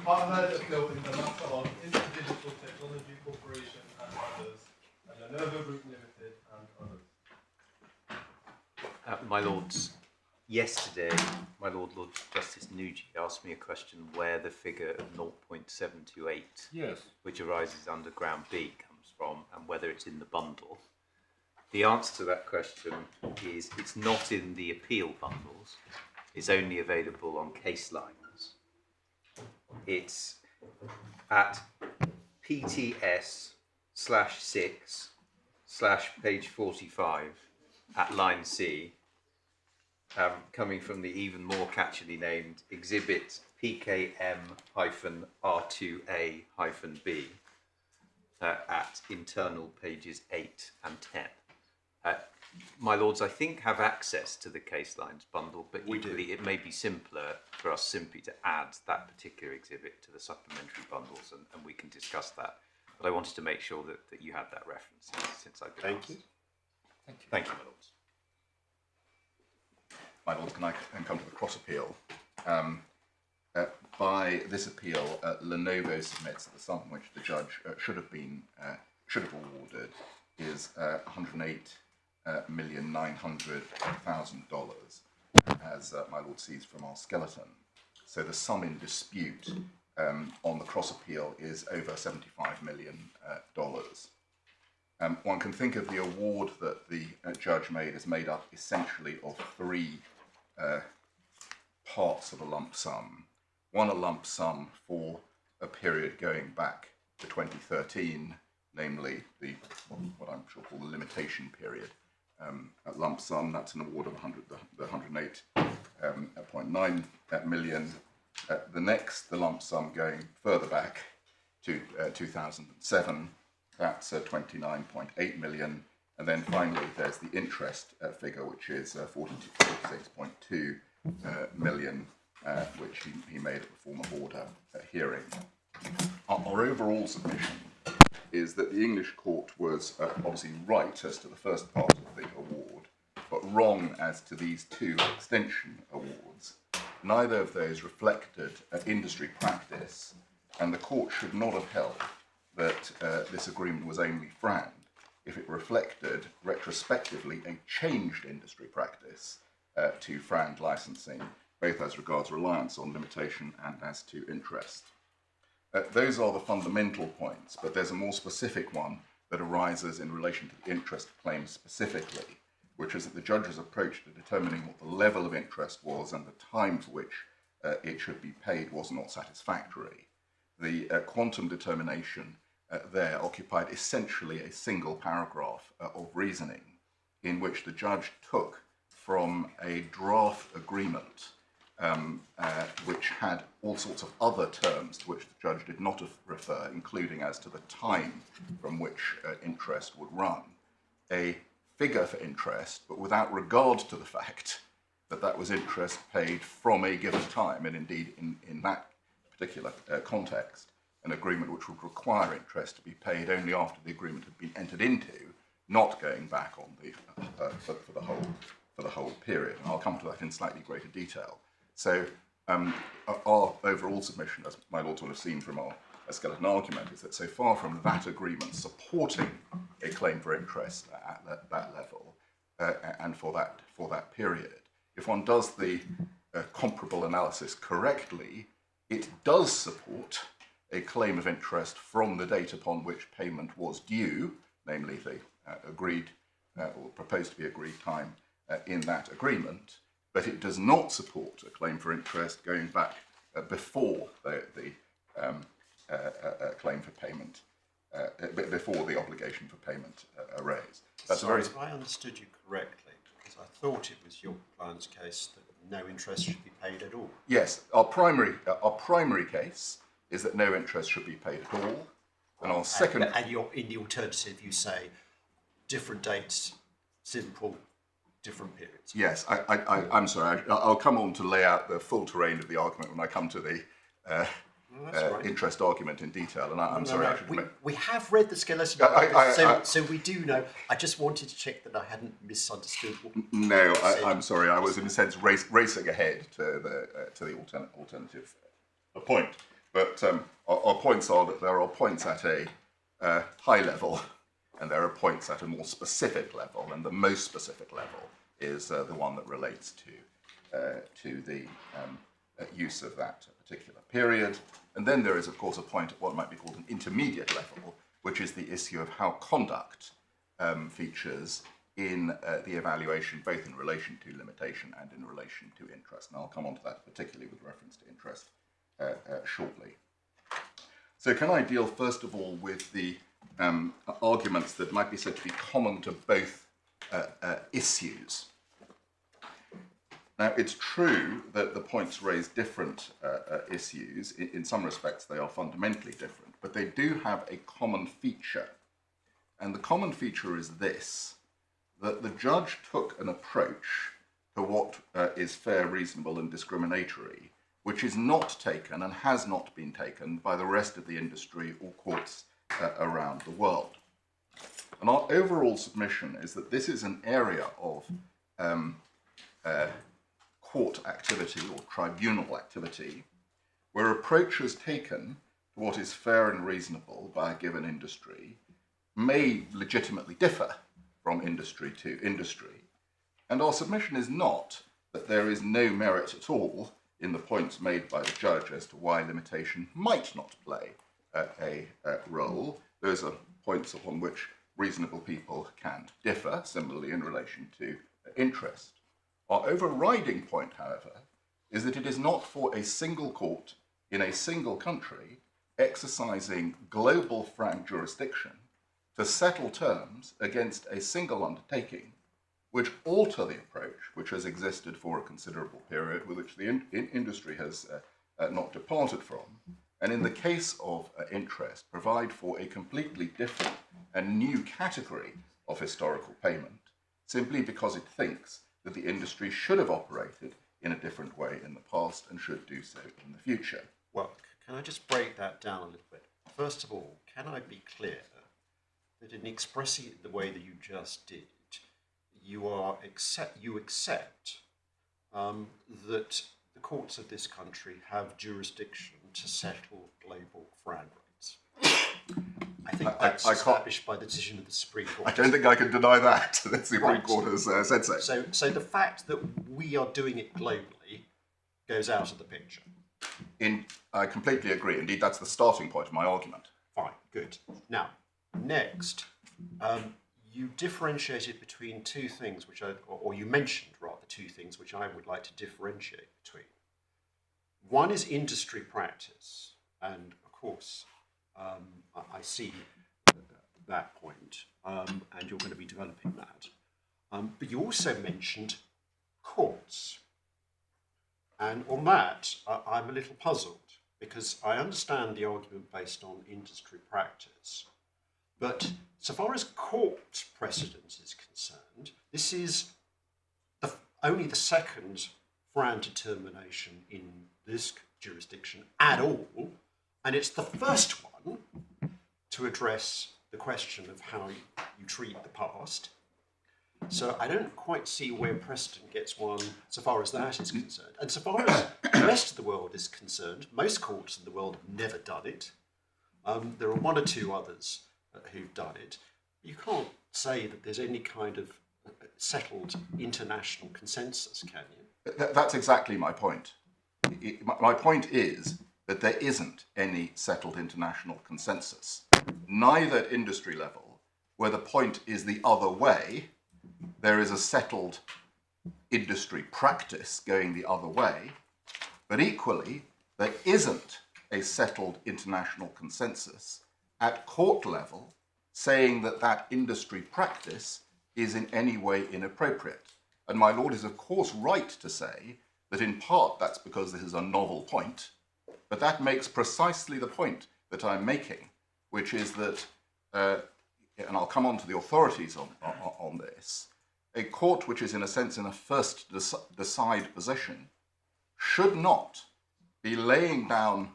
Arnold in the matter of InterDigital Technology Corporation and others, and Lenovo Group Limited and others. My Lords, yesterday, my Lord Justice Nugee asked me a question where the figure of 0.728, yes, which arises under ground B, comes from, and whether it's in the bundle. The answer to that question is it's not in the appeal bundles. It's only available on case lines. It's at PTS/6/page 45 at line C, coming from the even more catchily named exhibit PKM-R2A-B at internal pages 8 and 10. My Lords, I think, have access to the case lines bundle, but equally it may be simpler for us simply to add that particular exhibit to the supplementary bundles, and we can discuss that. But I wanted to make sure that you had that reference since I've been asked. Thank you. Thank you, my Lords. My Lords, can I come to the cross appeal? By this appeal, Lenovo submits that the sum which the judge should have awarded is $108,900,000, as my Lord sees from our skeleton. So the sum in dispute on the cross appeal is over $75 million. One can think of the award that the judge made as made up essentially of three parts of a lump sum. One, a lump sum for a period going back to 2013, namely what I'm sure called the limitation period. A lump sum, that's an award of the 108.9 million. The next, the lump sum going further back to 2007, that's 29.8 million. And then finally, there's the interest figure, which is 46.2 million, which he made at the form of order hearing. Our overall submission is that the English court was obviously right as to the first part of the award, but wrong as to these two extension awards. Neither of those reflected industry practice, and the court should not have held that this agreement was only FRAND if it reflected retrospectively a changed industry practice to FRAND licensing, both as regards reliance on limitation and as to interest. Those are the fundamental points, but there's a more specific one that arises in relation to the interest claim specifically, which is that the judge's approach to determining what the level of interest was and the time for which it should be paid was not satisfactory. The quantum determination there occupied essentially a single paragraph of reasoning in which the judge took from a draft agreement which had all sorts of other terms to which the judge did not refer, including as to the time from which interest would run, a figure for interest, but without regard to the fact that that was interest paid from a given time, and indeed in that particular context, an agreement which would require interest to be paid only after the agreement had been entered into, not going back on the for the whole period. And I'll come to that in slightly greater detail. So our overall submission, as my Lords will have seen from our skeleton argument, is that so far from that agreement supporting a claim for interest at that level and for that period, if one does the comparable analysis correctly, it does support a claim of interest from the date upon which payment was due, namely the agreed or proposed to be agreed time in that agreement, but it does not support a claim for interest going back before the claim for payment, before the obligation for payment arose. That's sorry, if I understood you correctly, because I thought it was your client's case that no interest should be paid at all. Yes, our primary case is that no interest should be paid at all, and our second. And you're in the alternative, you say different dates, simple, different periods. Yes, I'm sorry. I'll come on to lay out the full terrain of the argument when I come to the interest argument in detail. And I'm sorry. I should we have read the skeleton, so we do know. I just wanted to check that I hadn't misunderstood. No, I'm sorry. I was in a sense racing ahead to the alternative point. But our points are that there are points at a high level, and there are points at a more specific level, and the most specific level is the one that relates to the use of that particular period. And then there is, of course, a point at what might be called an intermediate level, which is the issue of how conduct features in the evaluation, both in relation to limitation and in relation to interest. And I'll come on to that particularly with reference to interest shortly. So can I deal first of all with the arguments that might be said to be common to both issues? Now, it's true that the points raise different issues. In some respects, they are fundamentally different, but they do have a common feature. And the common feature is this, that the judge took an approach to what is fair, reasonable, and discriminatory, which is not taken and has not been taken by the rest of the industry or courts around the world. And our overall submission is that this is an area of court activity or tribunal activity where approaches taken to what is fair and reasonable by a given industry may legitimately differ from industry to industry. And our submission is not that there is no merit at all in the points made by the judge as to why limitation might not play a role. Those are points upon which reasonable people can differ, similarly in relation to interest. Our overriding point, however, is that it is not for a single court in a single country exercising global frank jurisdiction to settle terms against a single undertaking which alter the approach which has existed for a considerable period, with which the industry has not departed from, and in the case of interest, provide for a completely different and new category of historical payment, simply because it thinks that the industry should have operated in a different way in the past and should do so in the future. Well, can I just break that down a little bit? First of all, can I be clear that in expressing it the way that you just did, you accept that the courts of this country have jurisdiction to settle global fran rates? I think that's established by the decision of the Supreme Court. I don't think I can deny that. The Supreme Court has said so. So the fact that we are doing it globally goes out of the picture. I completely agree. Indeed, that's the starting point of my argument. Fine, good. Now, next, you differentiated between two things, or you mentioned rather two things which I would like to differentiate between. One is industry practice, and of course, I see that point, and you're going to be developing that. But you also mentioned courts. And on that, I'm a little puzzled, because I understand the argument based on industry practice. But so far as court precedent is concerned, this is only the second fran determination in this jurisdiction at all, and it's the first one to address the question of how you treat the past. So I don't quite see where precedent gets one so far as that is concerned. And so far as the rest of the world is concerned, most courts in the world have never done it. There are one or two others who've done it. You can't say that there's any kind of settled international consensus, can you? That's exactly my point. My point is that there isn't any settled international consensus, neither at industry level, where the point is the other way. There is a settled industry practice going the other way, but equally, there isn't a settled international consensus at court level saying that that industry practice is in any way inappropriate. And my lord is of course right to say that in part that's because this is a novel point, but that makes precisely the point that I'm making, which is that, and I'll come on to the authorities on this, a court which is in a sense in a first decide position should not be laying down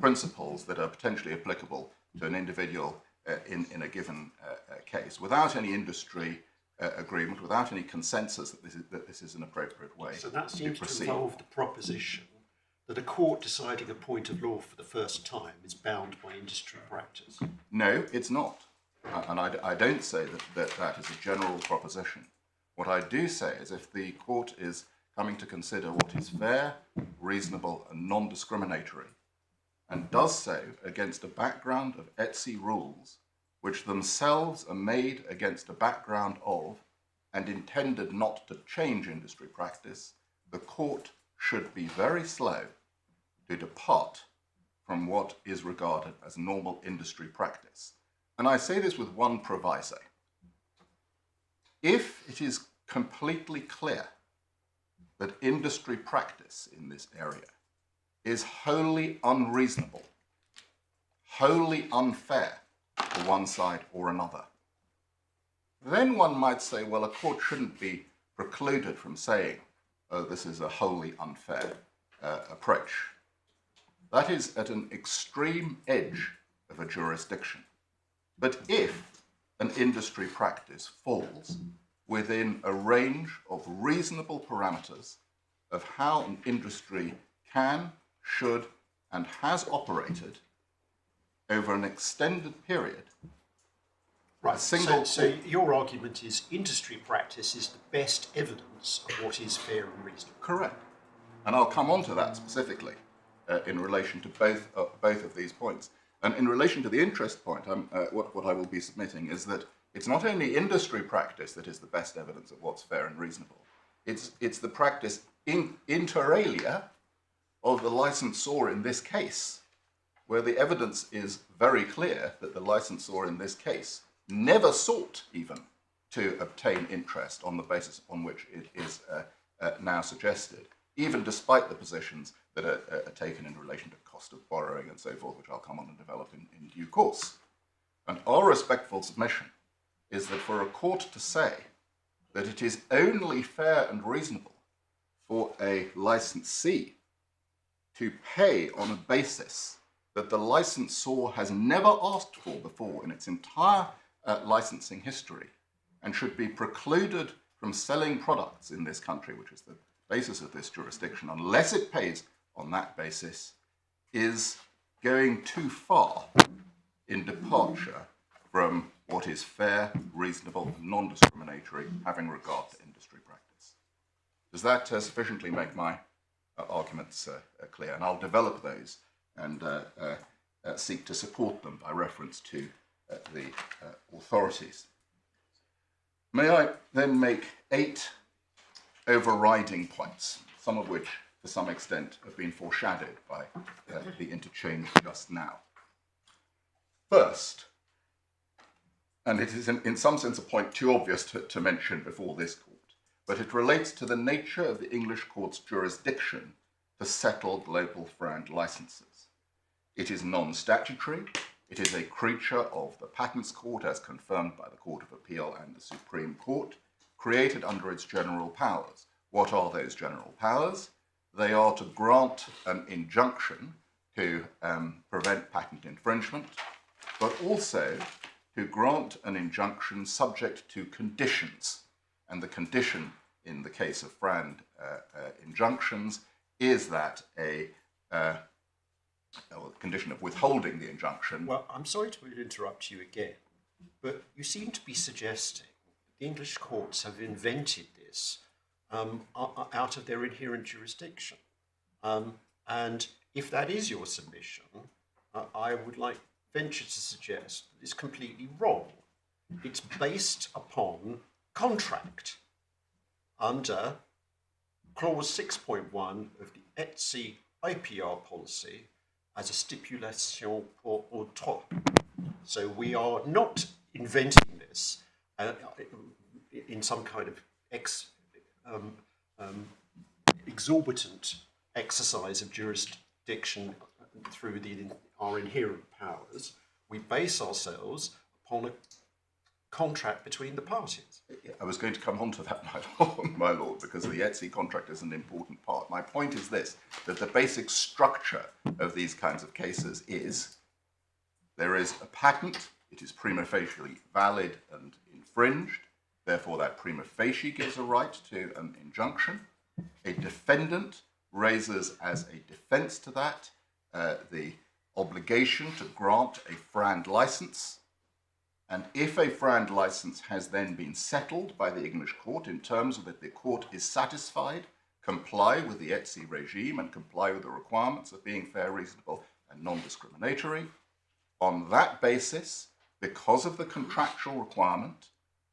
principles that are potentially applicable to an individual in a given case without any industry agreement, without any consensus that this is an appropriate way so that seems to proceed. To involve the proposition that a court deciding a point of law for the first time is bound by industry practice? No, it's not. And I don't say that is a general proposition. What I do say is if the court is coming to consider what is fair, reasonable, and non-discriminatory, and does so against a background of Etsy rules, which themselves are made against a background of and intended not to change industry practice, the court should be very slow to depart from what is regarded as normal industry practice. And I say this with one proviso. If it is completely clear that industry practice in this area is wholly unreasonable, wholly unfair for one side or another, then one might say, well, a court shouldn't be precluded from saying, oh, this is a wholly unfair approach. That is at an extreme edge of a jurisdiction. But if an industry practice falls within a range of reasonable parameters of how an industry can, should, and has operated over an extended period, Right, so your argument is industry practice is the best evidence of what is fair and reasonable. correct. And I'll come on to that specifically in relation to both of these points. And in relation to the interest point, what I will be submitting is that it's not only industry practice that is the best evidence of what's fair and reasonable. It's the practice inter alia of the licensor in this case, where the evidence is very clear that the licensor in this case never sought even to obtain interest on the basis upon which it is now suggested, even despite the positions that are taken in relation to cost of borrowing and so forth, which I'll come on and develop in due course. And our respectful submission is that for a court to say that it is only fair and reasonable for a licensee to pay on a basis that the licensor has never asked for before in its entire licensing history and should be precluded from selling products in this country, which is the basis of this jurisdiction, unless it pays on that basis, is going too far in departure from what is fair, reasonable, and non-discriminatory, having regard to industry practice. Does that sufficiently make my arguments clear? And I'll develop those and seek to support them by reference to the authorities. May I then make 8 overriding points, some of which to some extent have been foreshadowed by the interchange just now. First, and it is in some sense a point too obvious to mention before this court, but it relates to the nature of the English court's jurisdiction to settle global brand licenses. It is non-statutory. It is a creature of the Patents Court as confirmed by the Court of Appeal and the Supreme Court, created under its general powers. What are those general powers? They are to grant an injunction to prevent patent infringement, but also to grant an injunction subject to conditions. And the condition in the case of brand injunctions is that a condition of withholding the injunction. Well, I'm sorry to interrupt you again, but you seem to be suggesting the English courts have invented this out of their inherent jurisdiction. And if that is your submission, I would like venture to suggest that it's completely wrong. It's based upon contract under clause 6.1 of the Etsy IPR policy as a stipulation pour autre. So we are not inventing this in some kind of exorbitant exercise of jurisdiction through our inherent powers. We base ourselves upon a contract between the parties. I was going to come on to that, my lord, because the Etsy contract is an important part. My point is this, that the basic structure of these kinds of cases is there is a patent, it is prima facie valid and infringed, therefore that prima facie gives a right to an injunction. A defendant raises as a defence to that the obligation to grant a FRAND licence. And if a FRAND licence has then been settled by the English court in terms of that the court is satisfied, comply with the ETSI regime and comply with the requirements of being fair, reasonable and non-discriminatory, on that basis, because of the contractual requirement,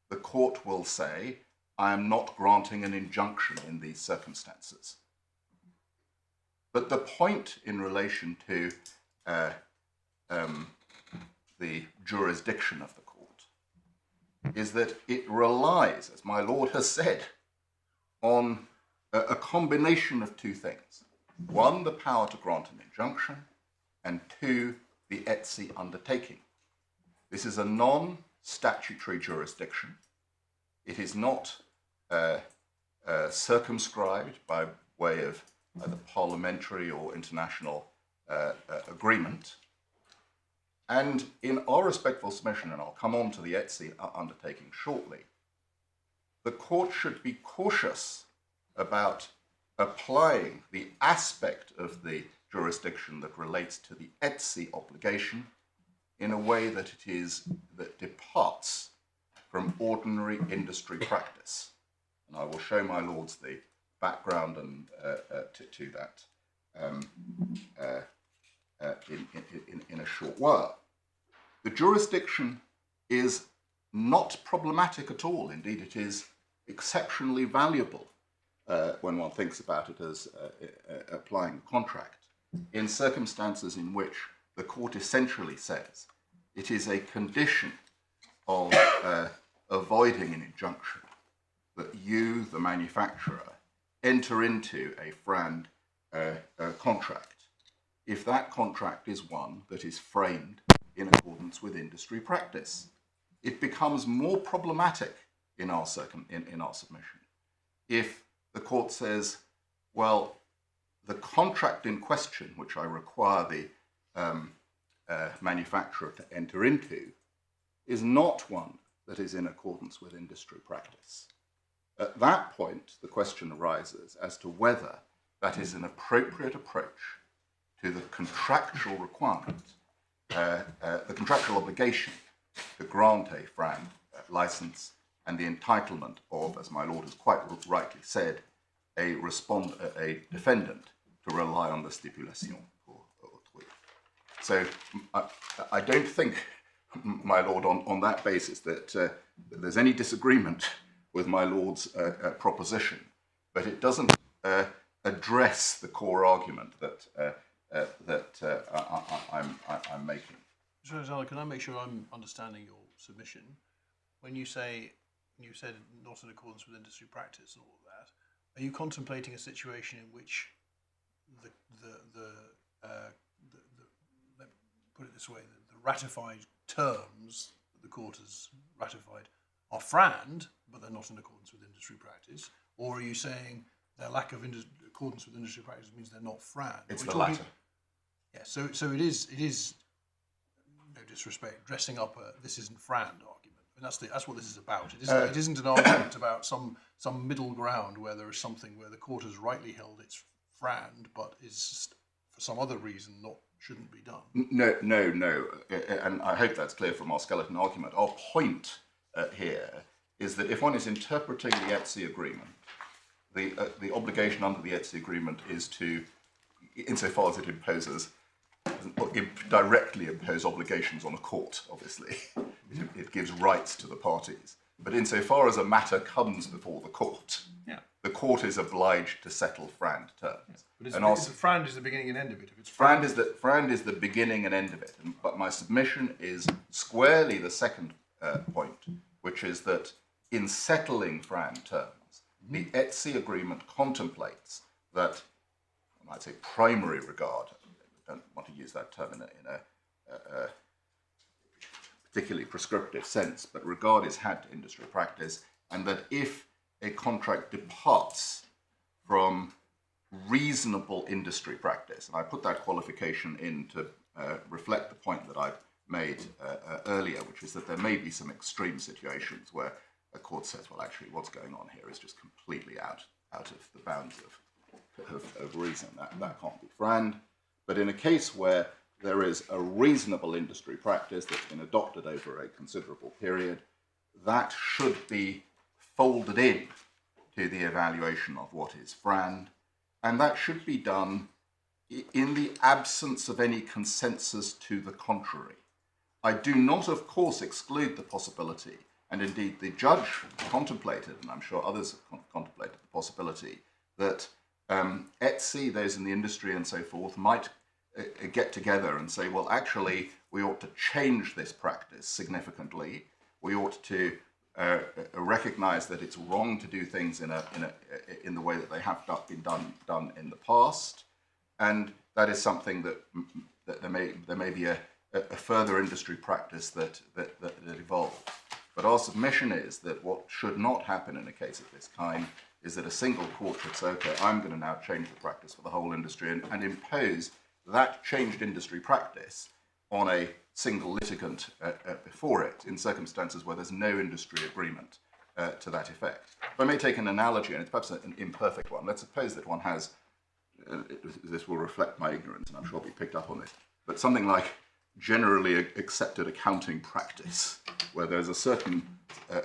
the court will say, I am not granting an injunction in these circumstances. But the point in relation to the jurisdiction of the court is that it relies, as my lord has said, on a combination of two things. One, the power to grant an injunction, and two, the ETSI undertaking. This is a non-statutory jurisdiction. It is not circumscribed by way of either parliamentary or international agreement. And in our respectful submission, and I'll come on to the ETSI undertaking shortly, the court should be cautious about applying the aspect of the jurisdiction that relates to the ETSI obligation in a way that that departs from ordinary industry practice. And I will show my lords the background and to that in a short while. The jurisdiction is not problematic at all. Indeed, it is exceptionally valuable when one thinks about it as applying the contract in circumstances in which the court essentially says it is a condition of avoiding an injunction that you, the manufacturer, enter into a FRAND contract if that contract is one that is framed in accordance with industry practice. It becomes more problematic in our submission if the court says, well, the contract in question, which I require the manufacturer to enter into, is not one that is in accordance with industry practice. At that point, the question arises as to whether that is an appropriate approach to the contractual requirement, the contractual obligation to grant a FRAND license and the entitlement of, as my lord has quite rightly said, a defendant to rely on the stipulation pour autrui. So I don't think, my lord, on that basis that there's any disagreement with my lord's proposition, but it doesn't address the core argument that I'm making. Mr. Alexander, can I make sure I'm understanding your submission? When you say, you said not in accordance with industry practice and all of that, are you contemplating a situation in which let me put it this way, the ratified terms that the court has ratified are FRAND, but they're not in accordance with industry practice? Or are you saying their lack of accordance with industry practice means they're not FRAND? It's the latter. Yeah, so it is, no disrespect, dressing up a this isn't FRAND argument. And that's what this is about. It isn't an argument about some middle ground where there is something where the court has rightly held it's FRAND, but is for some other reason shouldn't be done. No, and I hope that's clear from our skeleton argument. Our point here is that if one is interpreting the ETSI agreement, the obligation under the ETSI agreement is to, insofar as it directly impose obligations on a court, obviously. It gives rights to the parties. But insofar as a matter comes before the court, the court is obliged to settle FRAND terms. But FRAND is the beginning and end of it. If it's FRAND is the beginning and end of it. But my submission is squarely the second point, which is that in settling FRAND terms, the ETSI agreement contemplates that, I might say primary regard, I don't want to use that term in a particularly prescriptive sense, but regard is had to industry practice, and that if a contract departs from reasonable industry practice, and I put that qualification in to reflect the point that I made earlier, which is that there may be some extreme situations where a court says, well, actually, what's going on here is just completely out of the bounds of reason. That can't be FRAND. But in a case where there is a reasonable industry practice that's been adopted over a considerable period, that should be folded in to the evaluation of what is FRAND, and that should be done in the absence of any consensus to the contrary. I do not, of course, exclude the possibility, and indeed the judge contemplated, and I'm sure others have contemplated the possibility, that ETSI, those in the industry and so forth, might get together and say, well, actually, we ought to change this practice significantly. We ought to recognize that it's wrong to do things in the way that they have been done in the past, and that is something that there may be a further industry practice that evolves. But our submission is that what should not happen in a case of this kind is that a single court should say, okay, I'm going to now change the practice for the whole industry and impose that changed industry practice on a single litigant before it in circumstances where there's no industry agreement to that effect. If I may take an analogy, and it's perhaps an imperfect one, let's suppose that one has, this will reflect my ignorance, and I'm sure I'll be picked up on this, but something like generally accepted accounting practice, where there's a certain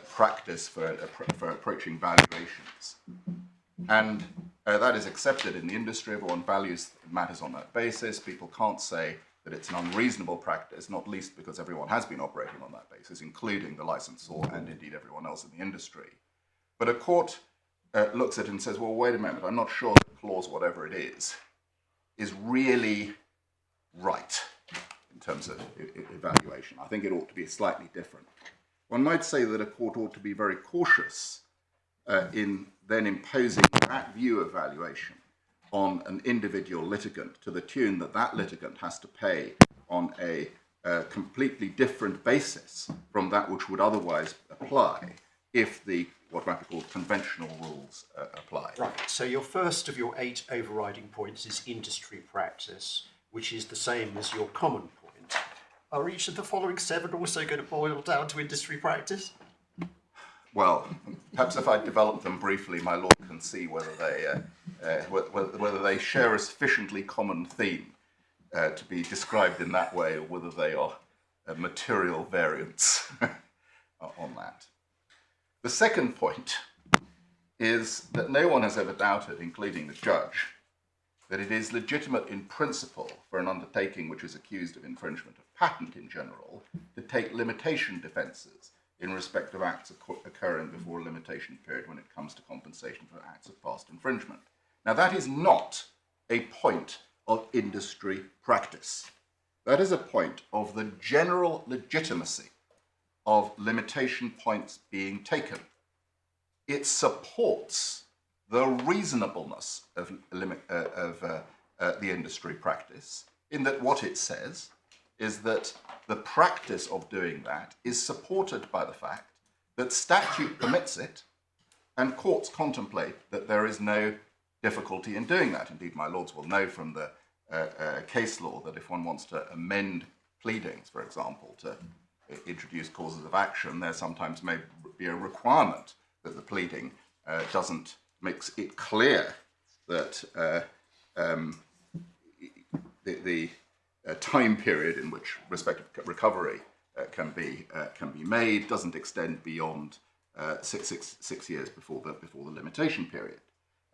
practice for approaching valuations. And that is accepted in the industry. Everyone values matters on that basis. People can't say that it's an unreasonable practice, not least because everyone has been operating on that basis, including the licensor and indeed everyone else in the industry. But a court looks at it and says, well, wait a minute, I'm not sure that clause, whatever it is really right in terms of evaluation. I think it ought to be slightly different. One might say that a court ought to be very cautious in then imposing that view of valuation on an individual litigant to the tune that that litigant has to pay on a completely different basis from that which would otherwise apply if the what might be called conventional rules apply. Right, so your first of your 8 overriding points is industry practice, which is the same as your common point. Are each of the following 7 also going to boil down to industry practice? Well, perhaps if I develop them briefly, my lord can see whether they share a sufficiently common theme to be described in that way, or whether they are material variants on that. The second point is that no one has ever doubted, including the judge, that it is legitimate in principle for an undertaking which is accused of infringement of patent in general to take limitation defences in respect of acts occurring before a limitation period when it comes to compensation for acts of past infringement. Now, that is not a point of industry practice. That is a point of the general legitimacy of limitation points being taken. It supports the reasonableness of the industry practice, in that what it says is that the practice of doing that is supported by the fact that statute permits it, and courts contemplate that there is no difficulty in doing that. Indeed, my lords will know from the case law that if one wants to amend pleadings, for example, to introduce causes of action, there sometimes may be a requirement that the pleading makes it clear that the time period in which respective recovery can be made doesn't extend beyond 6 years before the limitation period,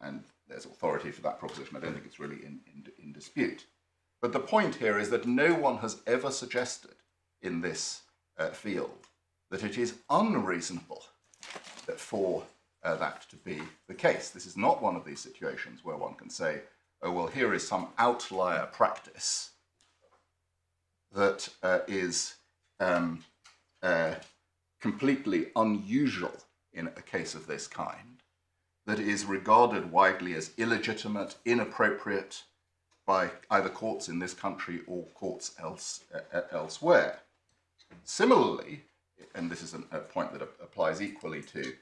and there's authority for that proposition. I don't think it's really in dispute. But the point here is that no one has ever suggested in this field that it is unreasonable for that to be the case. This is not one of these situations where one can say, oh, well, here is some outlier practice that is completely unusual in a case of this kind, that is regarded widely as illegitimate, inappropriate by either courts in this country or courts elsewhere. Similarly, and this is a point that applies equally to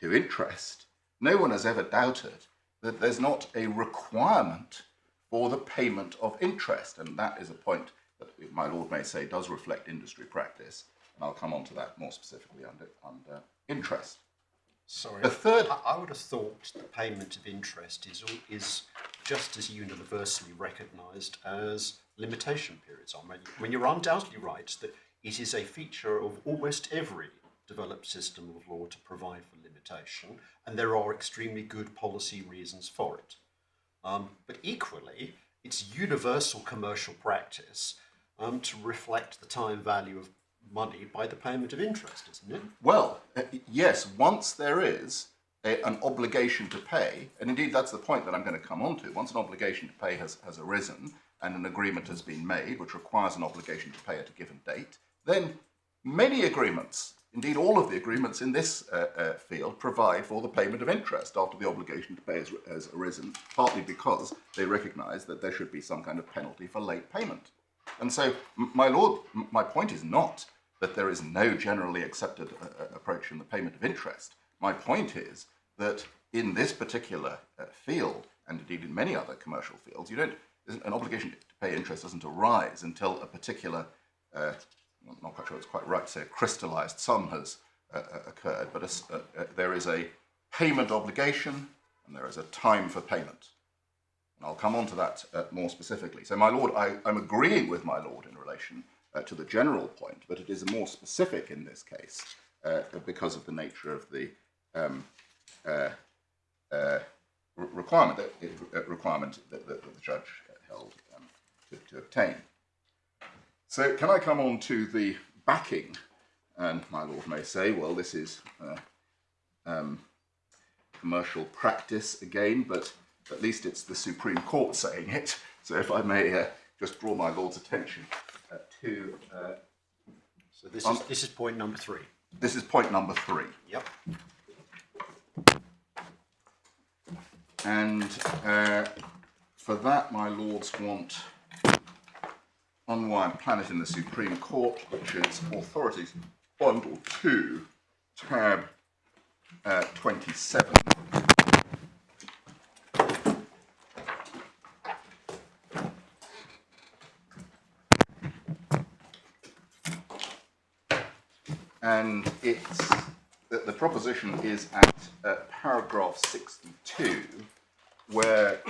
interest, no one has ever doubted that there's not a requirement for the payment of interest, and that is a point that my lord may say does reflect industry practice, and I'll come on to that more specifically under interest. Sorry. The third, I would have thought the payment of interest is just as universally recognised as limitation periods are. When you're undoubtedly right that it is a feature of almost every developed system of law to provide for limitation, and there are extremely good policy reasons for it. But equally, it's universal commercial practice to reflect the time value of money by the payment of interest, isn't it? well, yes, once there is an obligation to pay, and indeed that's the point that I'm going to come on to, once an obligation to pay has arisen and an agreement has been made which requires an obligation to pay at a given date, then many agreements, indeed all of the agreements in this field, provide for the payment of interest after the obligation to pay has arisen, partly because they recognise that there should be some kind of penalty for late payment. And so, my lord, my point is not that there is no generally accepted approach in the payment of interest. My point is that in this particular field, and indeed in many other commercial fields, an obligation to pay interest doesn't arise until a particular, I'm not quite sure it's quite right to say a crystallised sum has occurred, but there is a payment obligation and there is a time for payment. And I'll come on to that more specifically. So, my lord, I'm agreeing with my lord in relation to the general point, but it is more specific in this case because of the nature of the requirement that the judge held to obtain. So, can I come on to the backing? And my lord may say, well, this is commercial practice again, but at least it's the Supreme Court saying it. So if I may just draw my lord's attention to... So this is point number 3. This is point number 3. Yep. And for that, my lords want Unwired Planet in the Supreme Court, which is Authorities Bundle 2, tab 27. And it's the proposition is at paragraph 62, where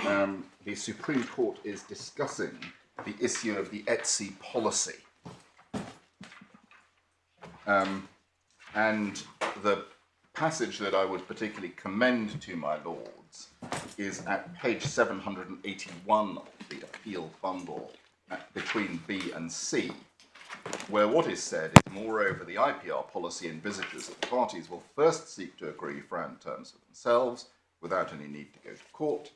the Supreme Court is discussing the issue of the ETSI policy. And the passage that I would particularly commend to my lords is at page 781 of the appeal bundle between B and C, where what is said is, moreover, the IPR policy envisages that the parties will first seek to agree FRAND terms for themselves without any need to go to court,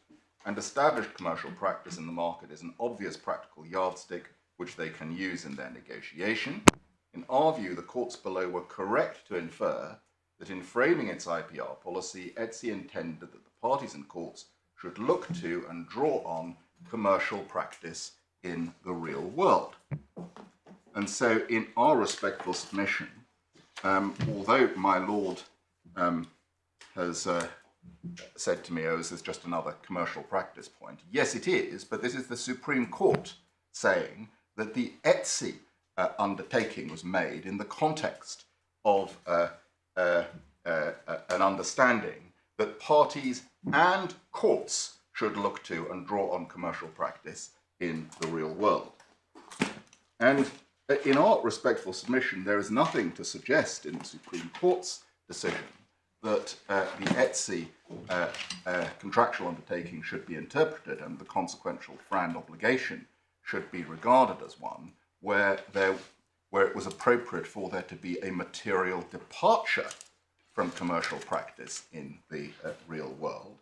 and established commercial practice in the market is an obvious practical yardstick which they can use in their negotiation. In our view, the courts below were correct to infer that in framing its IPR policy, ETSI intended that the parties and courts should look to and draw on commercial practice in the real world. And so, in our respectful submission, although my lord has said to me, oh, this is just another commercial practice point, yes, it is, but this is the Supreme Court saying that the ETSI undertaking was made in the context of an understanding that parties and courts should look to and draw on commercial practice in the real world. And in our respectful submission, there is nothing to suggest in the Supreme Court's decision that the ETSI contractual undertaking should be interpreted and the consequential FRAND obligation should be regarded as one where it was appropriate for there to be a material departure from commercial practice in the real world.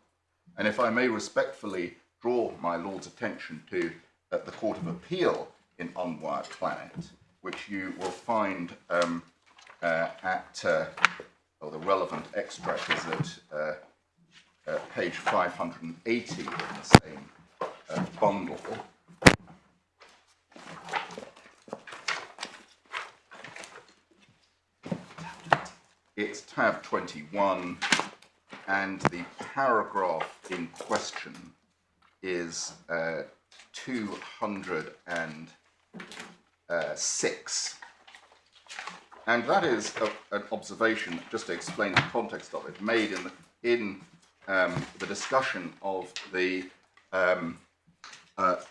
And if I may respectfully draw my lord's attention to the Court of Appeal in Unwired Planet, which you will find at the relevant extract is at page 580 in the same bundle. It's tab 21, and the paragraph in question is 206. And that is an observation, just to explain the context of it, made in the discussion of the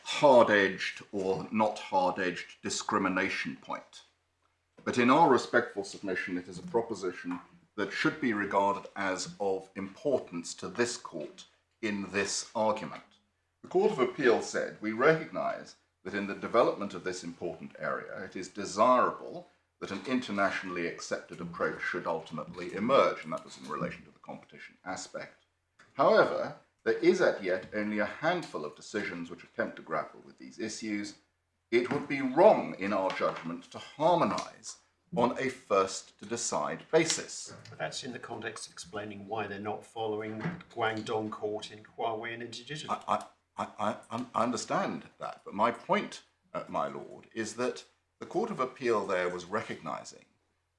hard-edged or not hard-edged discrimination point. But in our respectful submission, it is a proposition that should be regarded as of importance to this court in this argument. The Court of Appeal said, we recognise that in the development of this important area, it is desirable that an internationally accepted approach should ultimately emerge, and that was in relation to the competition aspect. However, there is as yet only a handful of decisions which attempt to grapple with these issues. It would be wrong, in our judgment, to harmonise on a first-to-decide basis. But that's in the context of explaining why they're not following Guangdong Court in Huawei and InterDigital. I understand that, but my point, my lord, is that the Court of Appeal there was recognising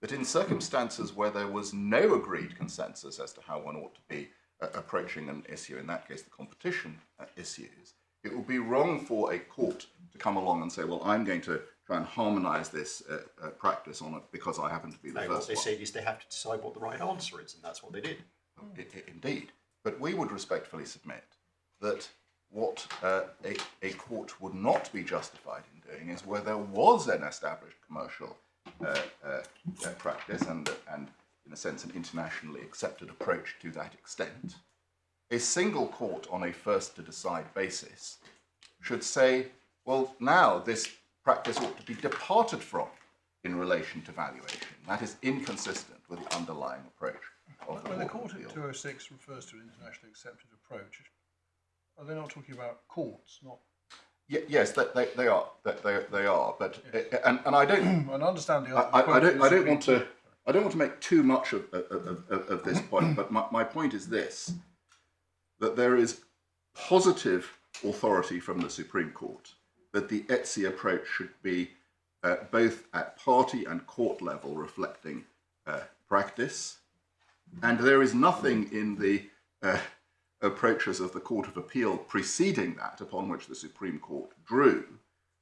that in circumstances where there was no agreed consensus as to how one ought to be approaching an issue, in that case the competition issues, it would be wrong for a court to come along and say, well, I'm going to try and harmonise this practice on it because I happen to be the first one. What they said is they have to decide what the right answer is, and that's what they did. Indeed. But we would respectfully submit that what a court would not be justified in doing is where there was an established commercial practice and, in a sense, an internationally accepted approach to that extent, a single court on a first-to-decide basis should say, well, now this practice ought to be departed from in relation to valuation. That is inconsistent with the underlying approach of the When the Court court of at Appeal. 206 refers to an internationally accepted approach, are they not talking about courts, not? Yes, they are. They are. But and I don't. I understand the I don't want to. I don't want to make too much of this point. But my point is this: that there is positive authority from the Supreme Court that the ETSI approach should be both at party and court level reflecting practice, and there is nothing in the approaches of the Court of Appeal preceding that, upon which the Supreme Court drew,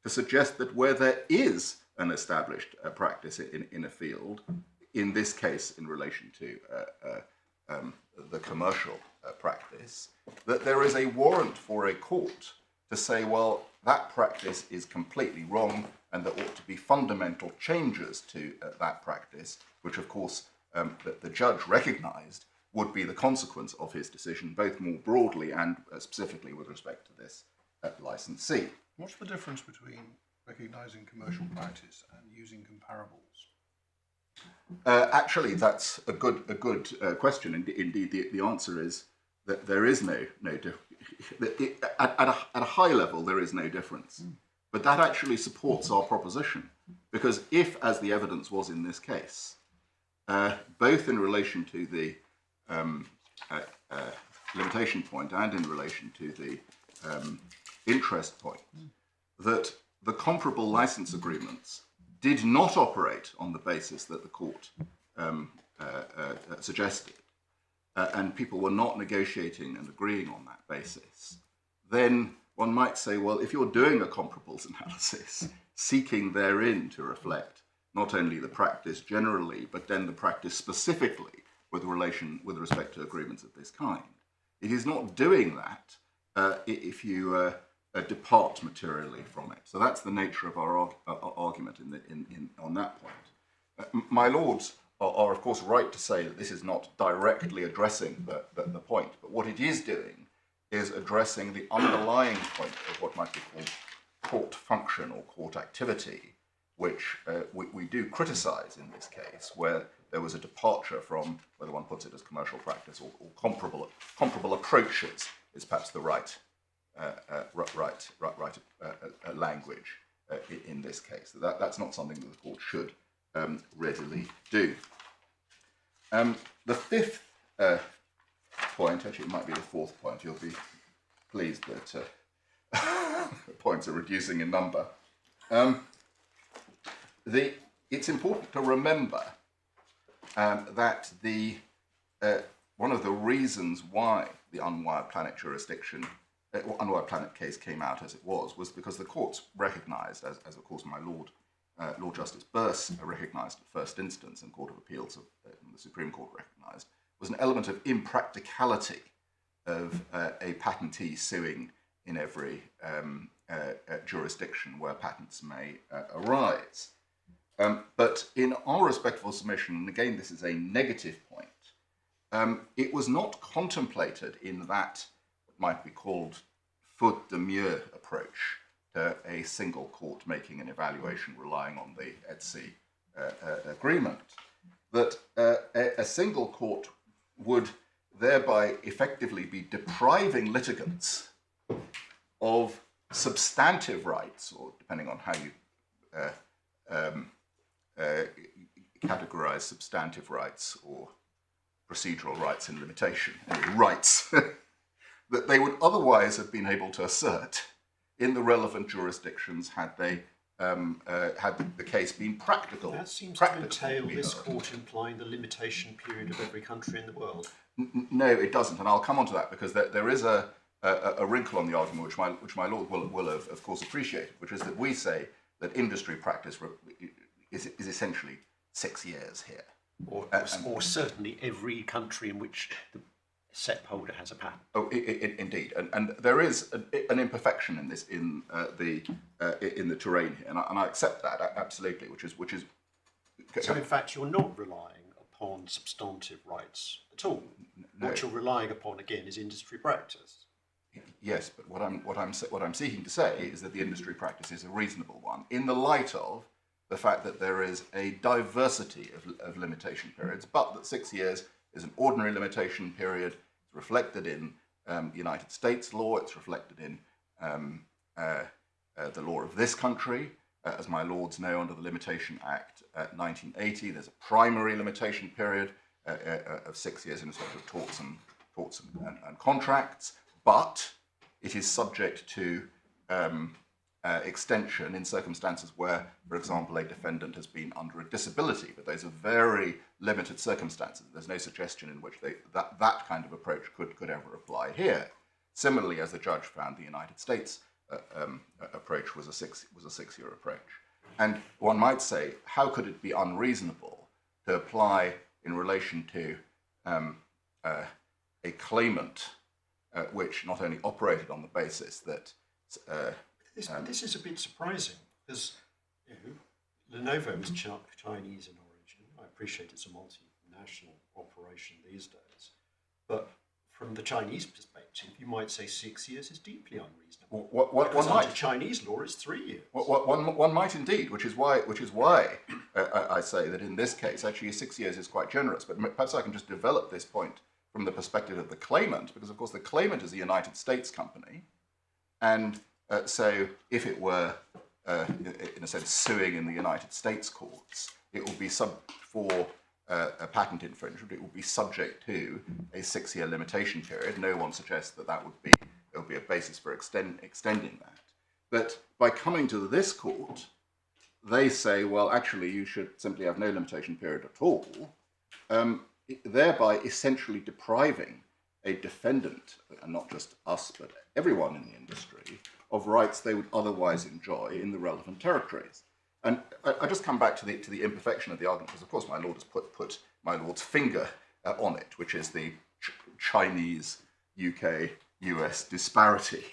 to suggest that where there is an established practice in a field, in this case in relation to the commercial practice, that there is a warrant for a court to say, well, that practice is completely wrong and there ought to be fundamental changes to that practice, which of course the judge recognised would be the consequence of his decision, both more broadly and specifically with respect to this licensee. What's the difference between recognising commercial practice and using comparables? Actually, that's a good question. Indeed, the answer is that there is no difference. At a high level, there is no difference. But that actually supports our proposition, because if, as the evidence was in this case, both in relation to the limitation point and in relation to the interest point, that the comparable license agreements did not operate on the basis that the court suggested, and people were not negotiating and agreeing on that basis, then one might say, well, if you're doing a comparables analysis, seeking therein to reflect not only the practice generally, but then the practice specifically with respect to agreements of this kind, it is not doing that if you depart materially from it. So that's the nature of our argument on that point. My lords are of course right to say that this is not directly addressing the point, but what it is doing is addressing the underlying point of what might be called court function or court activity, which we do criticise in this case, where there was a departure from, whether one puts it as commercial practice or comparable approaches is perhaps the right language in this case. That's not something that the court should readily do. The fifth point, actually it might be the fourth point, you'll be pleased that points are reducing in number. It's important to remember that one of the reasons why the Unwired Planet jurisdiction, Unwired Planet case came out as it was because the courts recognised, as of course my lord Lord Justice Birss recognised at first instance and Court of Appeals, the Supreme Court recognised, was an element of impracticality of a patentee suing in every jurisdiction where patents may arise. But in our respectful submission, and again this is a negative point, it was not contemplated in that what might be called faute de mieux approach to a single court making an evaluation relying on the ETSI agreement, that a single court would thereby effectively be depriving litigants of substantive rights, or depending on how you categorize substantive rights or procedural rights in limitation, rights, that they would otherwise have been able to assert in the relevant jurisdictions had they had the case been practical. That seems to entail this court implying the limitation period of every country in the world. No, it doesn't, and I'll come on to that because there is a wrinkle on the argument which my lord will have, of course, appreciated, which is that we say that industry practice is essentially 6 years here. Or certainly every country in which the SEP holder has a patent. Oh, indeed, and there is an imperfection in this in the terrain here, and I accept that absolutely. Which is. So in fact, you're not relying upon substantive rights at all. No. What you're relying upon again is industry practice. Yes, but what I'm seeking to say is that the industry practice is a reasonable one in the light of the fact that there is a diversity of limitation periods, but that 6 years is an ordinary limitation period. It's reflected in the United States law. It's reflected in the law of this country. As my lords know, under the Limitation Act 1980, there's a primary limitation period of 6 years in respect of torts and contracts, but it is subject to extension in circumstances where, for example, a defendant has been under a disability, but those are very limited circumstances. There's no suggestion in which that kind of approach could ever apply here. Similarly, as the judge found, the United States approach was a six-year approach. And one might say, how could it be unreasonable to apply in relation to a claimant which not only operated on the basis that this is a bit surprising, because Lenovo is Chinese in origin. I appreciate it's a multinational operation these days, but from the Chinese perspective, you might say 6 years is deeply unreasonable. Because under Chinese law, it's 3 years. One might indeed, which is why I say that in this case, actually 6 years is quite generous. But perhaps I can just develop this point from the perspective of the claimant, because of course the claimant is a United States company, and so if it were, in a sense, suing in the United States courts, it would be for a patent infringement, it would be subject to a 6-year limitation period. No one suggests that would be a basis for extending that. But by coming to this court, they say, well, actually, you should simply have no limitation period at all, thereby essentially depriving a defendant, and not just us, but everyone in the industry, of rights they would otherwise enjoy in the relevant territories. And I just come back to the imperfection of the argument, because of course my lord has put my lord's finger on it, which is the Chinese, UK, US disparity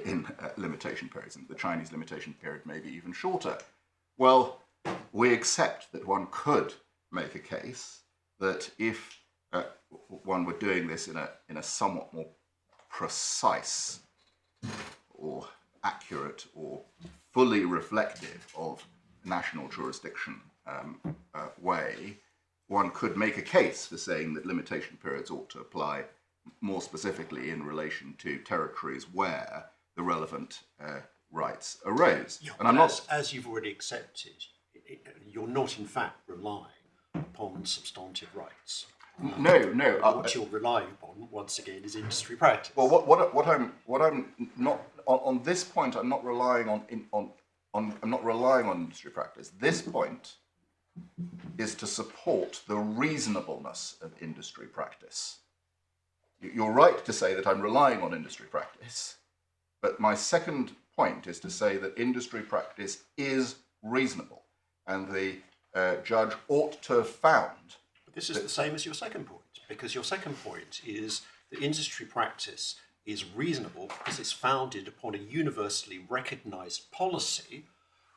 in limitation periods, and the Chinese limitation period may be even shorter. Well, we accept that one could make a case that if one were doing this in a somewhat more precise or accurate or fully reflective of national jurisdiction way, one could make a case for saying that limitation periods ought to apply more specifically in relation to territories where the relevant rights arose. Yeah, and I'm not, as you've already accepted, you're not in fact relying upon substantive rights. No. What you're relying upon, once again, is industry practice. Well, what I'm not on this point, I'm not relying I'm not relying on industry practice. This point is to support the reasonableness of industry practice. You're right to say that I'm relying on industry practice, but my second point is to say that industry practice is reasonable. and the judge ought to have found. But this is the same as your second point, because your second point is that industry practice is reasonable because it's founded upon a universally recognised policy,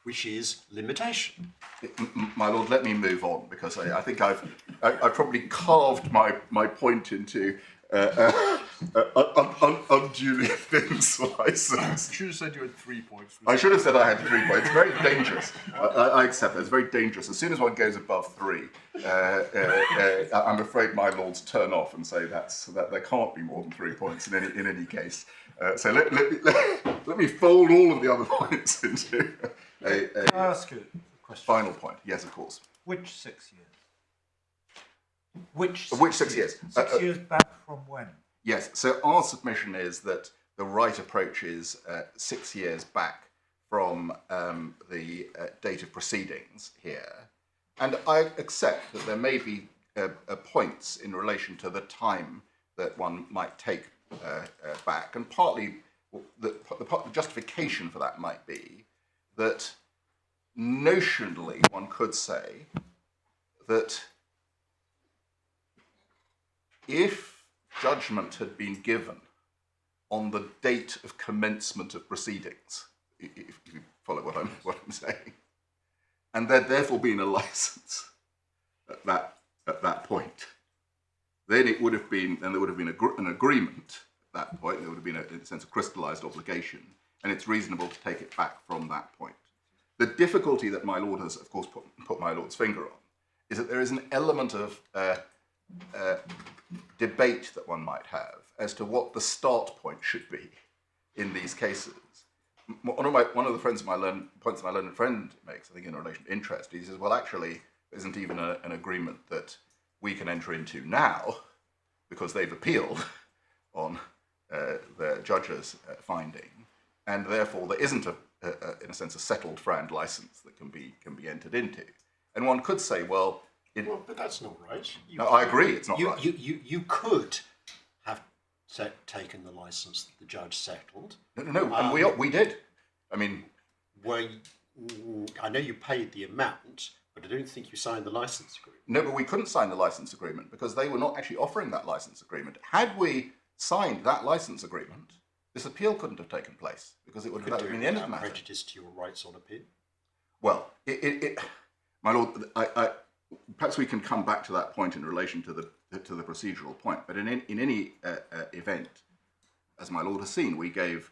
which is limitation. My lord, let me move on, because I think I've probably carved my point into unduly thin slices. You should have said you had 3 points. I should have said I had 3 points. It's very dangerous. I accept that. It's very dangerous. As soon as one goes above 3, I'm afraid my lords turn off and say that there can't be more than 3 points in any case. So let me fold all of the other points into Can I ask you a question? final point. Yes, of course. Which 6 years? Which 6 years? 6 years back from when? Yes, so our submission is that the right approach is 6 years back from the date of proceedings here. And I accept that there may be points in relation to the time that one might take back. And partly the justification for that might be that notionally one could say that if judgment had been given on the date of commencement of proceedings, if you follow what I'm saying, and there'd therefore been a license at that point, then there would have been an agreement at that point. There would have been in a sense, a crystallised obligation, and it's reasonable to take it back from that point. The difficulty that my lord has, of course, put my lord's finger on is that there is an element of debate that one might have as to what the start point should be in these cases. One of the points my learned friend makes, I think, in relation to interest, he says, well, actually, there isn't even an agreement that we can enter into now because they've appealed on the judge's finding, and therefore there isn't in a sense, a settled FRAND license that can be entered into. And one could say, well, but that's not right. No, I agree, it's not right. You could have taken the license that the judge settled. No, and we did. I mean, I know you paid the amount, but I don't think you signed the license agreement. No, but we couldn't sign the license agreement because they were not actually offering that license agreement. Had we signed that license agreement, this appeal couldn't have taken place because it would have been the end of the matter. Prejudice to your rights on appeal. Well, my lord, perhaps we can come back to that point in relation to the procedural point. But in any event, as my lord has seen, we gave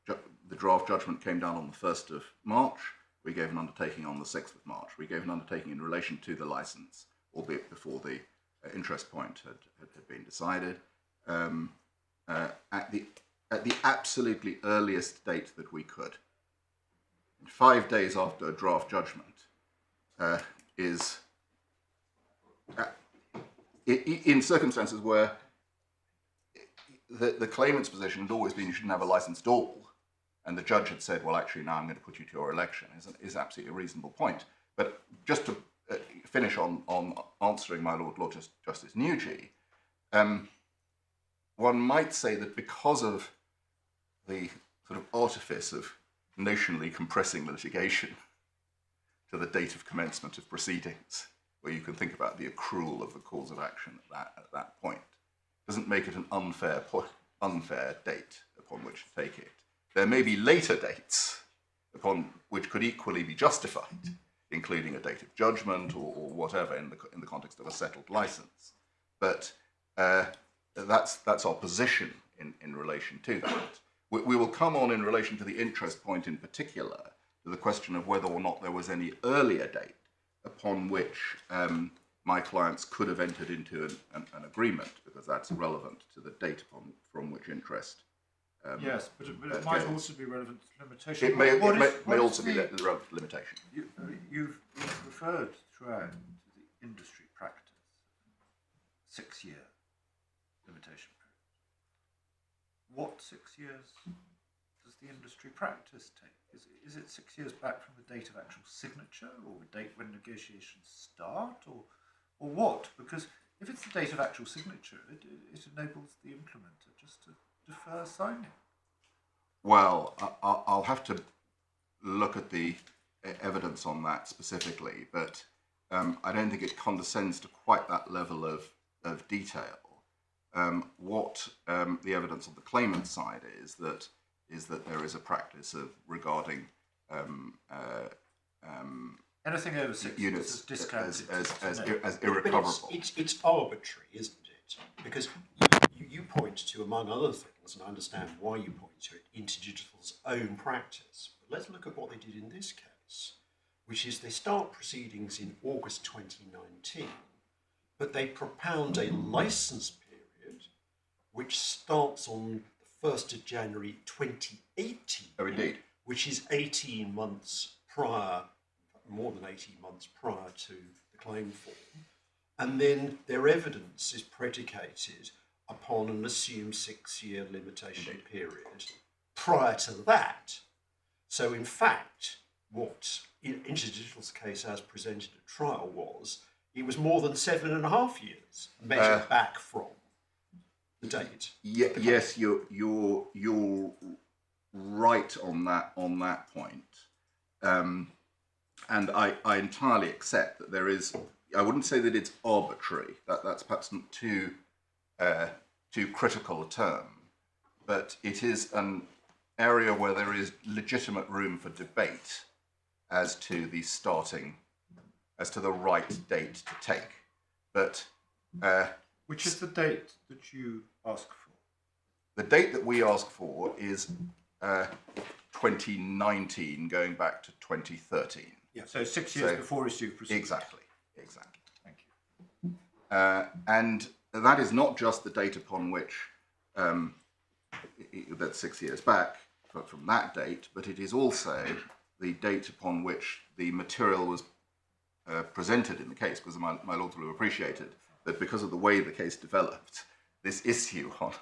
the draft judgment came down on the 1st of March. We gave an undertaking on the 6th of March. We gave an undertaking in relation to the license, albeit before the interest point had been decided. At the absolutely earliest date that we could, 5 days after a draft judgment, is in circumstances where the claimant's position had always been you shouldn't have a license at all, and the judge had said, well, actually, now I'm going to put you to your election, is absolutely a reasonable point. But just to finish on answering my Lord Justice Nugee, one might say that because of the sort of artifice of notionally compressing litigation to the date of commencement of proceedings, where you can think about the accrual of the cause of action at that point, doesn't make it an unfair date upon which to take it. There may be later dates upon which could equally be justified, including a date of judgment or whatever in the context of a settled license. But that's our position in relation to that. We will come on in relation to the interest point in particular, to the question of whether or not there was any earlier date upon which my clients could have entered into an agreement, because that's relevant to the date from which interest. Yes, but it might also be relevant to limitation. It may also be the relevant limitation. You've referred throughout to the industry practice, 6-year limitation period. What 6 years does the industry practice take? Is it 6 years back from the date of actual signature, or the date when negotiations start, or what? Because if it's the date of actual signature, it enables the implementer just to defer signing. Well, I'll have to look at the evidence on that specifically, but I don't think it condescends to quite that level of detail. What the evidence on the claimant side is that there is a practice of regarding anything over 6 units is discounted as irrecoverable. It's arbitrary, isn't it? Because you point to, among other things, and I understand why you point to it, InterDigital's own practice. But let's look at what they did in this case, which is they start proceedings in August 2019, but they propound a license period which starts on the 1st of January 2018. Oh, indeed. Which is 18 months prior, more than 18 months prior to the claim form. And then their evidence is predicated upon an assumed 6-year limitation period prior to that. So in fact, what in InterDigital's case as presented at trial was, it was more than 7.5 years measured back from the date. Yes, you're right on that point, and I entirely accept that there is. I wouldn't say that it's arbitrary. That's perhaps not too critical a term, but it is an area where there is legitimate room for debate as to the right date to take. But which is the date that you ask for? The date that we ask for is 2019, going back to 2013. Yeah. So 6 years before issue proceedings. Exactly. Thank you. And that is not just the date upon which that's 6 years back from that date, but it is also the date upon which the material was presented in the case, because my lords will have appreciated that because of the way the case developed, this issue on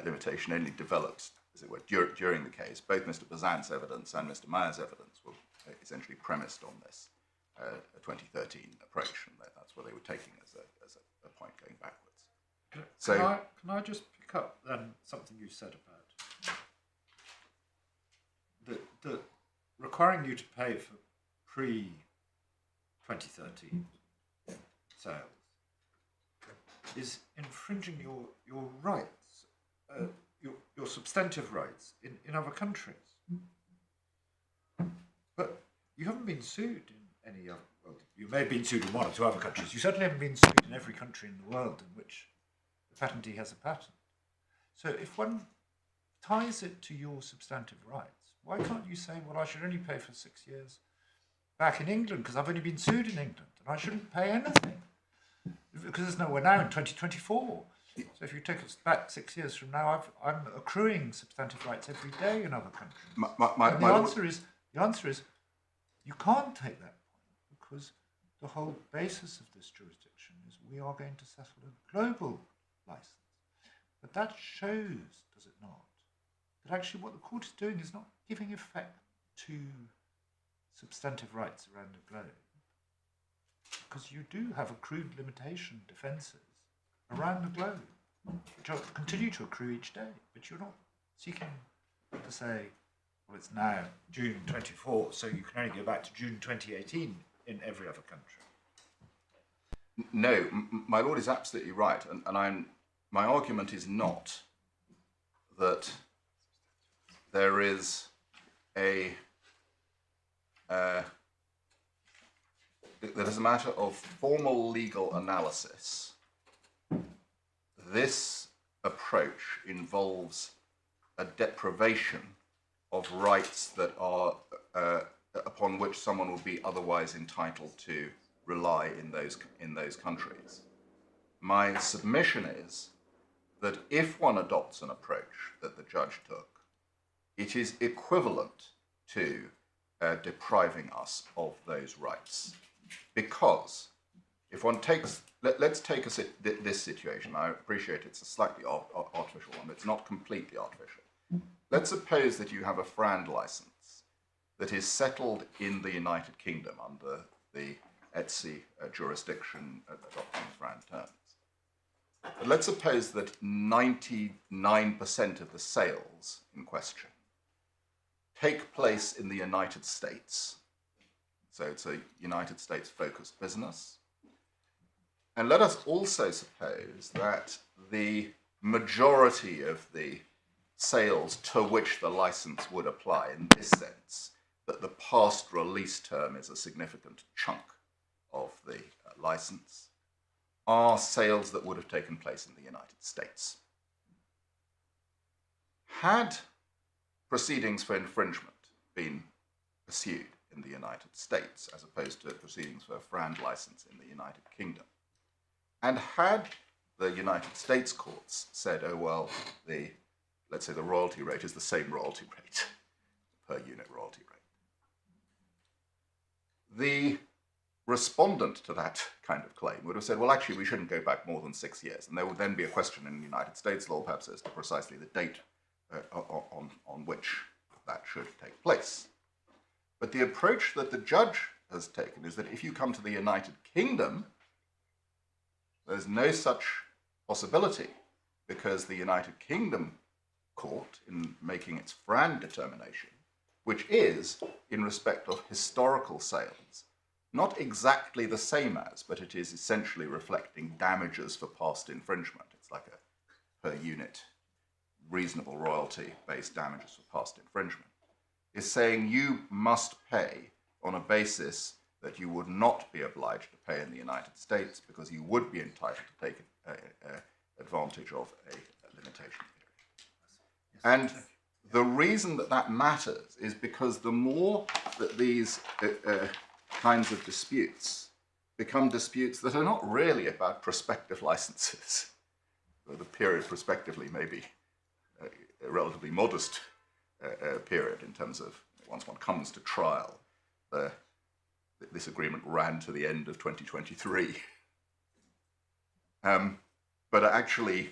limitation only developed, as it were, during the case. Both Mr. Bazant's evidence and Mr. Meyer's evidence were essentially premised on this 2013 approach, and that's what they were taking as a point going backwards. Can I just pick up then something you said about the requiring you to pay for pre-2013 sales is infringing your rights, your substantive rights in other countries. But you haven't been sued in any other. Well, you may have been sued in 1 or 2 other countries. You certainly haven't been sued in every country in the world in which the patentee has a patent. So if one ties it to your substantive rights, why can't you say, well, I should only pay for 6 years back in England because I've only been sued in England and I shouldn't pay anything because we're now in 2024. So if you take us back 6 years from now, I'm accruing substantive rights every day in other countries. The answer is you can't take that point because the whole basis of this jurisdiction is we are going to settle a global license. But that shows, does it not, that actually what the court is doing is not giving effect to substantive rights around the globe. Because you do have accrued limitation defences around the globe, which continue to accrue each day, but you're not seeking to say, well, it's now June 24, so you can only go back to June 2018 in every other country. No, my lord is absolutely right, and my argument is not that there is that as a matter of formal legal analysis, this approach involves a deprivation of rights that are upon which someone would be otherwise entitled to rely in those countries. My submission is that if one adopts an approach that the judge took, it is equivalent to depriving us of those rights. Because if one takes, let's take this situation. I appreciate it's a slightly artificial one, but it's not completely artificial. Let's suppose that you have a FRAND license that is settled in the United Kingdom under the ETSI jurisdiction adopting FRAND terms. But let's suppose that 99% of the sales in question take place in the United States So it's a United States focused business. And let us also suppose that the majority of the sales to which the license would apply, in this sense, that the past release term is a significant chunk of the license, are sales that would have taken place in the United States. Had proceedings for infringement been pursued in the United States, as opposed to proceedings for a FRAND license in the United Kingdom, and had the United States courts said, oh, well, let's say the royalty rate is the same royalty rate, per unit royalty rate, the respondent to that kind of claim would have said, well, actually, we shouldn't go back more than 6 years. And there would then be a question in United States law, perhaps, as to precisely the date on which that should take place. But the approach that the judge has taken is that if you come to the United Kingdom, there's no such possibility, because the United Kingdom court, in making its FRAND determination, which is, in respect of historical sales, not exactly the same as, but it is essentially reflecting damages for past infringement. It's like a per unit reasonable royalty-based damages for past infringement, is saying you must pay on a basis that you would not be obliged to pay in the United States, because you would be entitled to take advantage of a limitation period. And the reason that that matters is because the more that these kinds of disputes become disputes that are not really about prospective licenses, though the period prospectively may be a relatively modest period in terms of once one comes to trial, this agreement ran to the end of 2023. But actually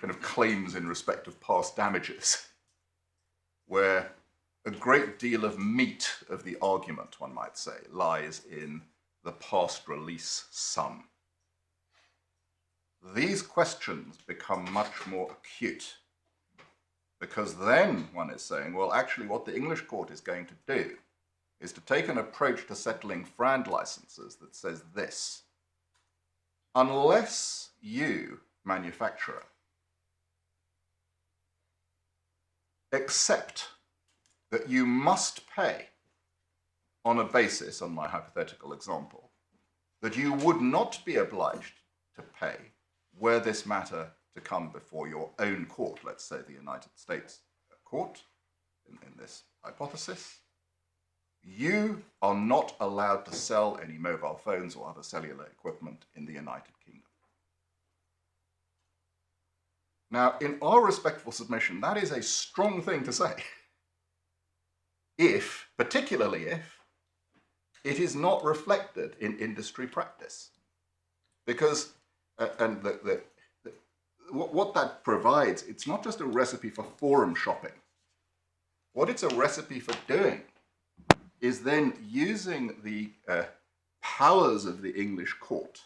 kind of claims in respect of past damages, where a great deal of meat of the argument, one might say, lies in the past release sum. These questions become much more acute, because then one is saying, well, actually what the English court is going to do is to take an approach to settling FRAND licenses that says this: unless you, manufacturer, accept that you must pay on a basis, on my hypothetical example, that you would not be obliged to pay were this matter to come before your own court, let's say the United States court, in this hypothesis, you are not allowed to sell any mobile phones or other cellular equipment in the United Kingdom. Now, in our respectful submission, that is a strong thing to say, particularly if it is not reflected in industry practice. Because, what that provides, it's not just a recipe for forum shopping. What it's a recipe for doing is then using the powers of the English court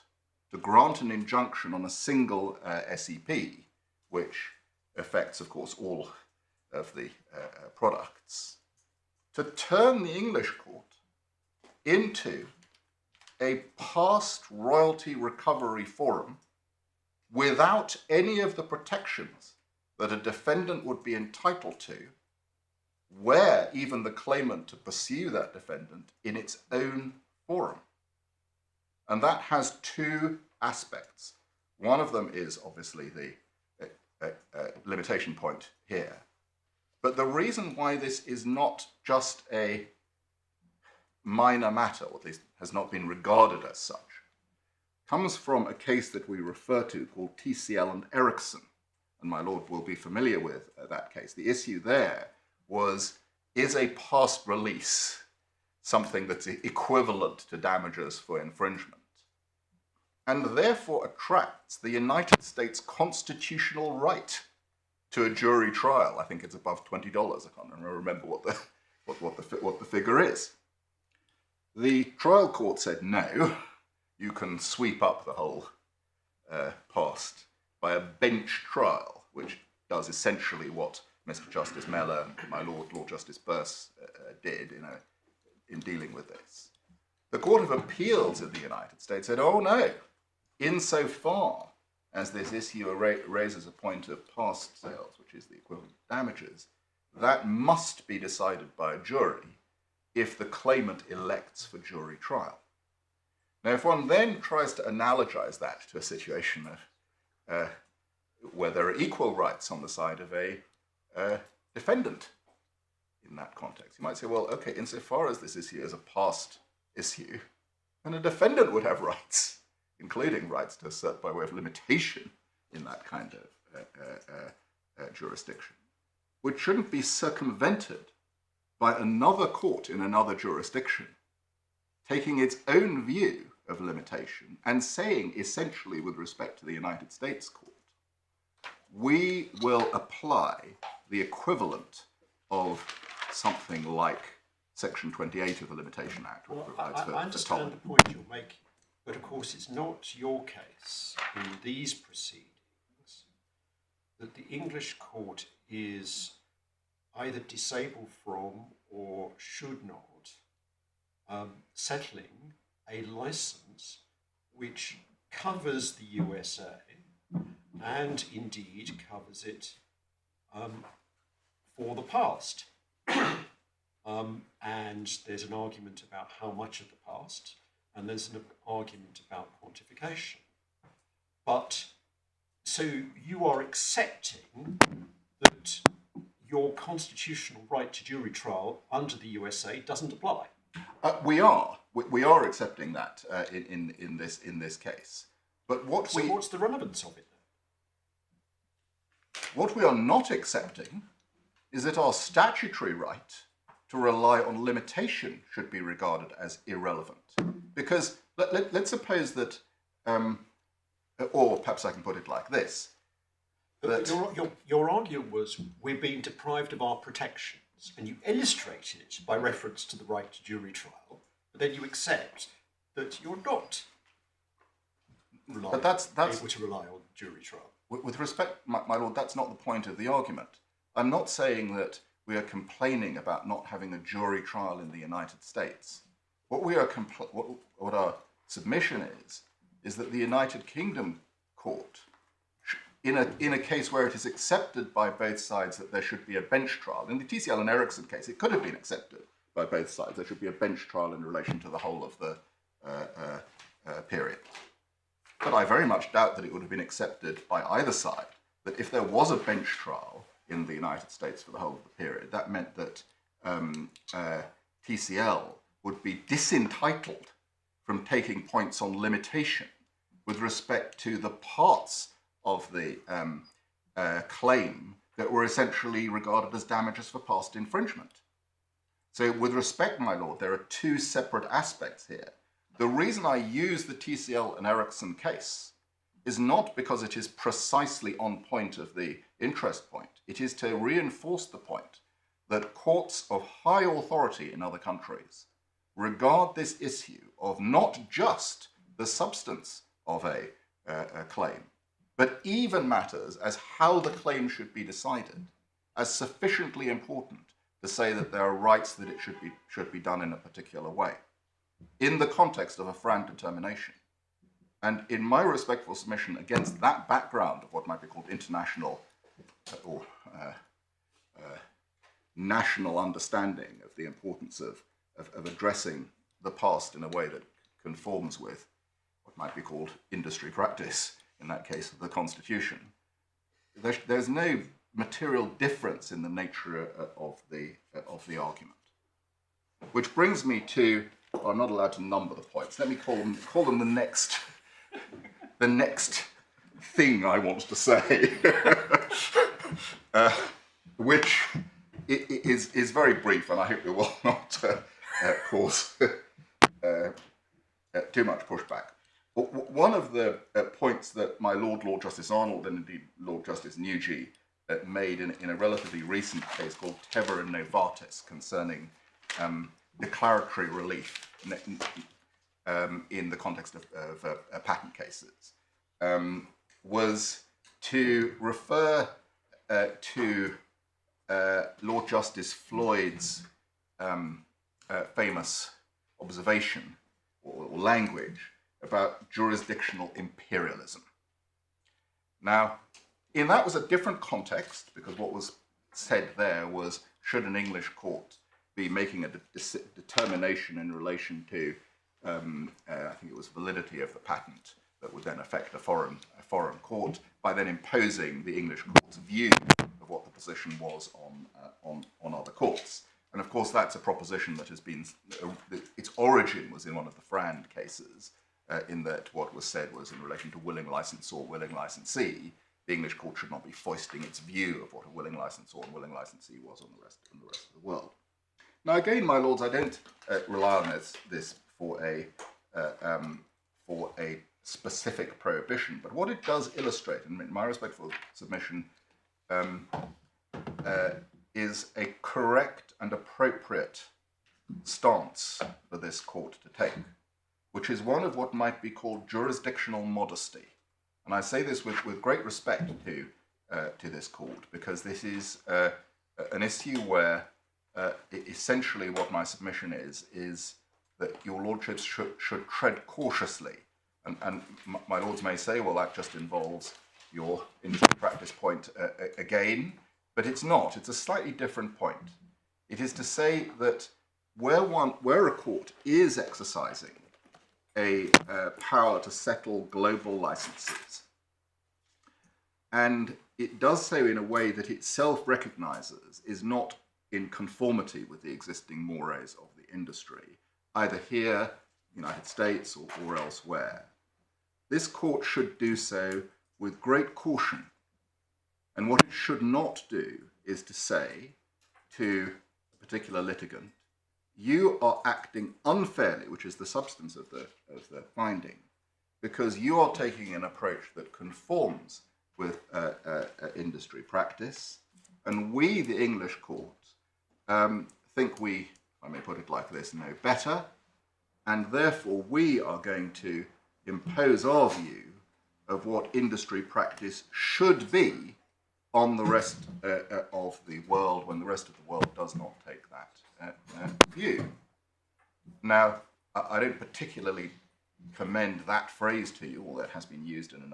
to grant an injunction on a single SEP, which affects, of course, all of the products, to turn the English court into a past royalty recovery forum without any of the protections that a defendant would be entitled to, where even the claimant to pursue that defendant in its own forum. And that has two aspects. One of them is obviously the limitation point here. But the reason why this is not just a minor matter, or at least has not been regarded as such, comes from a case that we refer to called TCL and Ericsson. And my lord will be familiar with that case. The issue there was, is a past release something that's equivalent to damages for infringement, and therefore attracts the United States constitutional right to a jury trial. I think it's above $20. I can't remember what the figure is. The trial court said no, you can sweep up the whole past by a bench trial, which does essentially what Mr Justice Mellor and my Lord Justice Birss did in dealing with this. The Court of Appeals in the United States said, oh no, insofar as this issue raises a point of past sales, which is the equivalent of damages, that must be decided by a jury if the claimant elects for jury trial. Now, if one then tries to analogize that to a situation of where there are equal rights on the side of a defendant in that context, you might say, well, okay, insofar as this issue is a past issue, then a defendant would have rights, including rights to assert by way of limitation in that kind of jurisdiction, which shouldn't be circumvented by another court in another jurisdiction taking its own view of limitation and saying, essentially with respect to the United States court, we will apply the equivalent of something like Section 28 of the Limitation Act, which provides for I understand tolling. the point you're making, but of course it's not your case in these proceedings that the English court is either disabled from or should not settling a license which covers the USA and indeed covers it for the past. And there's an argument about how much of the past, and there's an argument about quantification. But so you are accepting that your constitutional right to jury trial under the USA doesn't apply. We are accepting that in this case. But what's the relevance of it then? What we are not accepting is that our statutory right to rely on limitation should be regarded as irrelevant. Because let's suppose that, or perhaps I can put it like this, that your argument was we're being deprived of our protections, and you illustrated it by reference to the right to jury trial, but then you accept that you're not able to rely on jury trial. With respect, my lord, that's not the point of the argument. I'm not saying that we are complaining about not having a jury trial in the United States. What our submission is that the United Kingdom court, in a case where it is accepted by both sides that there should be a bench trial, in the TCL and Ericsson case, it could have been accepted by both sides. There should be a bench trial in relation to the whole of the period. But I very much doubt that it would have been accepted by either side, that if there was a bench trial in the United States for the whole of the period, that meant that TCL would be disentitled from taking points on limitation with respect to the parts of the claim that were essentially regarded as damages for past infringement. So with respect, my lord, there are two separate aspects here. The reason I use the TCL and Ericsson case is not because it is precisely on point of the interest point. It is to reinforce the point that courts of high authority in other countries regard this issue of not just the substance of a claim, but even matters as how the claim should be decided as sufficiently important to say that there are rights that it should be done in a particular way in the context of a FRAND determination. And in my respectful submission against that background of what might be called international or national understanding of the importance of addressing the past in a way that conforms with what might be called industry practice, in that case of the Constitution, there's no material difference in the nature of the argument. Which brings me to, well, I'm not allowed to number the points. Let me call them the next thing I want to say, which is very brief, and I hope it will not cause too much pushback. One of the points that my Lord Justice Arnold and indeed Lord Justice Nugee made in a relatively recent case called Tever and Novartis concerning declaratory relief in the context of patent cases was to refer to Lord Justice Floyd's famous observation or language about jurisdictional imperialism. Now, that was a different context, because what was said there was, should an English court be making a determination in relation to, I think it was validity of the patent that would then affect a foreign court, by then imposing the English court's view of what the position was on other courts. And of course, that's a proposition that has been, its origin was in one of the Frand cases, in that what was said was, in relation to willing licensor, willing licensee, the English court should not be foisting its view of what a willing licensor and willing licensee was on the rest of the world. Now, again, my lords, I don't rely on this for a specific prohibition, but what it does illustrate, and in my respectful submission, is a correct and appropriate stance for this court to take, which is one of what might be called jurisdictional modesty. And I say this with great respect to this court, because this is an issue where essentially what my submission is that your lordships should tread cautiously. And my lords may say, well, that just involves your industry practice point again, but it's not. It's a slightly different point. It is to say that where a court is exercising a power to settle global licenses, and it does so in a way that itself recognizes is not in conformity with the existing mores of the industry, either here, United States, or elsewhere. This court should do so with great caution. And what it should not do is to say to a particular litigant, you are acting unfairly, which is the substance of the finding, because you are taking an approach that conforms with industry practice, and we, the English court, think we, if I may put it like this, know better, and therefore we are going to impose our view of what industry practice should be on the rest of the world, when the rest of the world does not take that view. Now, I don't particularly commend that phrase to you, although it has been used in a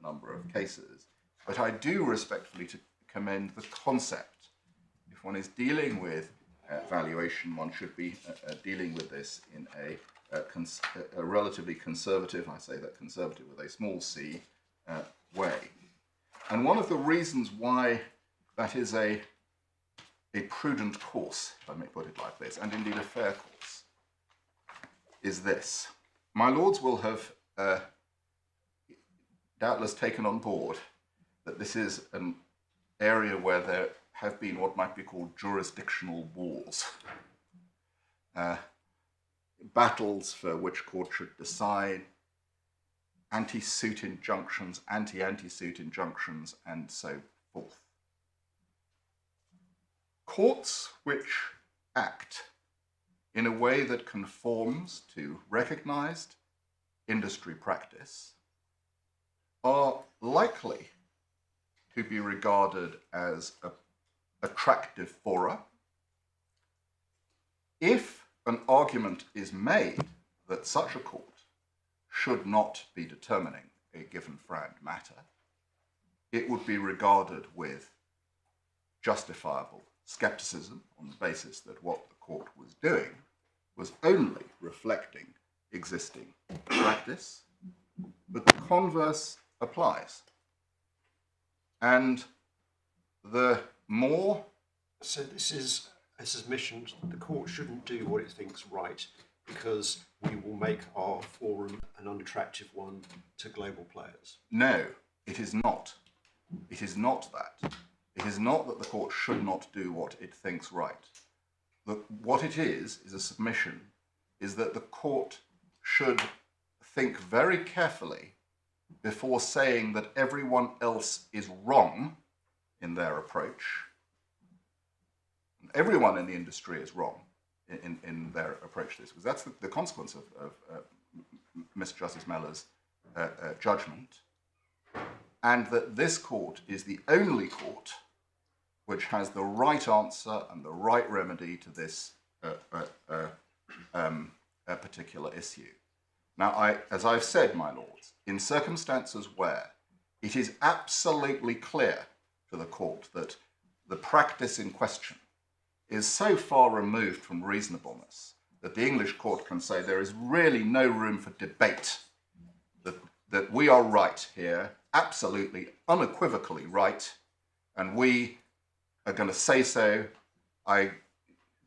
number of cases, but I do respectfully commend the concept. If one is dealing with valuation, one should be dealing with this in a relatively conservative, I say that conservative with a small c, way. And one of the reasons why that is a prudent course, if I may put it like this, and indeed a fair course, is this. My lords will have doubtless taken on board that this is an area where there have been what might be called jurisdictional wars. Battles for which court should decide, anti-suit injunctions, anti-suit injunctions, and so forth. Courts which act in a way that conforms to recognized industry practice are likely to be regarded as attractive fora if an argument is made that such a court should not be determining a given Frand matter. It would be regarded with justifiable skepticism on the basis that what the court was doing was only reflecting existing practice, but the converse applies. And the more... So this is a submission, the court shouldn't do what it thinks right, because we will make our forum an unattractive one to global players. No, it is not. It is not that. It is not that the court should not do what it thinks right. What it is a submission, is that the court should think very carefully before saying that everyone else is wrong in their approach. Everyone in the industry is wrong in their approach to this, because that's the consequence of Mr Justice Mellor's judgment, and that this court is the only court which has the right answer and the right remedy to this a particular issue. Now, as I've said, my lords, in circumstances where it is absolutely clear to the court that the practice in question is so far removed from reasonableness that the English court can say there is really no room for debate, that we are right here, absolutely, unequivocally right, and we are going to say so, I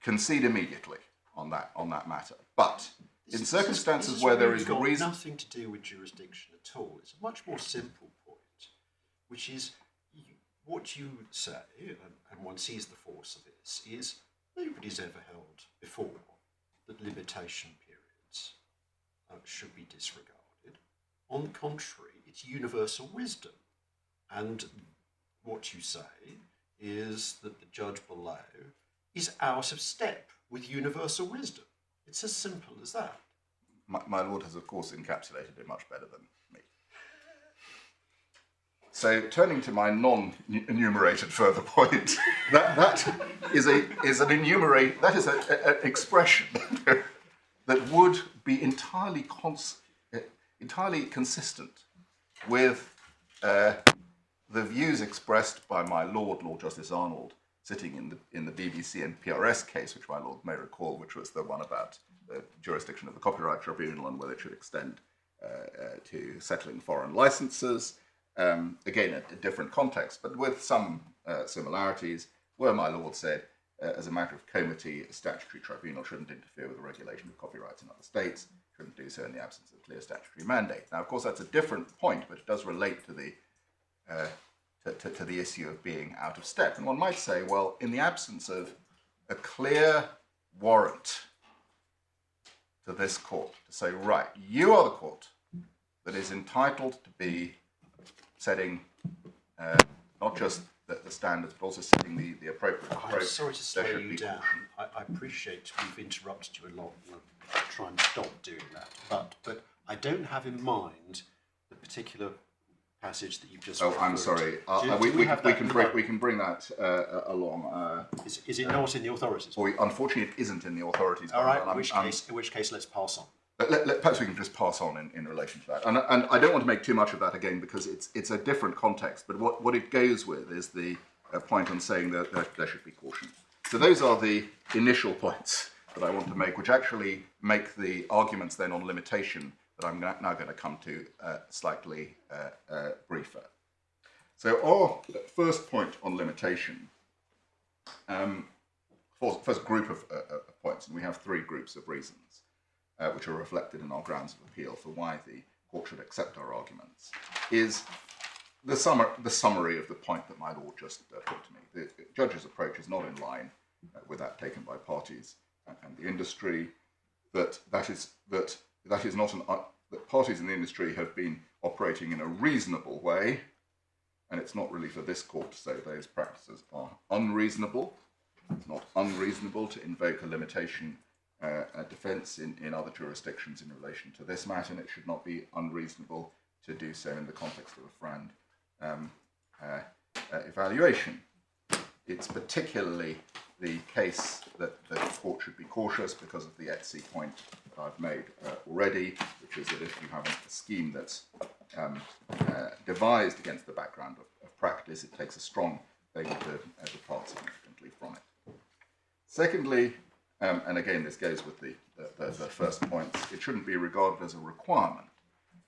concede immediately on that matter. But in circumstances where there is reason, nothing to do with jurisdiction at all. It's a much more simple point, which is what you would say, and one sees the force of this, is nobody's ever held before that limitation periods should be disregarded. On the contrary, it's universal wisdom. And what you say is that the judge below is out of step with universal wisdom. It's as simple as that. my lord has, of course, encapsulated it much better than me. So, turning to my non-enumerated further point, that is an expression that would be entirely consistent with the views expressed by my Lord Justice Arnold, sitting in the BBC and PRS case, which my lord may recall, which was the one about the jurisdiction of the Copyright Tribunal and whether it should extend to settling foreign licenses. Again, a different context, but with some similarities, where my lord said, as a matter of comity, a statutory tribunal shouldn't interfere with the regulation of copyrights in other states, shouldn't do so in the absence of a clear statutory mandate. Now, of course, that's a different point, but it does relate to the issue of being out of step. And one might say, well, in the absence of a clear warrant to this court to say, right, you are the court that is entitled to be setting not just the standards, but also setting the appropriate approach. I'm sorry to slow you down. I appreciate we've interrupted you a lot, and I'll try and stop doing that. But I don't have in mind the particular passage that you've just referred to. I'm sorry. We can bring that along. Is it not in the authorities? Well, unfortunately, it isn't in the authorities. All right. In which case, let's pass on. Perhaps we can just pass on in relation to that. And I don't want to make too much of that again because it's a different context. But what it goes with is the point on saying that there should be caution. So those are the initial points that I want to make, which actually make the arguments then on limitation that I'm now going to come to slightly briefer. So our first point on limitation, first group of points, and we have three groups of reasons, which are reflected in our grounds of appeal for why the court should accept our arguments, is the summary of the point that my lord just put to me. The judge's approach is not in line with that taken by parties and the industry. That parties in the industry have been operating in a reasonable way, and it's not really for this court to say those practices are unreasonable. It's not unreasonable to invoke a limitation defence in other jurisdictions in relation to this matter, and it should not be unreasonable to do so in the context of a FRAND evaluation. It's particularly the case that the court should be cautious because of the ETSI point that I've made already, which is that if you have a scheme that's devised against the background of practice, it takes a strong thing to depart significantly from it. Secondly, and again this goes with the first points, it shouldn't be regarded as a requirement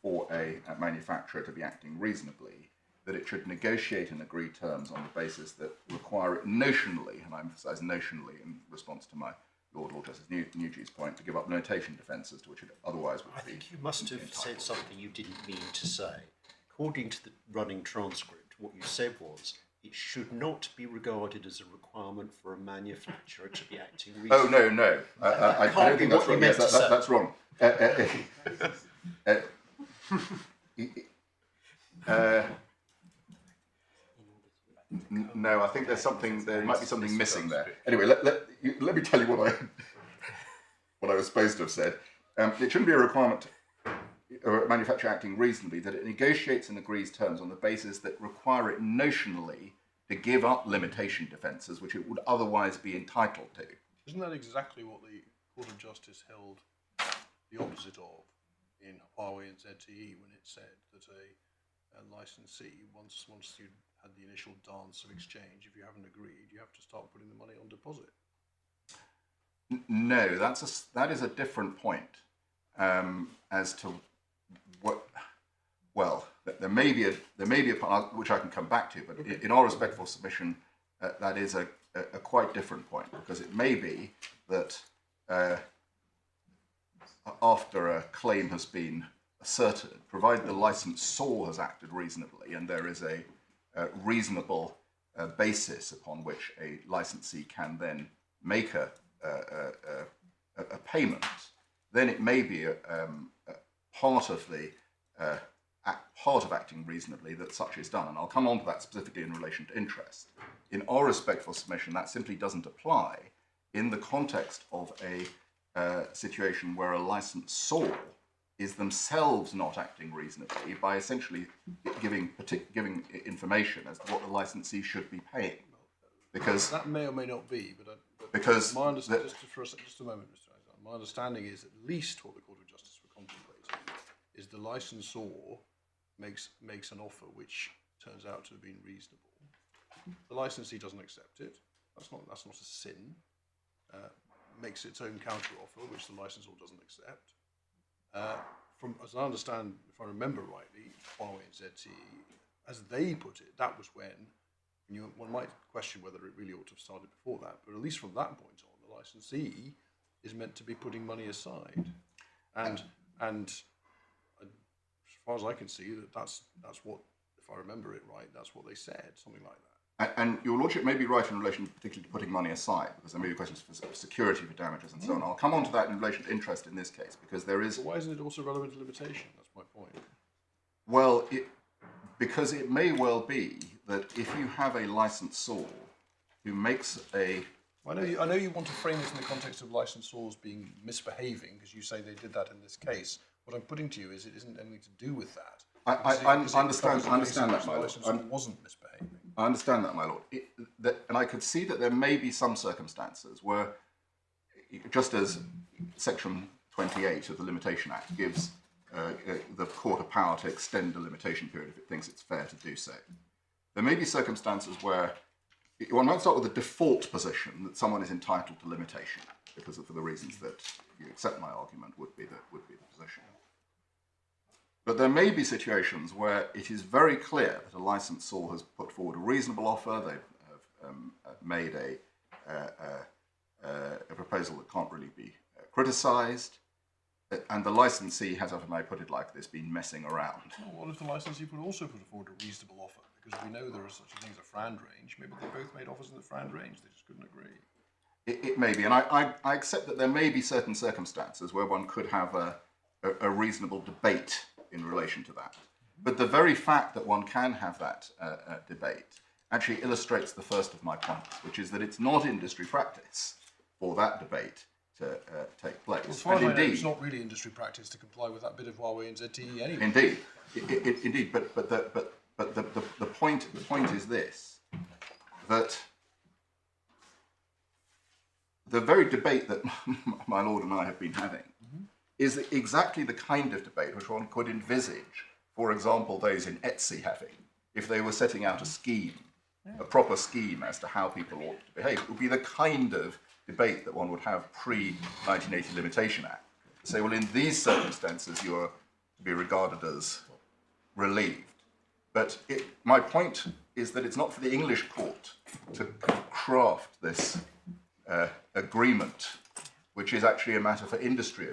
for a manufacturer to be acting reasonably, that it should negotiate and agree terms on the basis that require it notionally, and I emphasise notionally in response to my Lord Justice Nugee's point, to give up notation defences to which it otherwise would be. I think you must have said something you didn't mean to say. According to the running transcript, what you said was, it should not be regarded as a requirement for a manufacturer to be acting reasonably. Oh, no. I don't think that's wrong. Yes, that's wrong. No, I think there might be something missing there. Anyway, let me tell you what I was supposed to have said. It shouldn't be a requirement of a manufacturer acting reasonably that it negotiates and agrees terms on the basis that require it notionally to give up limitation defences which it would otherwise be entitled to. Isn't that exactly what the Court of Justice held the opposite of in Huawei and ZTE when it said that a licensee, once you had the initial dance of exchange, if you haven't agreed, you have to start putting the money on deposit. No, that is a different point as to what. Well, there may be a part which I can come back to, but in our respectful submission, that is a quite different point, because it may be that after a claim has been asserted, provided the licensor has acted reasonably and there is a reasonable basis upon which a licensee can then make a payment, then it may be a part of the part of acting reasonably that such is done. And I'll come on to that specifically in relation to interest. In our respectful submission, that simply doesn't apply in the context of a situation where a licensor is themselves not acting reasonably by essentially giving information as to what the licensee should be paying. Because that may or may not be, but because my understanding, just a moment, Mr. Alexander, my understanding is at least what the Court of Justice were contemplating is the licensor makes an offer which turns out to have been reasonable. The licensee doesn't accept it. That's not a sin. Makes its own counter offer, which the licensor doesn't accept. As I understand, if I remember rightly, Huawei and ZTE, as they put it, that was when one might question whether it really ought to have started before that. But at least from that point on, the licensee is meant to be putting money aside, and as far as I can see, that's what, if I remember it right, that's what they said, something like that. And your lordship may be right in relation particularly to putting money aside, because there may be questions for security for damages and so on. I'll come on to that in relation to interest in this case, because there is... But why isn't it also relevant to limitation? That's my point. Well, because it may well be that if you have a licensor who makes a... I know you want to frame this in the context of licensors being misbehaving, because you say they did that in this case. What I'm putting to you is it isn't anything to do with that. I understand that, my lord. The licensor wasn't misbehaving. I understand that, my lord. And I could see that there may be some circumstances where, just as Section 28 of the Limitation Act gives the court a power to extend the limitation period if it thinks it's fair to do so, there may be circumstances where one might start with a default position that someone is entitled to limitation, because for the reasons that you accept my argument would be the position. But there may be situations where it is very clear that a licensor has put forward a reasonable offer, they have made a proposal that can't really be criticised, and the licensee has, if I may put it like this, been messing around. Well, what if the licensee could also put forward a reasonable offer? Because we know there are such a thing as a Frand range. Maybe they both made offers in the Frand range, they just couldn't agree. It may be, and I accept that there may be certain circumstances where one could have a reasonable debate in relation to that. But the very fact that one can have that debate actually illustrates the first of my points, which is that it's not industry practice for that debate to take place. Well, as far as I know, it's not really industry practice to comply with that bit of Huawei and ZTE anyway. Indeed, indeed. But the point is this: that the very debate that my lord and I have been having is exactly the kind of debate which one could envisage, for example, those in Etsy having, if they were setting out a scheme, a proper scheme as to how people ought to behave. It would be the kind of debate that one would have pre-1980 Limitation Act. To say, well, in these circumstances, you're to be regarded as relieved. But my point is that it's not for the English court to craft this agreement, which is actually a matter for industry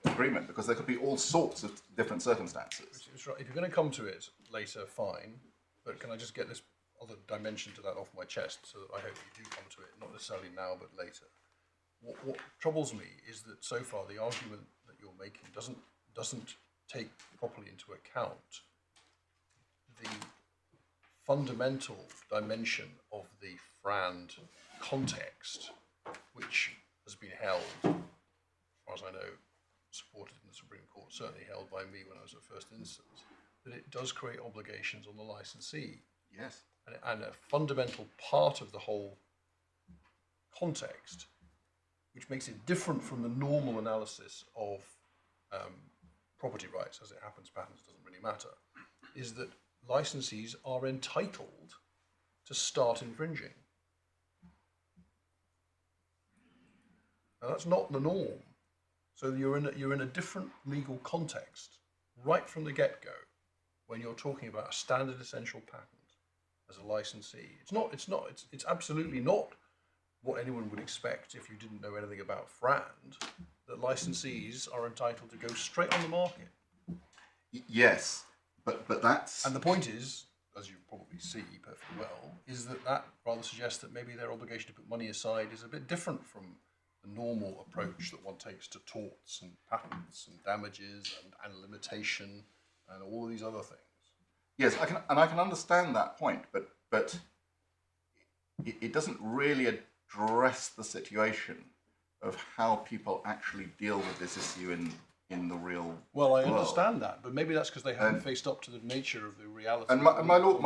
agreement, because there could be all sorts of different circumstances. If you're going to come to it later, fine, but can I just get this other dimension to that off my chest, so that I hope you do come to it, not necessarily now, but later. What troubles me is that so far the argument that you're making doesn't take properly into account the fundamental dimension of the Frand context, which has been held, as far as I know, supported in the Supreme Court, certainly held by me when I was at first instance, that it does create obligations on the licensee. Yes. And a fundamental part of the whole context which makes it different from the normal analysis of property rights, as it happens, patents doesn't really matter, is that licensees are entitled to start infringing. Now, that's not the norm. So you're in a different legal context right from the get-go when you're talking about a standard essential patent as a licensee. It's absolutely not what anyone would expect if you didn't know anything about FRAND, that licensees are entitled to go straight on the market. Yes, but that's... And the point is, as you probably see perfectly well, is that rather suggests that maybe their obligation to put money aside is a bit different from the normal approach that one takes to torts and patents and damages and limitation and all of these other things. Yes, I can understand that point, but it doesn't really address the situation of how people actually deal with this issue in the real world. Well, I understand that, but maybe that's because they haven't faced up to the nature of the reality. And my lord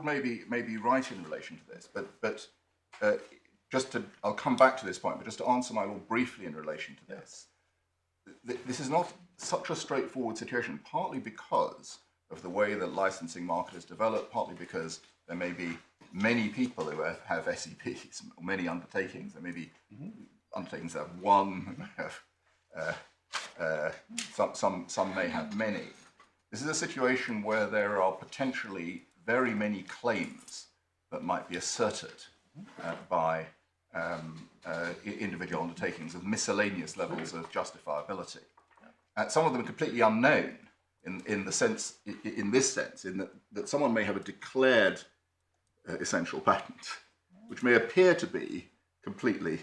may be right in relation to this, but I'll come back to this point, but just to answer my lord briefly in relation to this, this is not such a straightforward situation, partly because of the way the licensing market is developed, partly because there may be many people who have SEPs, or many undertakings. There may be undertakings that have one, some may have many. This is a situation where there are potentially very many claims that might be asserted by individual undertakings of miscellaneous levels of justifiability. Some of them are completely unknown in this sense, that someone may have a declared essential patent, which may appear to be completely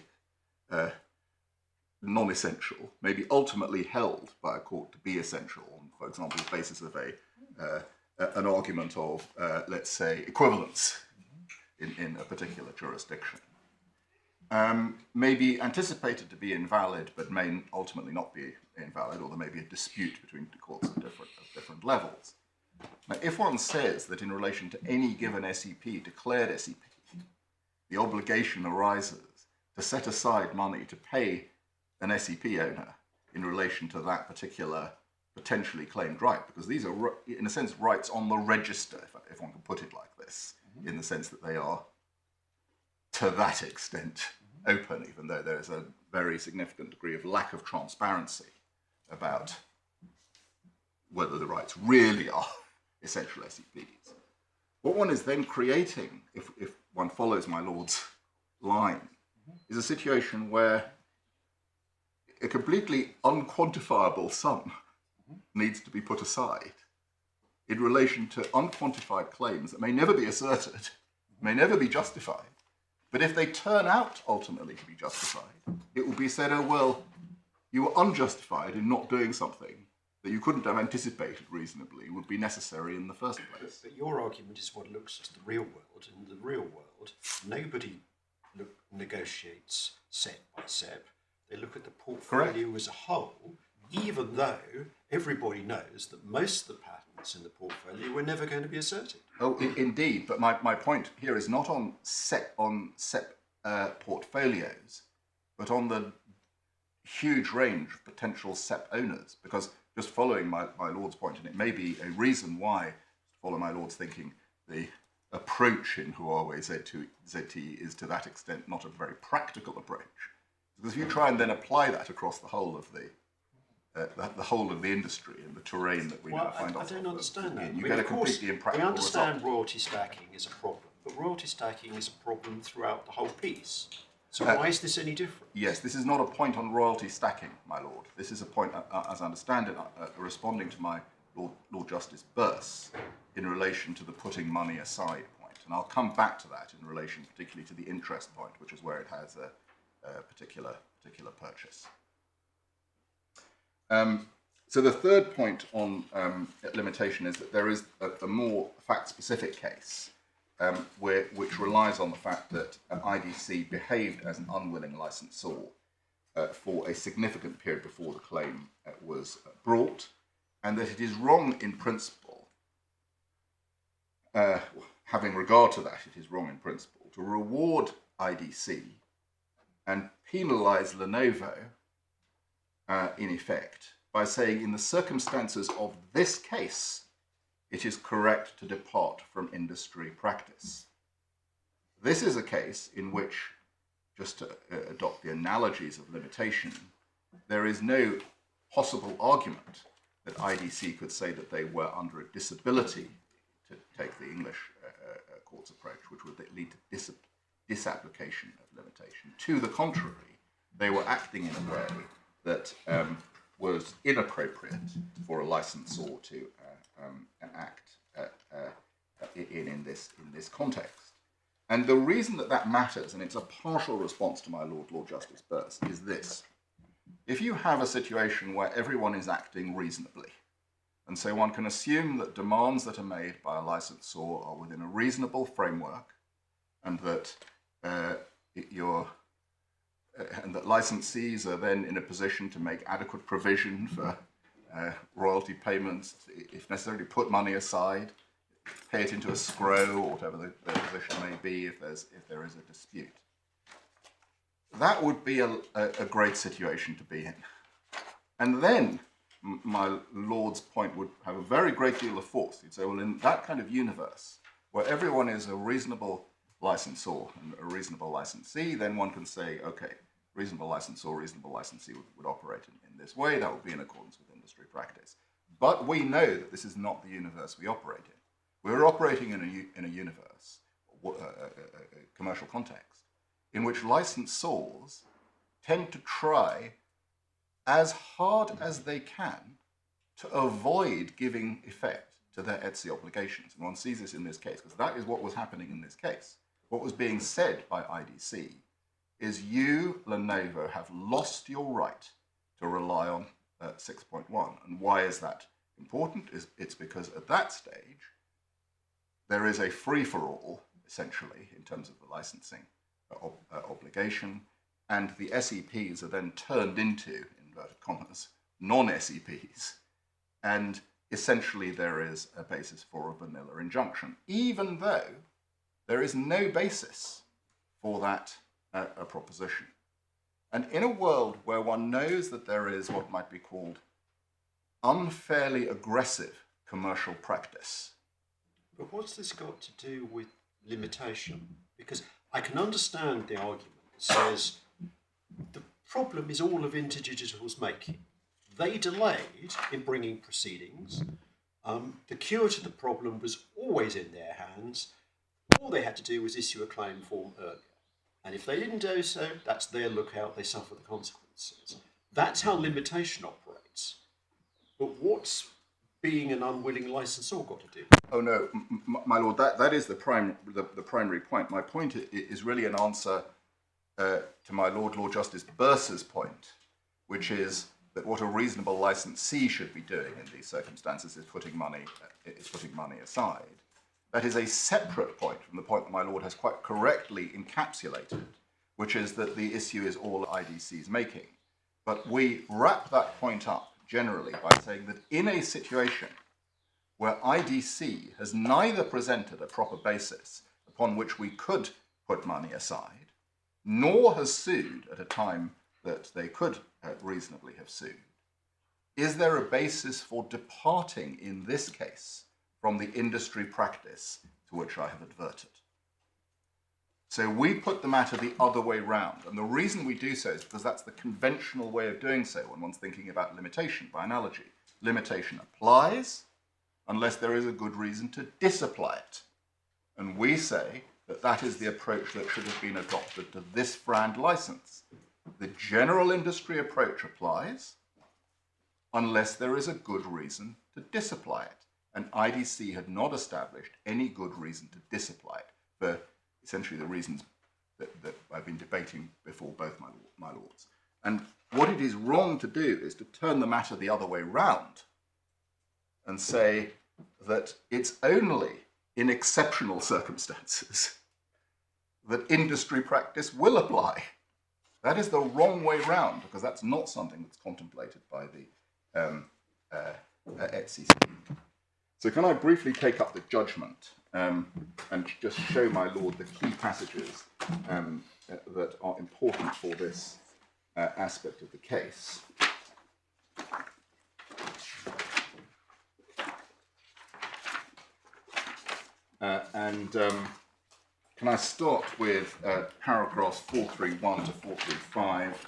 non-essential, may be ultimately held by a court to be essential, on, for example, the basis of an argument of, let's say, equivalence in a particular jurisdiction. May be anticipated to be invalid, but may ultimately not be invalid, or there may be a dispute between the courts of different levels. Now, if one says that in relation to any given SEP, declared SEP, the obligation arises to set aside money to pay an SEP owner in relation to that particular potentially claimed right, because these are, in a sense, rights on the register, if one can put it like this, in the sense that they are, to that extent, open, even though there is a very significant degree of lack of transparency about whether the rights really are essential SEPs. What one is then creating, if one follows my lord's line, is a situation where a completely unquantifiable sum needs to be put aside in relation to unquantified claims that may never be asserted, may never be justified, but if they turn out ultimately to be justified, it will be said, oh, well, you were unjustified in not doing something that you couldn't have anticipated reasonably would be necessary in the first place. But your argument is what looks at the real world. In the real world, nobody negotiates SEP by SEP. They look at the portfolio as a whole, even though everybody knows that most of the patents in the portfolio were never going to be asserted. Oh, indeed, but my point here is not on SEP portfolios, but on the huge range of potential SEP owners, because just following my lord's point, and it may be a reason why, to follow my lord's thinking, the approach in Huawei ZT is to that extent not a very practical approach. Because if you try and then apply that across the whole of the whole of the industry and the terrain that we now find ourselves in, I don't understand that. you get a completely impractical we understand result. royalty stacking is a problem, but royalty stacking is a problem throughout the whole piece. So why is this any different? Yes, this is not a point on royalty stacking, my lord. This is a point, as I understand it, responding to my Lord Justice Birss in relation to the putting money aside point. And I'll come back to that in relation particularly to the interest point, which is where it has a particular purchase. So the third point on limitation is that there is a more fact-specific case which relies on the fact that an IDC behaved as an unwilling licensor for a significant period before the claim was brought, and that it is wrong in principle, having regard to that, it is wrong in principle, to reward IDC and penalise Lenovo, in effect, by saying in the circumstances of this case, it is correct to depart from industry practice. This is a case in which, just to adopt the analogies of limitation, there is no possible argument that IDC could say that they were under a disability, to take the English court's approach, which would lead to disapplication of limitation. To the contrary, they were acting in a way that was inappropriate for a licensor to act in this context. And the reason that that matters, and it's a partial response to my Lord Justice Birss, is this. If you have a situation where everyone is acting reasonably, and so one can assume that demands that are made by a licensor are within a reasonable framework, and that and that licensees are then in a position to make adequate provision for royalty payments, if necessary, put money aside, pay it into escrow, or whatever the position may be if there is a dispute. That would be a great situation to be in. And then my Lord's point would have a very great deal of force. He'd say, well, in that kind of universe, where everyone is a reasonable licensor and a reasonable licensee, then one can say, okay, reasonable licensor, reasonable licensee would operate in this way. That would be in accordance with industry practice. But we know that this is not the universe we operate in. We're operating in a universe, a commercial context, in which licensors tend to try as hard as they can to avoid giving effect to their Etsy obligations. And one sees this in this case, because that is what was happening in this case. What was being said by IDC is you, Lenovo, have lost your right to rely on 6.1. And why is that important? It's because at that stage, there is a free-for-all, essentially, in terms of the licensing obligation, and the SEPs are then turned into, in inverted commas, non-SEPs, and essentially there is a basis for a vanilla injunction, even though there is no basis for that proposition. And in a world where one knows that there is what might be called unfairly aggressive commercial practice. But what's this got to do with limitation? Because I can understand the argument that says the problem is all of InterDigital's making. They delayed in bringing proceedings. The cure to the problem was always in their hands. All they had to do was issue a claim form earlier. And if they didn't do so, that's their lookout, they suffer the consequences. That's how limitation operates. But what's being an unwilling licensor got to do? Oh no, my lord, that is the primary point. My point is really an answer to my Lord Justice Birss's point, which is that what a reasonable licensee should be doing in these circumstances is putting money aside. That is a separate point from the point that my lord has quite correctly encapsulated, which is that the issue is all IDC's making. But we wrap that point up generally by saying that in a situation where IDC has neither presented a proper basis upon which we could put money aside, nor has sued at a time that they could reasonably have sued, is there a basis for departing in this case from the industry practice to which I have adverted? So we put the matter the other way round, and the reason we do so is because that's the conventional way of doing so when one's thinking about limitation, by analogy. Limitation applies unless there is a good reason to disapply it. And we say that that is the approach that should have been adopted to this brand license. The general industry approach applies unless there is a good reason to disapply it. And IDC had not established any good reason to disapply it for essentially the reasons that I've been debating before both my lords. And what it is wrong to do is to turn the matter the other way round and say that it's only in exceptional circumstances that industry practice will apply. That is the wrong way round, because that's not something that's contemplated by the Etsy scheme. So can I briefly take up the judgment and just show my lord the key passages that are important for this aspect of the case. Can I start with paragraphs 431 to 435?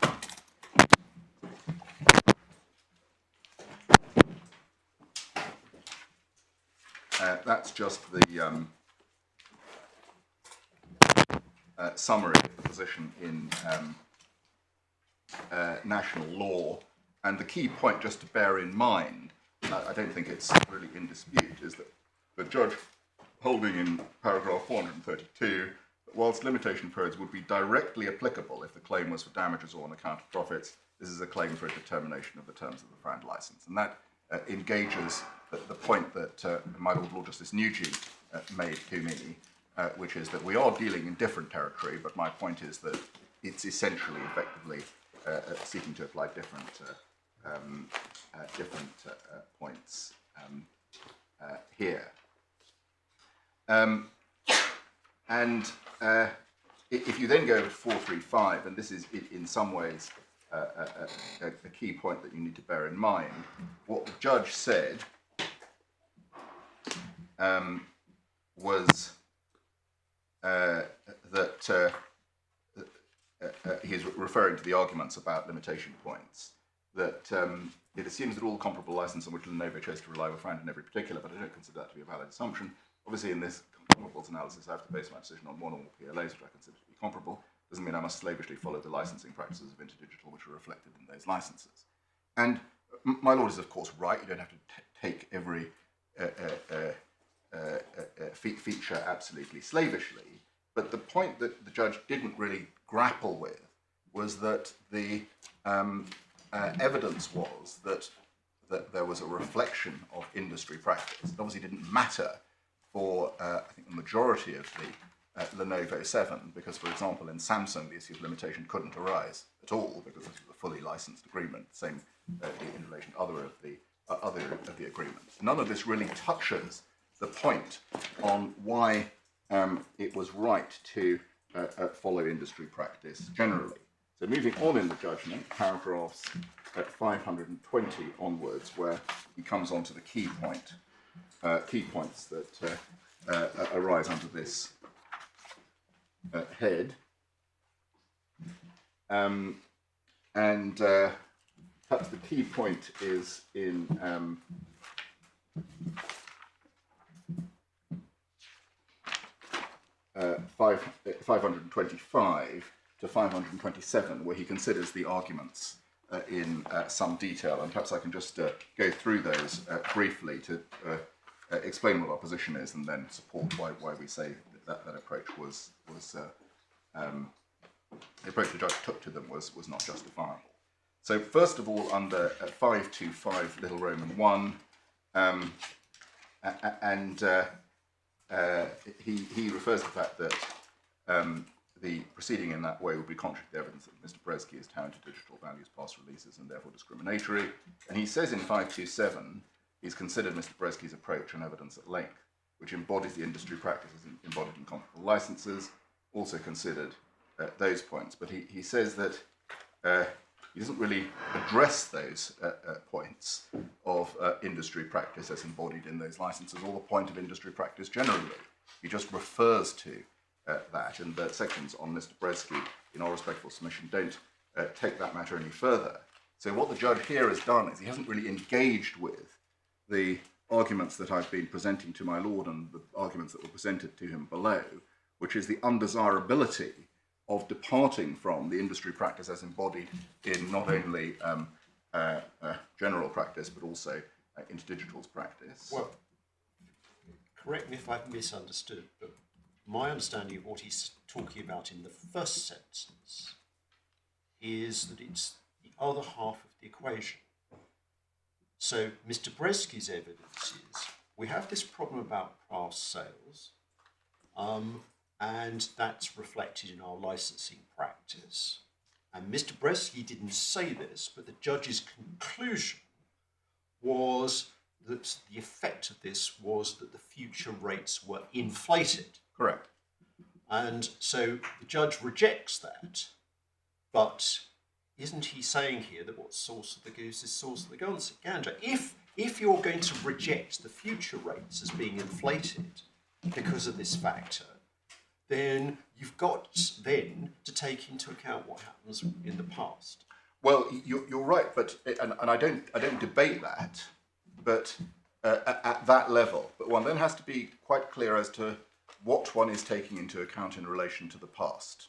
That's just the summary of the position in national law. And the key point just to bear in mind, I don't think it's really in dispute, is that the judge holding in paragraph 432 that whilst limitation periods would be directly applicable if the claim was for damages or on account of profits, this is a claim for a determination of the terms of the FRAND license. And that engages the point that my Lord Justice Nugee made to me, which is that we are dealing in different territory, but my point is that it's essentially, effectively, seeking to apply different points here. If you then go to 435, and this is in some ways a key point that you need to bear in mind, what the judge said was that he's referring to the arguments about limitation points, that it assumes that all comparable license on which Lenovo chose to rely were found in every particular, but I don't consider that to be a valid assumption. Obviously, in this comparables analysis, I have to base my decision on one or more PLAs, which I consider to be comparable. Doesn't mean I must slavishly follow the licensing practices of InterDigital, which are reflected in those licenses. And my Lord is, of course, right. You don't have to take every feature absolutely slavishly. But the point that the judge didn't really grapple with was that the evidence was that there was a reflection of industry practice. It obviously didn't matter for, I think, the majority of the Lenovo 7, because, for example, in Samsung, the issue of limitation couldn't arise at all, because this was a fully licensed agreement, same in relation to other of the agreements. None of this really touches the point on why it was right to follow industry practice generally. So moving on in the judgment, paragraphs 520 onwards, where he comes on to the key points that arise under this head. Perhaps the key point is in 525 to 527, where he considers the arguments in some detail. And perhaps I can just go through those briefly to explain what our position is, and then support why we say that approach was the approach the judge took to them was not justifiable. So first of all, under 525 little Roman 1, he refers to the fact that the proceeding in that way would be contrary to the evidence that Mr Bresky is tied to digital values past releases and therefore discriminatory. And he says in 527, he's considered Mr Bresky's approach and evidence at length, which embodies the industry practices embodied in comparable licenses, also considered those points. But he says that he doesn't really address those points of industry practice as embodied in those licenses, or the point of industry practice generally. He just refers to that, and the sections on Mr Bresky, in all respectful submission, don't take that matter any further. So what the judge here has done is he hasn't really engaged with the arguments that I've been presenting to my lord and the arguments that were presented to him below, which is the undesirability of departing from the industry practice as embodied in not only general practice, but also InterDigital's practice. Well, correct me if I've misunderstood, but my understanding of what he's talking about in the first sentence is that it's the other half of the equation. So Mr Bresky's evidence is we have this problem about past sales, and that's reflected in our licensing practice. And Mr Bresky didn't say this, but the judge's conclusion was that the effect of this was that the future rates were inflated. Correct. And so the judge rejects that, but isn't he saying here that what's source of the goose is source of the gander? If you're going to reject the future rates as being inflated because of this factor, then you've got then to take into account what happens in the past. Well, you're right, but and I don't debate that, but at that level. But one then has to be quite clear as to what one is taking into account in relation to the past,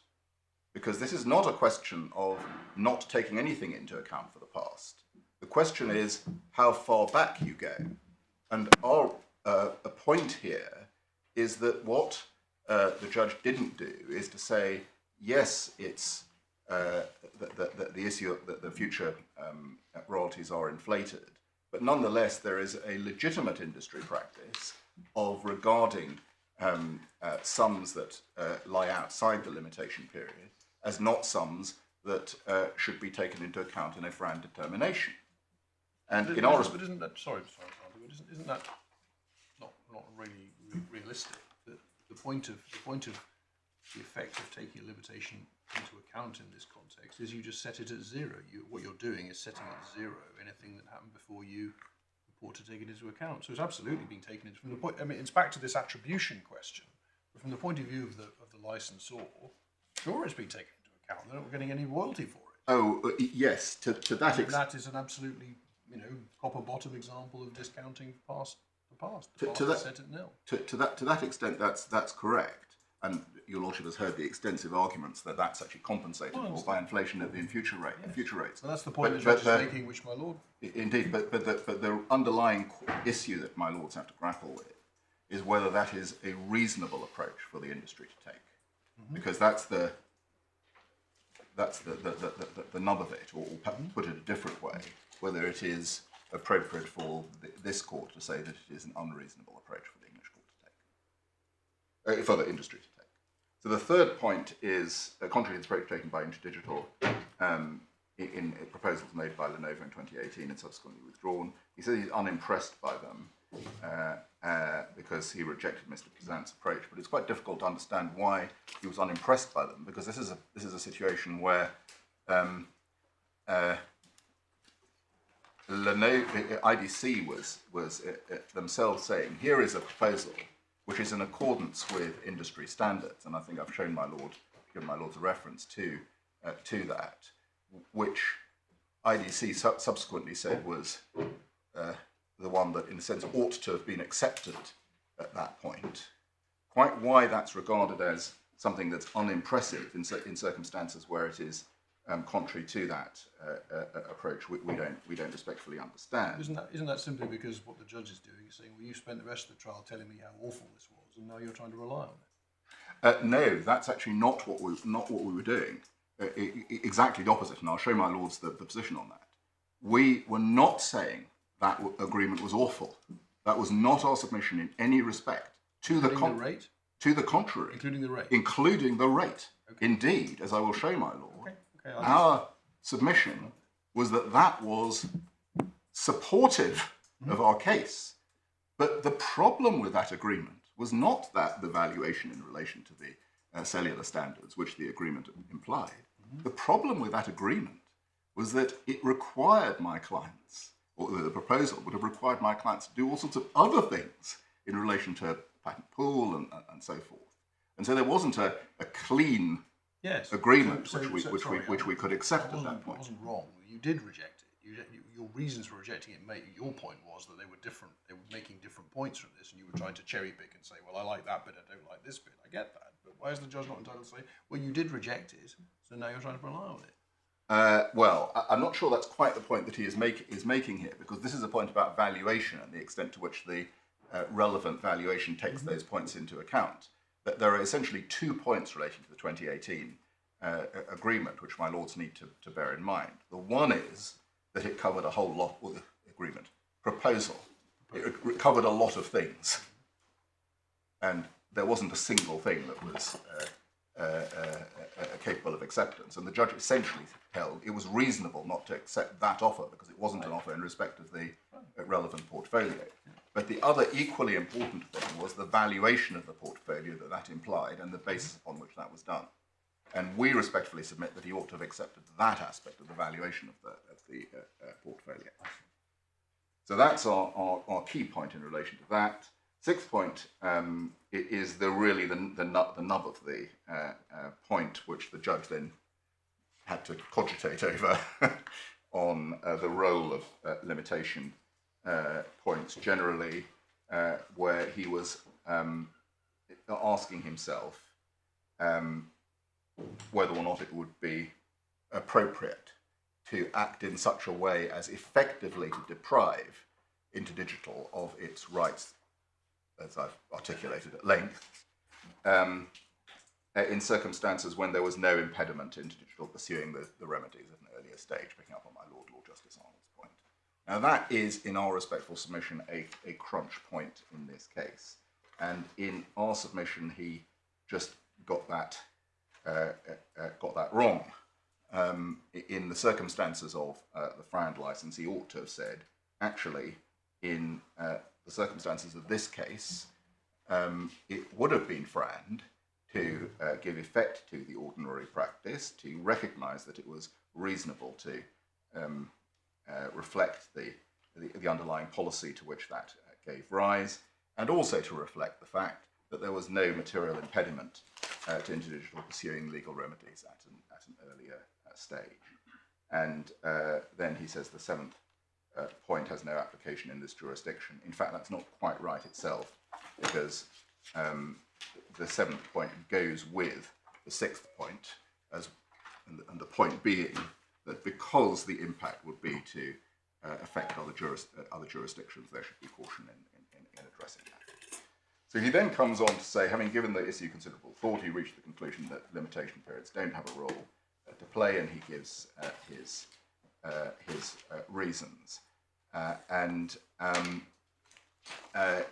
because this is not a question of not taking anything into account for the past. The question is how far back you go, and our a point here is that what the judge didn't do is to say, yes, it's the issue that the future royalties are inflated, but nonetheless there is a legitimate industry practice of regarding sums that lie outside the limitation period as not sums that should be taken into account in a FRAND determination. And in our but isn't that isn't that not really realistic? The point of the effect of taking a limitation into account in this context is you just set it at zero. What you're doing is setting at zero anything that happened before you report to take it into account. So it's absolutely being taken into from the point. I mean, it's back to this attribution question. But from the point of view of the licensor, sure, it's being taken into account. They're not getting any royalty for it. Oh yes, to that extent. That is an absolutely copper bottom example of discounting past the past. The past To that, is set at nil. To that extent, that's correct. And your lordship has heard the extensive arguments that that's actually compensated for by inflation in future rates. So that's the point the judge is making, which my lord. Indeed, but the underlying issue that my lords have to grapple with is whether that is a reasonable approach for the industry to take, because that's the nub of it, or put it a different way, whether it is appropriate for this court to say that it is an unreasonable approach for the English court to take, for the industry to take. So the third point is, contrary to the approach taken by InterDigital in proposals made by Lenovo in 2018 and subsequently withdrawn, he says he's unimpressed by them because he rejected Mr Prezant's approach. But it's quite difficult to understand why he was unimpressed by them, because this is a situation where Lenovo, IDC was themselves saying, here is a proposal which is in accordance with industry standards, and I think I've shown given my lords a reference to that, which IDC subsequently said was the one that, in a sense, ought to have been accepted at that point. Quite why that's regarded as something that's unimpressive in circumstances where it is contrary to that approach, we don't respectfully understand. Isn't that simply because what the judge is doing is saying, well, you spent the rest of the trial telling me how awful this was, and now you're trying to rely on it? No, that's actually not what we were doing. Exactly the opposite, and I'll show my lords the position on that. We were not saying that agreement was awful. That was not our submission in any respect. To the contrary. Including the rate? Including the rate. Okay. Indeed, as I will show my lord. Okay, our submission was that was supportive of our case. But the problem with that agreement was not that the valuation in relation to the cellular standards, which the agreement implied. The problem with that agreement was that it required my clients, or the proposal would have required my clients to do all sorts of other things in relation to patent pool and so forth. And so there wasn't a clean agreement which we could accept at that point. It wasn't wrong. You did reject it. Your reasons for rejecting it, your point was that they were different. They were making different points from this, and you were trying to cherry pick and say, well, I like that bit, I don't like this bit. I get that, but why is the judge not entitled to say, well, you did reject it, so now you're trying to rely on it? Well, I'm not sure that's quite the point that he is making here, because this is a point about valuation and the extent to which the relevant valuation takes those points into account. That there are essentially 2 points relating to the 2018 agreement, which my lords need to bear in mind. The one is that it covered a whole lot of proposal. It covered a lot of things. And there wasn't a single thing that was capable of acceptance. And the judge essentially held it was reasonable not to accept that offer because it wasn't an offer in respect of the relevant portfolio. But the other equally important thing was the valuation of the portfolio. portfolio that that implied and the basis on which that was done. And we respectfully submit that he ought to have accepted that aspect of the valuation of the portfolio. So that's our key point in relation to that. Sixth point is really the nub of the point which the judge then had to cogitate over on the role of limitation points generally, where he was asking himself whether or not it would be appropriate to act in such a way as effectively to deprive InterDigital of its rights, as I've articulated at length, in circumstances when there was no impediment to InterDigital pursuing the remedies at an earlier stage, picking up on my Lord Justice Arnold's point. Now that is, in our respectful submission, a crunch point in this case. And in our submission, he just got that wrong. In the circumstances of the FRAND license, he ought to have said, actually, in the circumstances of this case, it would have been FRAND to give effect to the ordinary practice, to recognise that it was reasonable to reflect the underlying policy to which that gave rise, and also to reflect the fact that there was no material impediment to InterDigital pursuing legal remedies at an earlier stage. And then he says the seventh point has no application in this jurisdiction. In fact, that's not quite right itself, because the seventh point goes with the sixth point, and the point being that because the impact would be to affect other jurisdictions, there should be caution in addressing that. So he then comes on to say, having given the issue considerable thought, he reached the conclusion that limitation periods don't have a role to play, and he gives his reasons.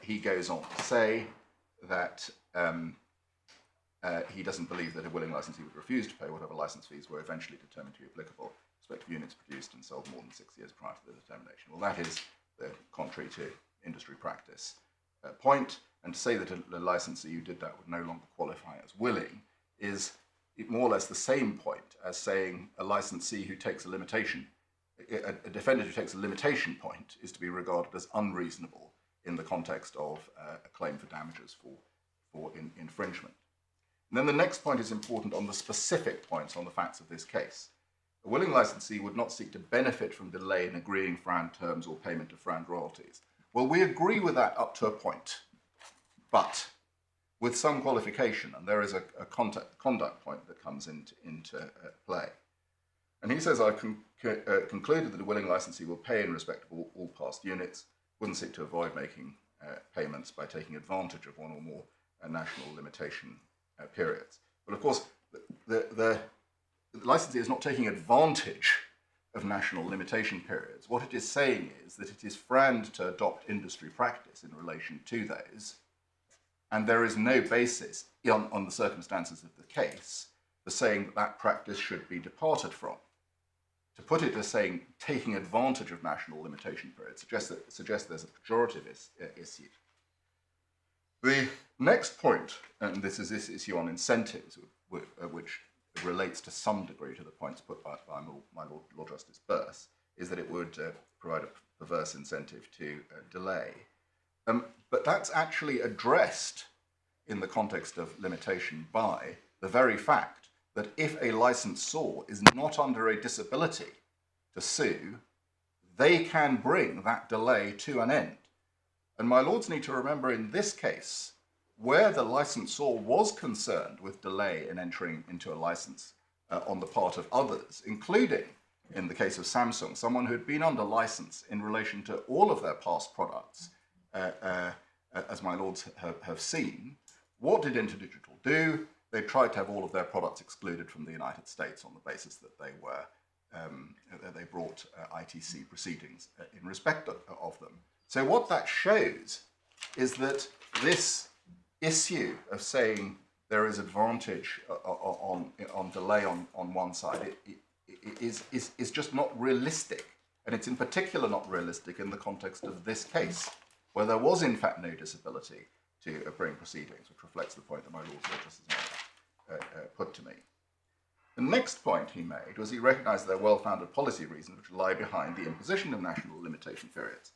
He goes on to say that he doesn't believe that a willing licensee would refuse to pay whatever license fees were eventually determined to be applicable with respect to units produced and sold more than 6 years prior to the determination. Well, that is the contrary to industry practice point, and to say that a licensee who did that would no longer qualify as willing is more or less the same point as saying a licensee who takes a limitation, a defendant who takes a limitation point is to be regarded as unreasonable in the context of a claim for damages for infringement. And then the next point is important on the specific points on the facts of this case. A willing licensee would not seek to benefit from delay in agreeing FRAND terms or payment of FRAND royalties. Well, we agree with that up to a point, but with some qualification, and there is a conduct point that comes into play. And he says, I've concluded that a willing licensee will pay in respect of all past units, wouldn't seek to avoid making payments by taking advantage of one or more national limitation periods. But of course, the licensee is not taking advantage of national limitation periods. What it is saying is that it is FRAND to adopt industry practice in relation to those, and there is no basis on the circumstances of the case for saying that that practice should be departed from. To put it as saying taking advantage of national limitation periods suggests there's a pejorative issue. The next point, and this is this issue on incentives, which relates to some degree to the points put by my Lord Justice Birss, is that it would provide a perverse incentive to delay. But that's actually addressed in the context of limitation by the very fact that if a licensor is not under a disability to sue, they can bring that delay to an end. And my lords need to remember in this case, where the licensor was concerned with delay in entering into a license on the part of others, including, in the case of Samsung, someone who had been under license in relation to all of their past products, as my lords have seen, what did InterDigital do? They tried to have all of their products excluded from the United States on the basis that they were, they brought ITC proceedings in respect of them. So what that shows is that this issue of saying there is advantage on delay on one side is just not realistic. And it's in particular not realistic in the context of this case, where there was in fact no disability to bring proceedings, which reflects the point that my Lord Justice Mellor put to me. The next point he made was he recognised there are well-founded policy reasons which lie behind the imposition of national limitation periods.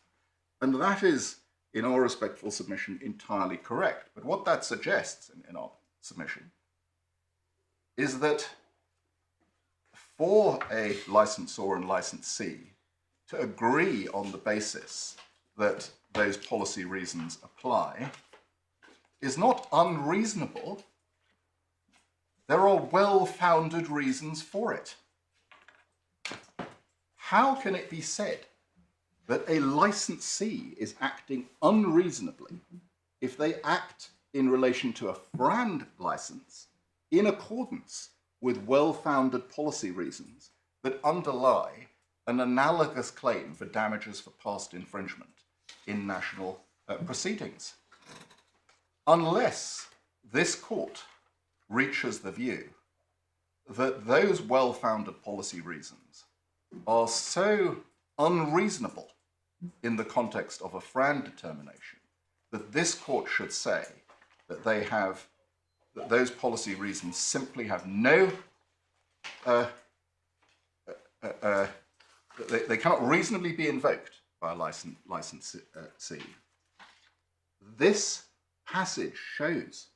And that is, in our respectful submission, entirely correct. But what that suggests in our submission is that for a licensor and licensee to agree on the basis that those policy reasons apply is not unreasonable. There are well-founded reasons for it. How can it be said that a licensee is acting unreasonably if they act in relation to a FRAND license in accordance with well-founded policy reasons that underlie an analogous claim for damages for past infringement in national proceedings? Unless this court reaches the view that those well-founded policy reasons are so unreasonable in the context of a FRAND determination that this court should say that that those policy reasons simply have no, they cannot reasonably be invoked by a licensee. This passage shows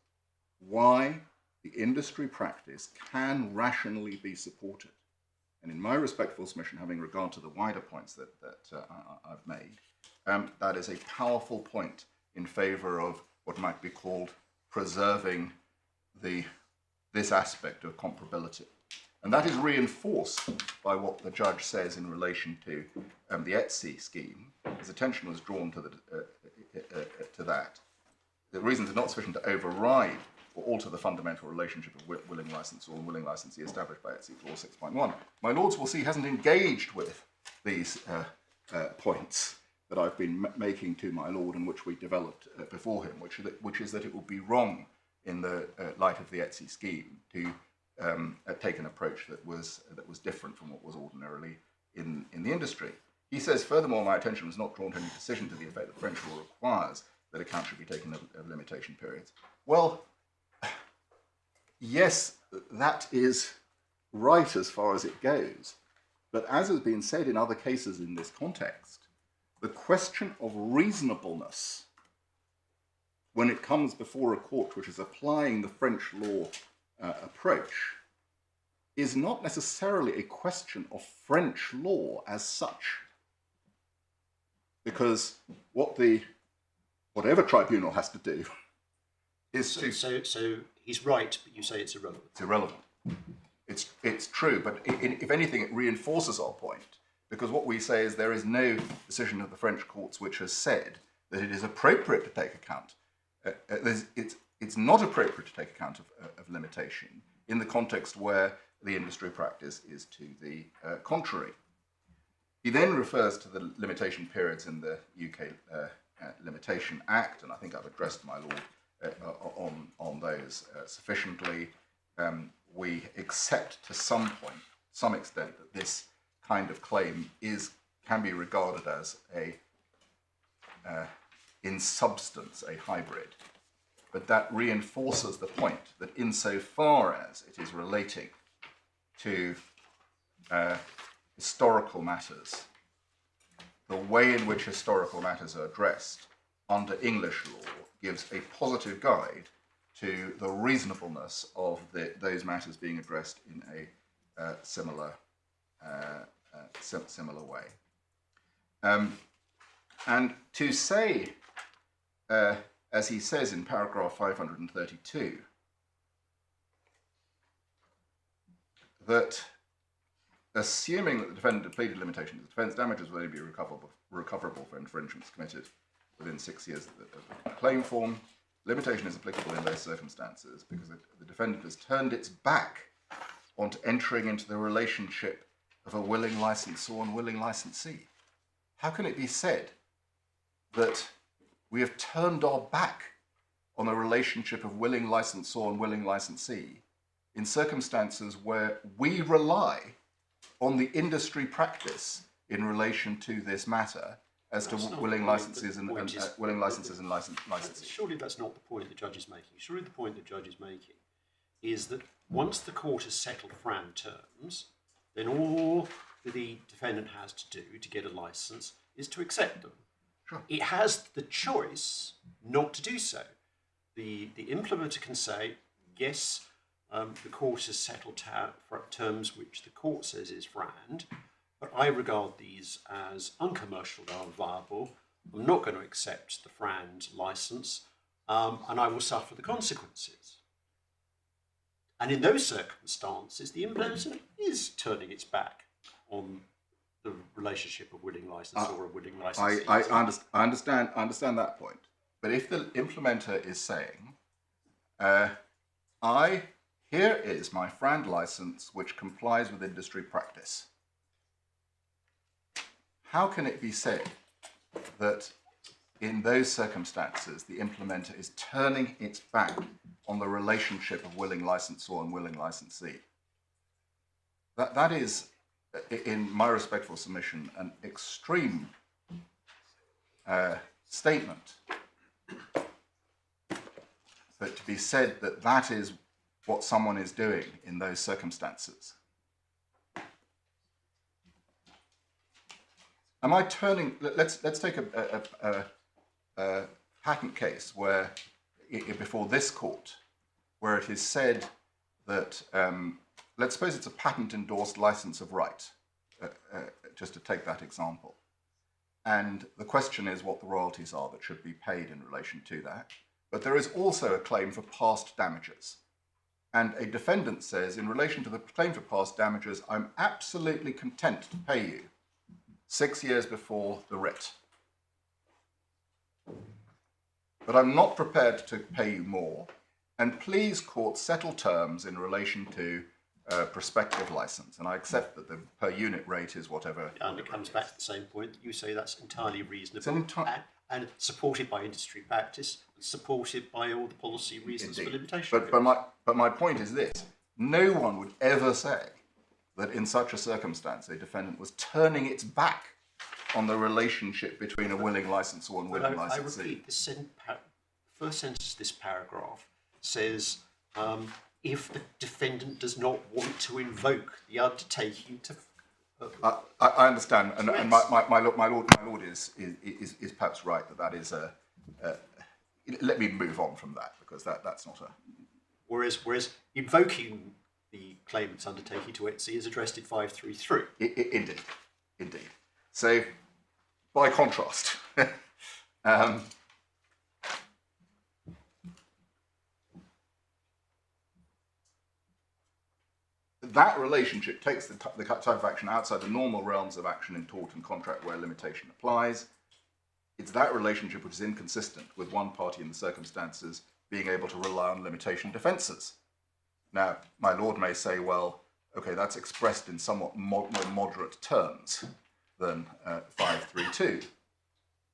why the industry practice can rationally be supported. And in my respectful submission, having regard to the wider points that I've made, that is a powerful point in favour of what might be called preserving this aspect of comparability. And that is reinforced by what the judge says in relation to the ETSI scheme. His attention was drawn to that. The reasons are not sufficient to override or alter the fundamental relationship of willing licensor and willing licensee established by ETSI Clause 6.1. My Lords will see hasn't engaged with these points that I've been making to my Lord and which we developed before him, which is that it would be wrong in the light of the ETSI scheme to take an approach that was different from what was ordinarily in the industry. He says, furthermore, my attention was not drawn to any decision to the effect that French law requires that account should be taken of limitation periods. Well, yes, that is right as far as it goes. But as has been said in other cases in this context, the question of reasonableness when it comes before a court which is applying the French law approach is not necessarily a question of French law as such. Because whatever tribunal has to do is So he's right, but you say it's irrelevant. It's irrelevant. It's true, but if anything, it reinforces our point, because what we say is there is no decision of the French courts which has said that it is appropriate to take account. It's not appropriate to take account of limitation in the context where the industry practice is to the contrary. He then refers to the limitation periods in the UK Limitation Act, and I think I've addressed my Lord on those sufficiently. We accept to some extent that this kind of claim can be regarded as in substance a hybrid, but that reinforces the point that insofar as it is relating to historical matters, the way in which historical matters are addressed under English law gives a positive guide to the reasonableness of those matters being addressed in a similar way. And to say, as he says in paragraph 532, that assuming that the defendant had pleaded limitation to the defence, damages will only be recoverable for infringements committed within 6 years of the claim form. Limitation is applicable in those circumstances because the defendant has turned its back on entering into the relationship of a willing licensor and willing licensee. How can it be said that we have turned our back on a relationship of willing licensor and willing licensee in circumstances where we rely on the industry practice in relation to this matter as to That's not willing the point. licenses The and point is- willing licenses and licensees. Surely that's not the point the judge is making. Surely the point the judge is making is that once the court has settled FRAND terms, then all the defendant has to do to get a license is to accept them. Sure. It has the choice not to do so. The implementer can say, yes, the court has settled terms which the court says is FRAND, but I regard these as uncommercial and unviable. I'm not going to accept the FRAND license, and I will suffer the consequences. And in those circumstances, the implementer is turning its back on the relationship of willing license or a willing license. I understand that point. But if the implementer is saying, here is my FRAND license which complies with industry practice, how can it be said that in those circumstances the implementer is turning its back on the relationship of willing licensor and willing licensee? That is, in my respectful submission, an extreme statement. But to be said that that is what someone is doing in those circumstances. Am I turning? Let's take a patent case where, before this court, where it is said that, let's suppose it's a patent endorsed license of right, just to take that example. And the question is what the royalties are that should be paid in relation to that. But there is also a claim for past damages. And a defendant says, in relation to the claim for past damages, I'm absolutely content to pay you 6 years before the writ. But I'm not prepared to pay you more. And please, court, settle terms in relation to prospective license. And I accept that the per unit rate is whatever. And it comes back to the same point. You say that's entirely reasonable and supported by industry practice, and supported by all the policy reasons for limitation. But my point is this: no one would ever say that in such a circumstance a defendant was turning its back on the relationship between a willing licensor and willing licensee. I repeat, the first sentence of this paragraph says, if the defendant does not want to invoke the undertaking to... I understand, and my lord is perhaps right that is a... let me move on from that, because that's not a... Whereas invoking the claimant's undertaking to Etsy is addressed in 533. Indeed. So, by contrast, that relationship takes the type of action outside the normal realms of action in tort and contract where limitation applies. It's that relationship which is inconsistent with one party in the circumstances being able to rely on limitation defences. Now, my lord may say, well, okay, that's expressed in somewhat more moderate terms than 532.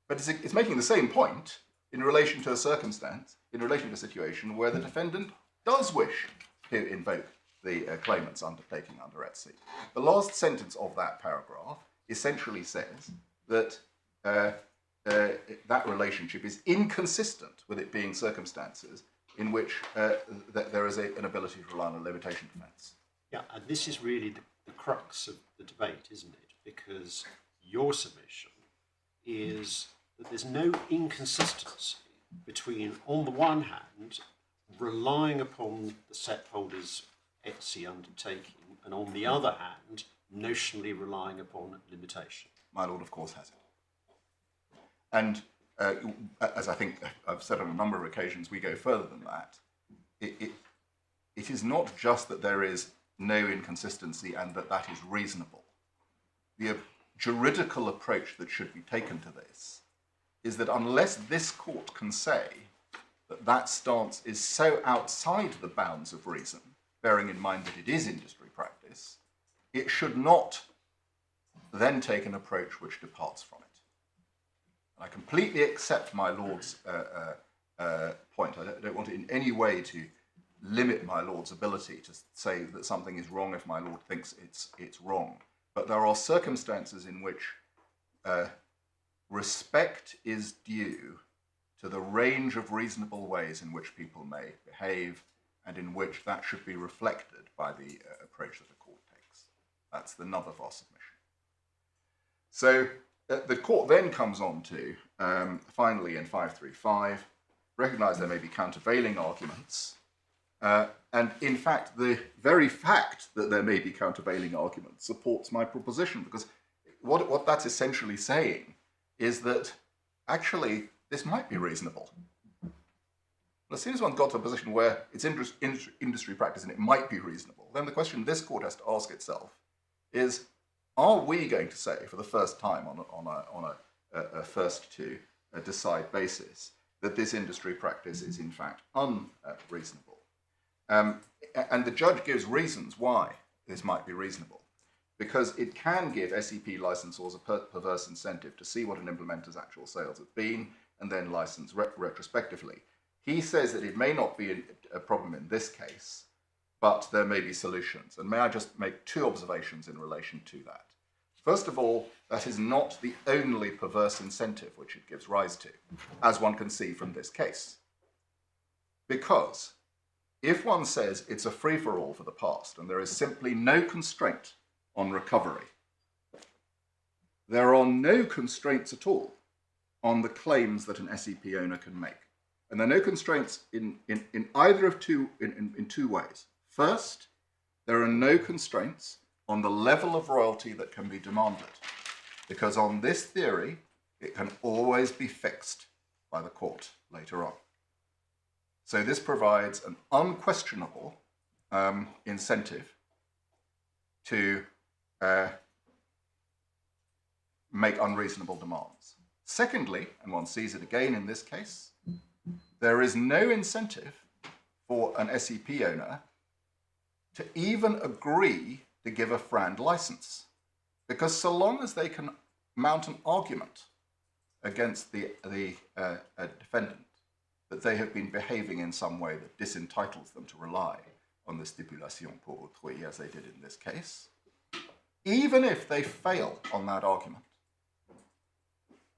But it's making the same point in relation to a circumstance, in relation to a situation where the defendant does wish to invoke the claimant's undertaking under Etsy. The last sentence of that paragraph essentially says that that relationship is inconsistent with it being circumstances in which there is an ability to rely on a limitation defence. Yeah, and this is really the crux of the debate, isn't it? Because your submission is that there's no inconsistency between, on the one hand, relying upon the set holder's Etsy undertaking, and on the other hand, notionally relying upon limitation. My lord, of course, has it. And as I think I've said on a number of occasions, we go further than that. It is not just that there is no inconsistency and that is reasonable. The juridical approach that should be taken to this is that unless this court can say that that stance is so outside the bounds of reason, bearing in mind that it is industry practice, it should not then take an approach which departs from it. And I completely accept my lord's point. I don't want in any way to limit my lord's ability to say that something is wrong if my lord thinks it's wrong. But there are circumstances in which respect is due to the range of reasonable ways in which people may behave and in which that should be reflected by the approach that the court takes. That's the nub of our submission. So the court then comes on to, finally in 535, recognise there may be countervailing arguments, and in fact, the very fact that there may be countervailing arguments supports my proposition, because what that's essentially saying is that actually this might be reasonable. But as soon as one's got to a position where it's industry practice and it might be reasonable, then the question this court has to ask itself is, are we going to say for the first time on a first to decide basis that this industry practice is in fact unreasonable? And the judge gives reasons why this might be reasonable, because it can give SEP licensors a perverse incentive to see what an implementer's actual sales have been and then license retrospectively. He says that it may not be a problem in this case, but there may be solutions. And may I just make two observations in relation to that? First of all, that is not the only perverse incentive which it gives rise to, as one can see from this case. Because if one says it's a free-for-all for the past and there is simply no constraint on recovery, there are no constraints at all on the claims that an SEP owner can make. And there are no constraints in either of two ways. First, there are no constraints on the level of royalty that can be demanded, because on this theory, it can always be fixed by the court later on. So this provides an unquestionable incentive to make unreasonable demands. Secondly, and one sees it again in this case, there is no incentive for an SEP owner to even agree to give a FRAND license, because so long as they can mount an argument against the defendant that they have been behaving in some way that disentitles them to rely on the stipulation pour autrui, as they did in this case, even if they fail on that argument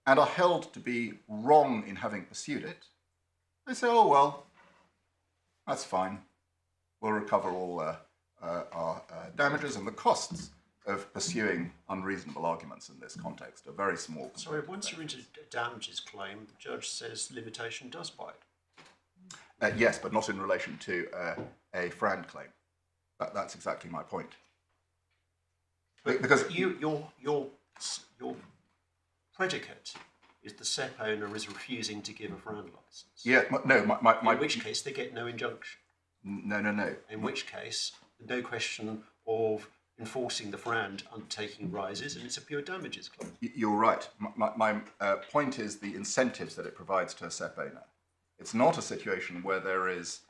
and are held to be wrong in having pursued it, they say, oh, well, that's fine. We'll recover all our damages, and the costs of pursuing unreasonable arguments in this context are very small. Sorry, once you're into a damages claim, the judge says limitation does bite. Yes, but not in relation to a FRAND claim. That's exactly my point. Because your predicate is the SEP owner is refusing to give a FRAND license. Yeah, no, in which case they get no injunction. No. In which case, no question of enforcing the FRAND undertaking rises, and it's a pure damages claim. You're right. My point is the incentives that it provides to a SEP owner. It's not a situation where there is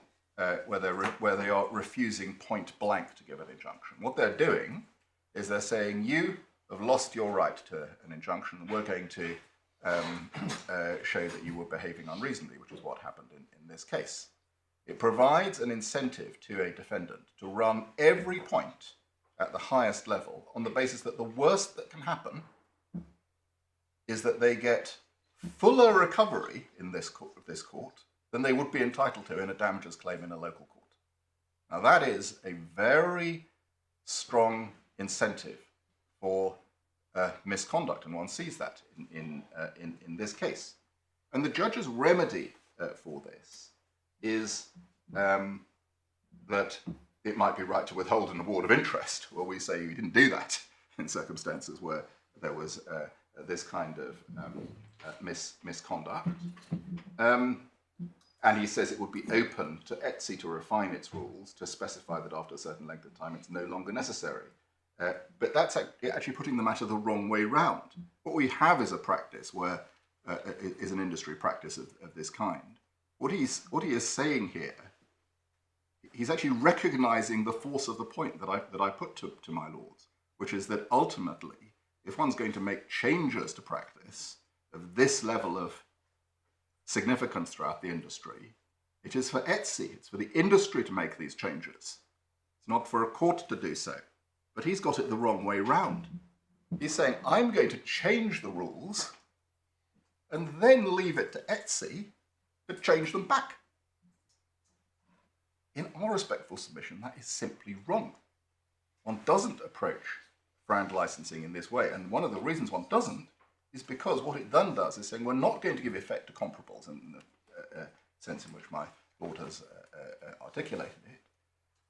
where they are refusing point blank to give an injunction. What they're doing is they're saying, you have lost your right to an injunction, and we're going to show that you were behaving unreasonably, which is what happened in this case. It provides an incentive to a defendant to run every point at the highest level on the basis that the worst that can happen is that they get fuller recovery in this court than they would be entitled to in a damages claim in a local court. Now that is a very strong incentive for misconduct, and one sees that in this case. And the judge's remedy for this is that it might be right to withhold an award of interest. Well, we say you didn't do that in circumstances where there was this kind of misconduct. And he says it would be open to ETSI to refine its rules to specify that after a certain length of time it's no longer necessary. But that's actually putting the matter the wrong way round. What we have is a practice where is an industry practice of this kind. What he is saying here, he's actually recognizing the force of the point that I put to my lords, which is that ultimately, if one's going to make changes to practice of this level of significance throughout the industry, it is for ETSI, it's for the industry to make these changes. It's not for a court to do so. But he's got it the wrong way round. He's saying, I'm going to change the rules and then leave it to Etsy to change them back. In our respectful submission, that is simply wrong. One doesn't approach brand licensing in this way, and one of the reasons one doesn't is because what it then does is saying we're not going to give effect to comparables in the sense in which my lord has articulated it.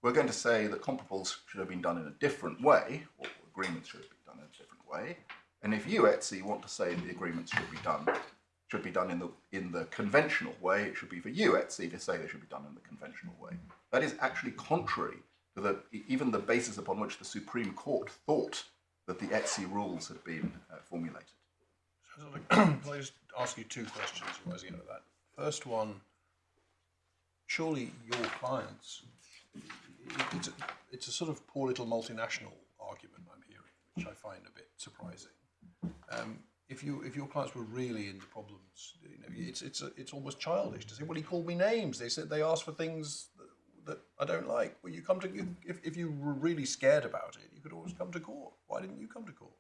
We're going to say that comparables should have been done in a different way, or agreements should have been done in a different way. And if you, Etsy, want to say the agreements should be done in the conventional way, it should be for you, Etsy, to say they should be done in the conventional way. That is actually contrary to even the basis upon which the Supreme Court thought that the Etsy rules had been formulated. Can I just ask you two questions arising out of that? First one, surely your clients, it's a sort of poor little multinational argument I'm hearing, which I find a bit surprising. If your clients were really in the problems, it's almost childish to say, well, he called me names. They said they asked for things that I don't like. Well, you come to if you were really scared about it, you could always come to court. Why didn't you come to court?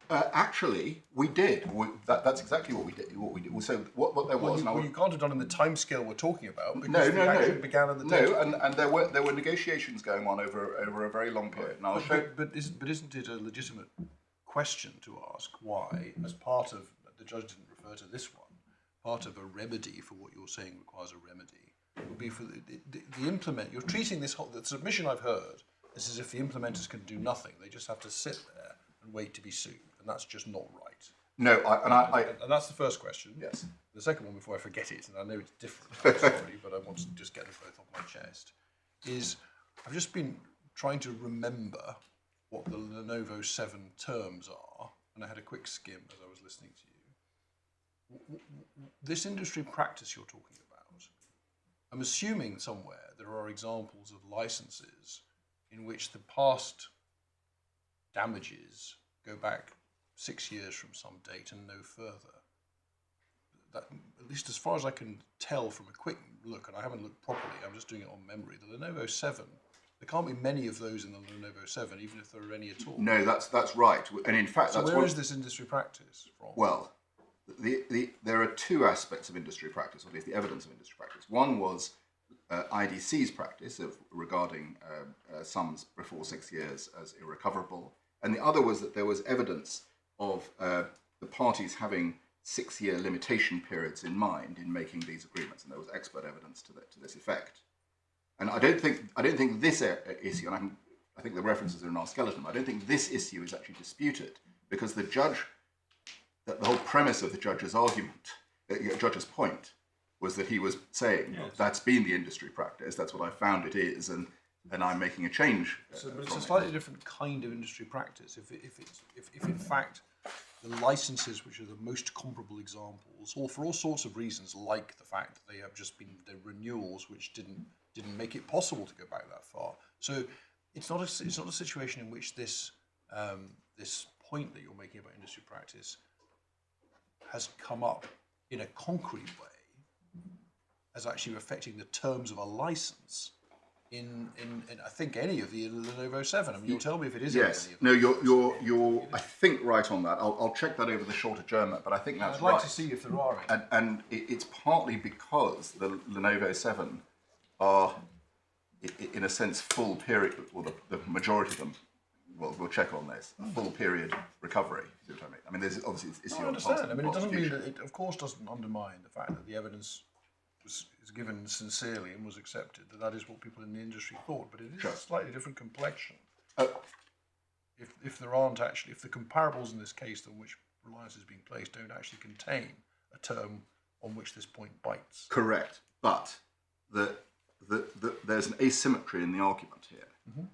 Actually, we did. That's exactly what we did. So what there was. You can't have done in the timescale we're talking about because the action began in the day. No, and there were negotiations going on over a very long period. And I'll show. But isn't it a legitimate question to ask why, as part of the judge didn't refer to this one, part of a remedy for what you're saying requires a remedy would be for the implement. You're treating the submission I've heard as if the implementers can do nothing. They just have to sit there and wait to be sued, and that's just not right. No, and that's the first question. Yes. The second one, before I forget it, and I know it's different, sorry, but I want to just get them both off my chest, is I've just been trying to remember what the Lenovo 7 terms are, and I had a quick skim as I was listening to you. This industry practice you're talking about, I'm assuming somewhere there are examples of licenses in which the past damages go back 6 years from some date and no further. That, at least as far as I can tell from a quick look, and I haven't looked properly, I'm just doing it on memory, the Lenovo 7, there can't be many of those in the Lenovo 7, even if there are any at all. No, that's right. And in fact, so that's where is this industry practice from? Well, there are two aspects of industry practice, or at least the evidence of industry practice. One was IDC's practice of regarding sums before 6 years as irrecoverable, and the other was that there was evidence of the parties having 6-year limitation periods in mind in making these agreements, and there was expert evidence to this effect. And I don't think this issue, and I think the references are in our skeleton, I don't think this issue is actually disputed, because the whole premise of the judge's argument, judge's point, was that he was saying, yes, that's been the industry practice, that's what I found it is, and I'm making a change. But it's a slightly different kind of industry practice. If in fact the licenses which are the most comparable examples, or for all sorts of reasons, like the fact that they have just been the renewals which didn't make it possible to go back that far. So it's not a situation in which this this point that you're making about industry practice has come up in a concrete way as actually affecting the terms of a license in I think any of the Lenovo 7. I mean, you'll tell me if it is. Yes. Any of them. No, you're I think right on that. I'll check that over the short adjournment, but I think that's right. I'd like to see if there are any. And it's partly because the Lenovo 7 are, in a sense, full period, or the majority of them, well, we'll check on this, full period recovery. See what I mean? I mean, there's obviously this issue. I understand. I mean, it doesn't mean that it, of course, doesn't undermine the fact that the evidence is given sincerely and was accepted. That is what people in the industry thought, but it is a slightly different complexion. If there aren't actually, if the comparables in this case on which reliance is being placed don't actually contain a term on which this point bites. Correct, but there's an asymmetry in the argument here,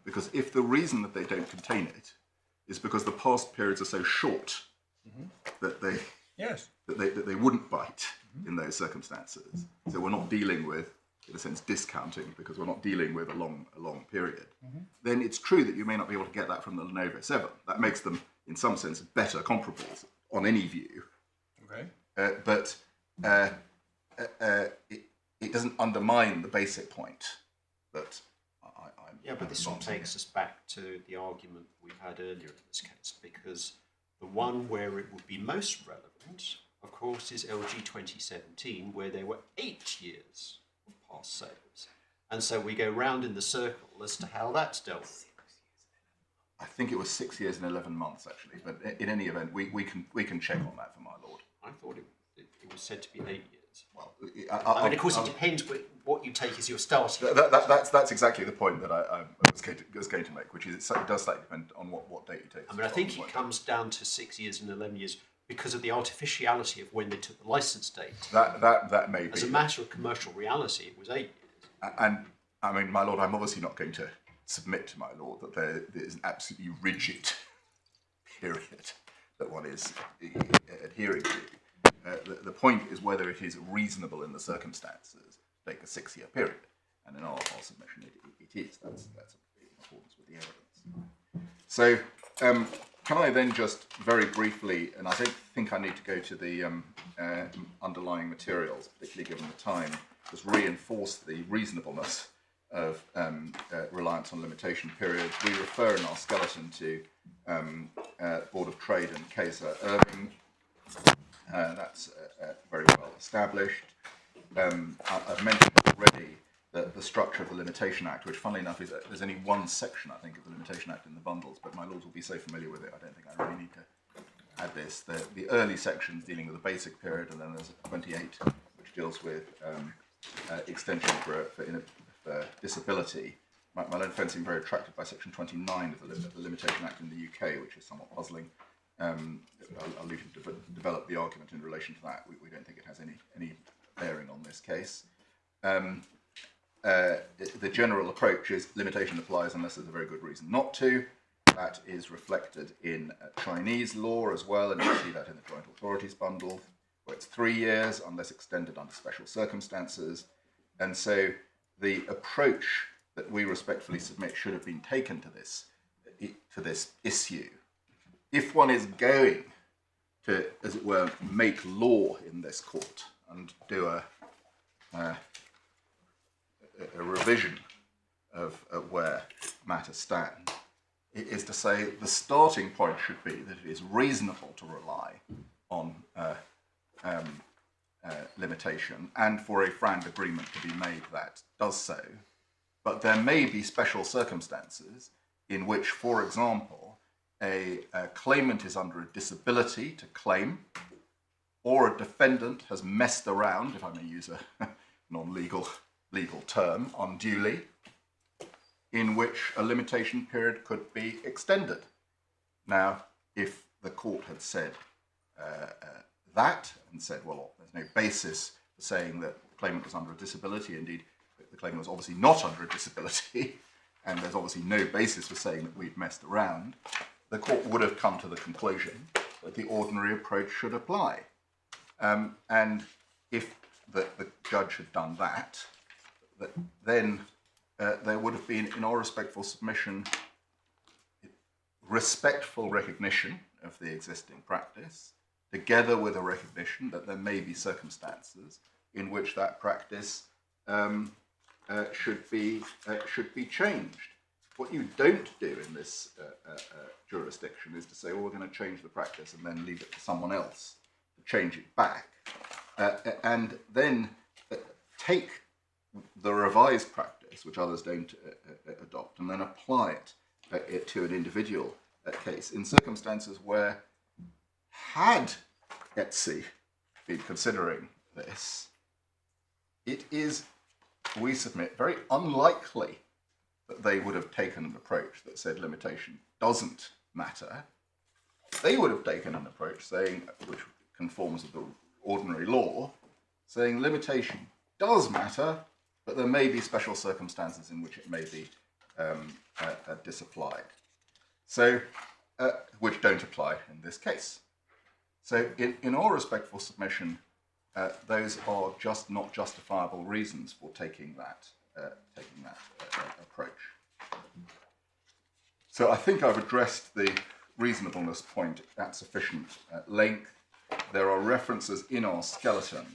because if the reason that they don't contain it is because the past periods are so short that they wouldn't bite in those circumstances, so we're not dealing with, in a sense, discounting because we're not dealing with a long period, then it's true that you may not be able to get that from the Lenovo 7. That makes them, in some sense, better comparables on any view. Okay. But it doesn't undermine the basic point that I'm... Yeah, but this all takes us back to the argument we've had earlier in this case, because the one where it would be most relevant of course, is LG 2017, where there were 8 years of past sales. And so we go round in the circle as to how that's dealt with. I think it was 6 years and 11 months, actually. But in any event, we can check on that for my lord. I thought it was said to be 8 years. Well, I mean, of course, it depends what you take as your starting. That's exactly the point that I was going to make, which is it does slightly depend on what date you take. I mean, I think it comes down to 6 years and 11 years because of the artificiality of when they took the license date. That may be. As a matter of commercial reality, it was 8 years. And I mean, my lord, I'm obviously not going to submit to my lord that there is an absolutely rigid period that one is adhering to. The point is whether it is reasonable in the circumstances to take a 6-year period, and in our submission it is. That's in accordance with the evidence. So can I then just very briefly, and I don't think I need to go to the underlying materials, particularly given the time, just reinforce the reasonableness of reliance on limitation periods. We refer in our skeleton to Board of Trade and Kaiser Irving. That's very well established. I've mentioned already the structure of the Limitation Act, which, funnily enough, there's only one section, I think, of the Limitation Act in the bundles, but my lords will be so familiar with it, I don't think I really need to add this. The early sections dealing with the basic period, and then there's 28, which deals with extension for disability. My own friend seemed very attracted by section 29 of the Limitation Act in the UK, which is somewhat puzzling. I'll leave you to develop the argument in relation to that. We don't think it has any bearing on this case. The general approach is limitation applies unless there's a very good reason not to. That is reflected in Chinese law as well, and you see that in the Joint Authorities Bundle, where it's 3 years unless extended under special circumstances. And so the approach that we respectfully submit should have been taken to this issue. If one is going to, as it were, make law in this court and do a revision of where matters stand, it is to say the starting point should be that it is reasonable to rely on limitation, and for a FRAND agreement to be made that does so. But there may be special circumstances in which, for example, a claimant is under a disability to claim, or a defendant has messed around, if I may use a non-legal term, unduly, in which a limitation period could be extended. Now, if the court had said that, and said, well, there's no basis for saying that the claimant was under a disability, indeed, the claimant was obviously not under a disability, and there's obviously no basis for saying that we'd messed around, the court would have come to the conclusion that the ordinary approach should apply. And if the judge had done that, then there would have been, in our respectful submission, respectful recognition of the existing practice, together with a recognition that there may be circumstances in which that practice should be changed. What you don't do in this jurisdiction is to say, well, we're going to change the practice and then leave it to someone else to change it back, and then take the revised practice, which others don't adopt, and then apply it to an individual case in circumstances where, had Etsy been considering this, it is, we submit, very unlikely that they would have taken an approach that said limitation doesn't matter. They would have taken an approach saying, which conforms with the ordinary law, saying limitation does matter, but there may be special circumstances in which it may be disapplied. So, which don't apply in this case. So, in our respectful submission, those are just not justifiable reasons for taking that approach. So, I think I've addressed the reasonableness point at sufficient length. There are references in our skeleton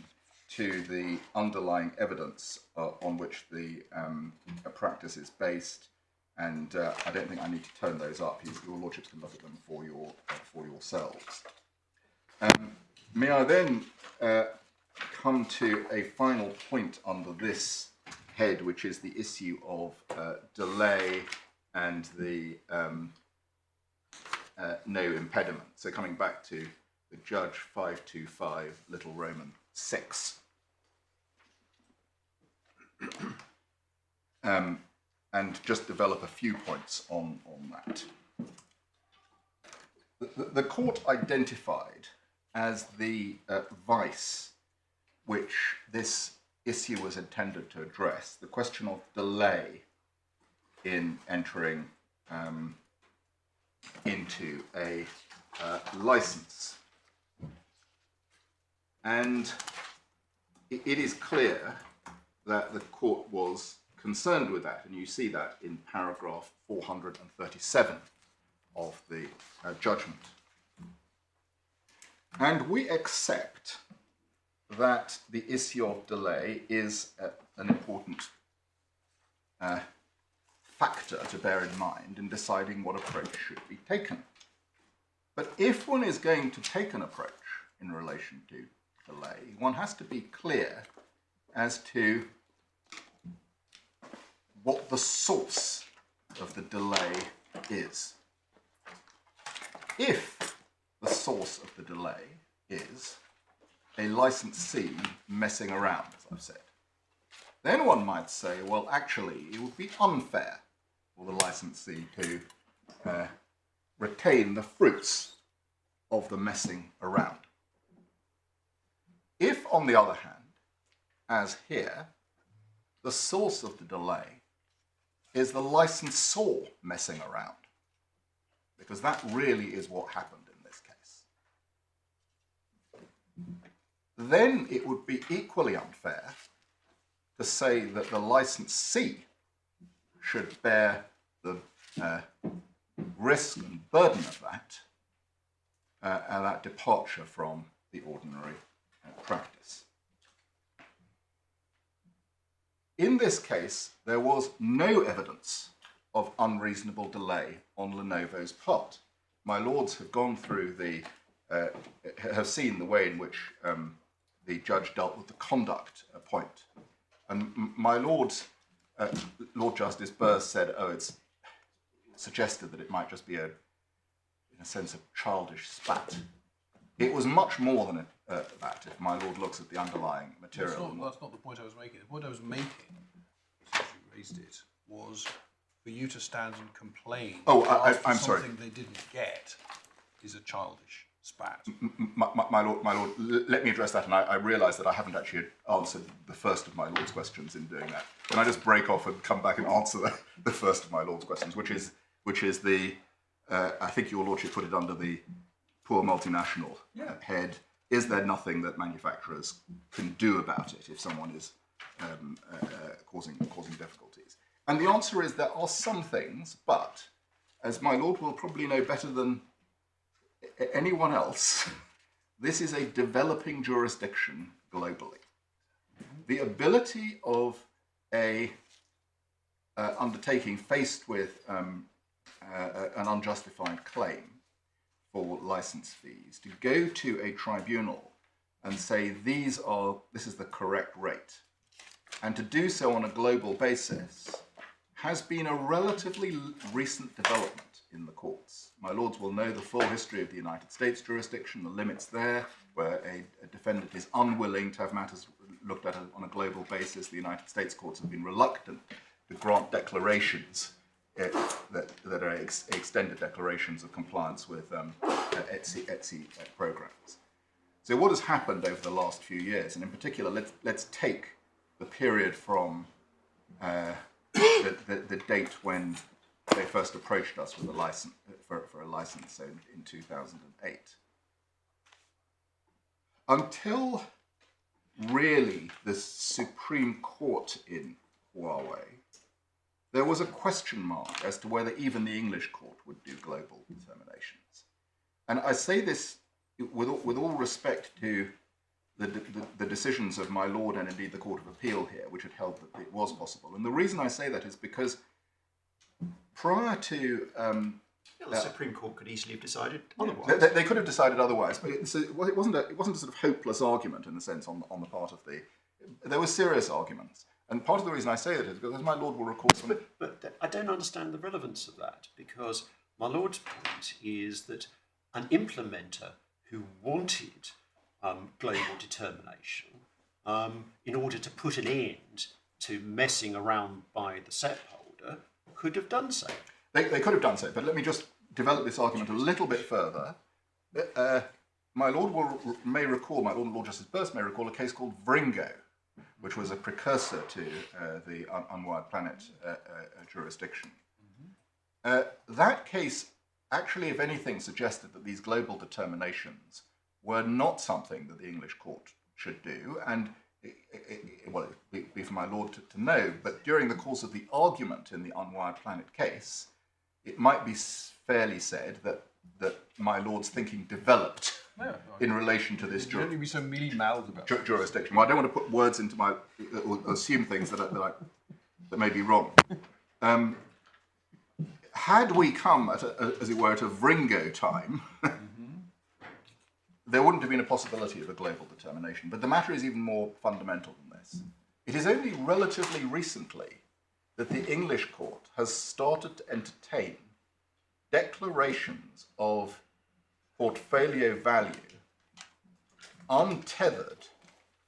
to the underlying evidence on which the practice is based, and I don't think I need to turn those up. Your lordships can look at them for yourselves. May I then come to a final point under this head, which is the issue of delay and the no impediment. So coming back to the Judge 525, Little Roman 6. And just develop a few points on that. The court identified as the vice which this issue was intended to address, the question of delay in entering into a license. And it is clear that the court was concerned with that, and you see that in paragraph 437 of the judgment. And we accept that the issue of delay is an important factor to bear in mind in deciding what approach should be taken. But if one is going to take an approach in relation to delay, one has to be clear as to what the source of the delay is. If the source of the delay is a licensee messing around, as I've said, then one might say, well, actually, it would be unfair for the licensee to retain the fruits of the messing around. If, on the other hand, as here, the source of the delay is the licensor messing around, because that really is what happened in this case, then it would be equally unfair to say that the licensee should bear the risk and burden of that, and that departure from the ordinary practice. In this case, there was no evidence of unreasonable delay on Lenovo's part. My lords have gone through have seen the way in which the judge dealt with the conduct point. And my lords, Lord Justice Birss said, it's suggested that it might just be in a sense, a childish spat. It was much more than that, if my lord looks at the underlying material. That's not the point I was making. The point I was making, since you raised it, was for you to stand and complain. I'm sorry. Something they didn't get is a childish spat. My lord, let me address that, and I realise that I haven't actually answered the first of my lord's questions in doing that. Can I just break off and come back and answer the first of my lord's questions, which is the, I think your lordship put it under the poor multinational head. Is there nothing that manufacturers can do about it if someone is causing difficulties? And the answer is there are some things, but as my lord will probably know better than anyone else, this is a developing jurisdiction globally. The ability of a undertaking faced with an unjustified claim for license fees to go to a tribunal and say this is the correct rate, and to do so on a global basis has been a relatively recent development in the courts. My lords will know the full history of the United States jurisdiction, the limits there, where a defendant is unwilling to have matters looked at on a global basis. The United States courts have been reluctant to grant declarations that are extended declarations of compliance with ETSI programs. So what has happened over the last few years, and in particular, let's take the period from the date when they first approached us with a license for a license in 2008. Until really the Supreme Court in Huawei, there was a question mark as to whether even the English court would do global determinations. And I say this with all respect to the decisions of my lord and indeed the Court of Appeal here, which had held that it was possible. And the reason I say that is because prior to Yeah, the Supreme Court could easily have decided otherwise. They could have decided otherwise, but it wasn't a sort of hopeless argument in the sense on the part of the. There were serious arguments, and part of the reason I say that is because, as my lord will recall, But I don't understand the relevance of that, because my lord's point is that an implementer who wanted global determination in order to put an end to messing around by the SEP holder could have done so. They could have done so, but let me just develop this argument a little bit further. My lord may recall, my lord and Lord Justice Birss may recall a case called Vringo, which was a precursor to the unwired planet jurisdiction. That case actually, if anything, suggested that these global determinations were not something that the English court should do, and well, it'd be for my lord to know, but during the course of the argument in the unwired planet case, it might be fairly said that my lord's thinking developed in relation to this Don't be so mealy-mouthed about it. jurisdiction. Well, I don't want to put words into my, or assume things that may be wrong. Had we come at, as it were, at a Vringo time, there wouldn't have been a possibility of a global determination. But the matter is even more fundamental than this. It is only relatively recently that the English court has started to entertain declarations of portfolio value untethered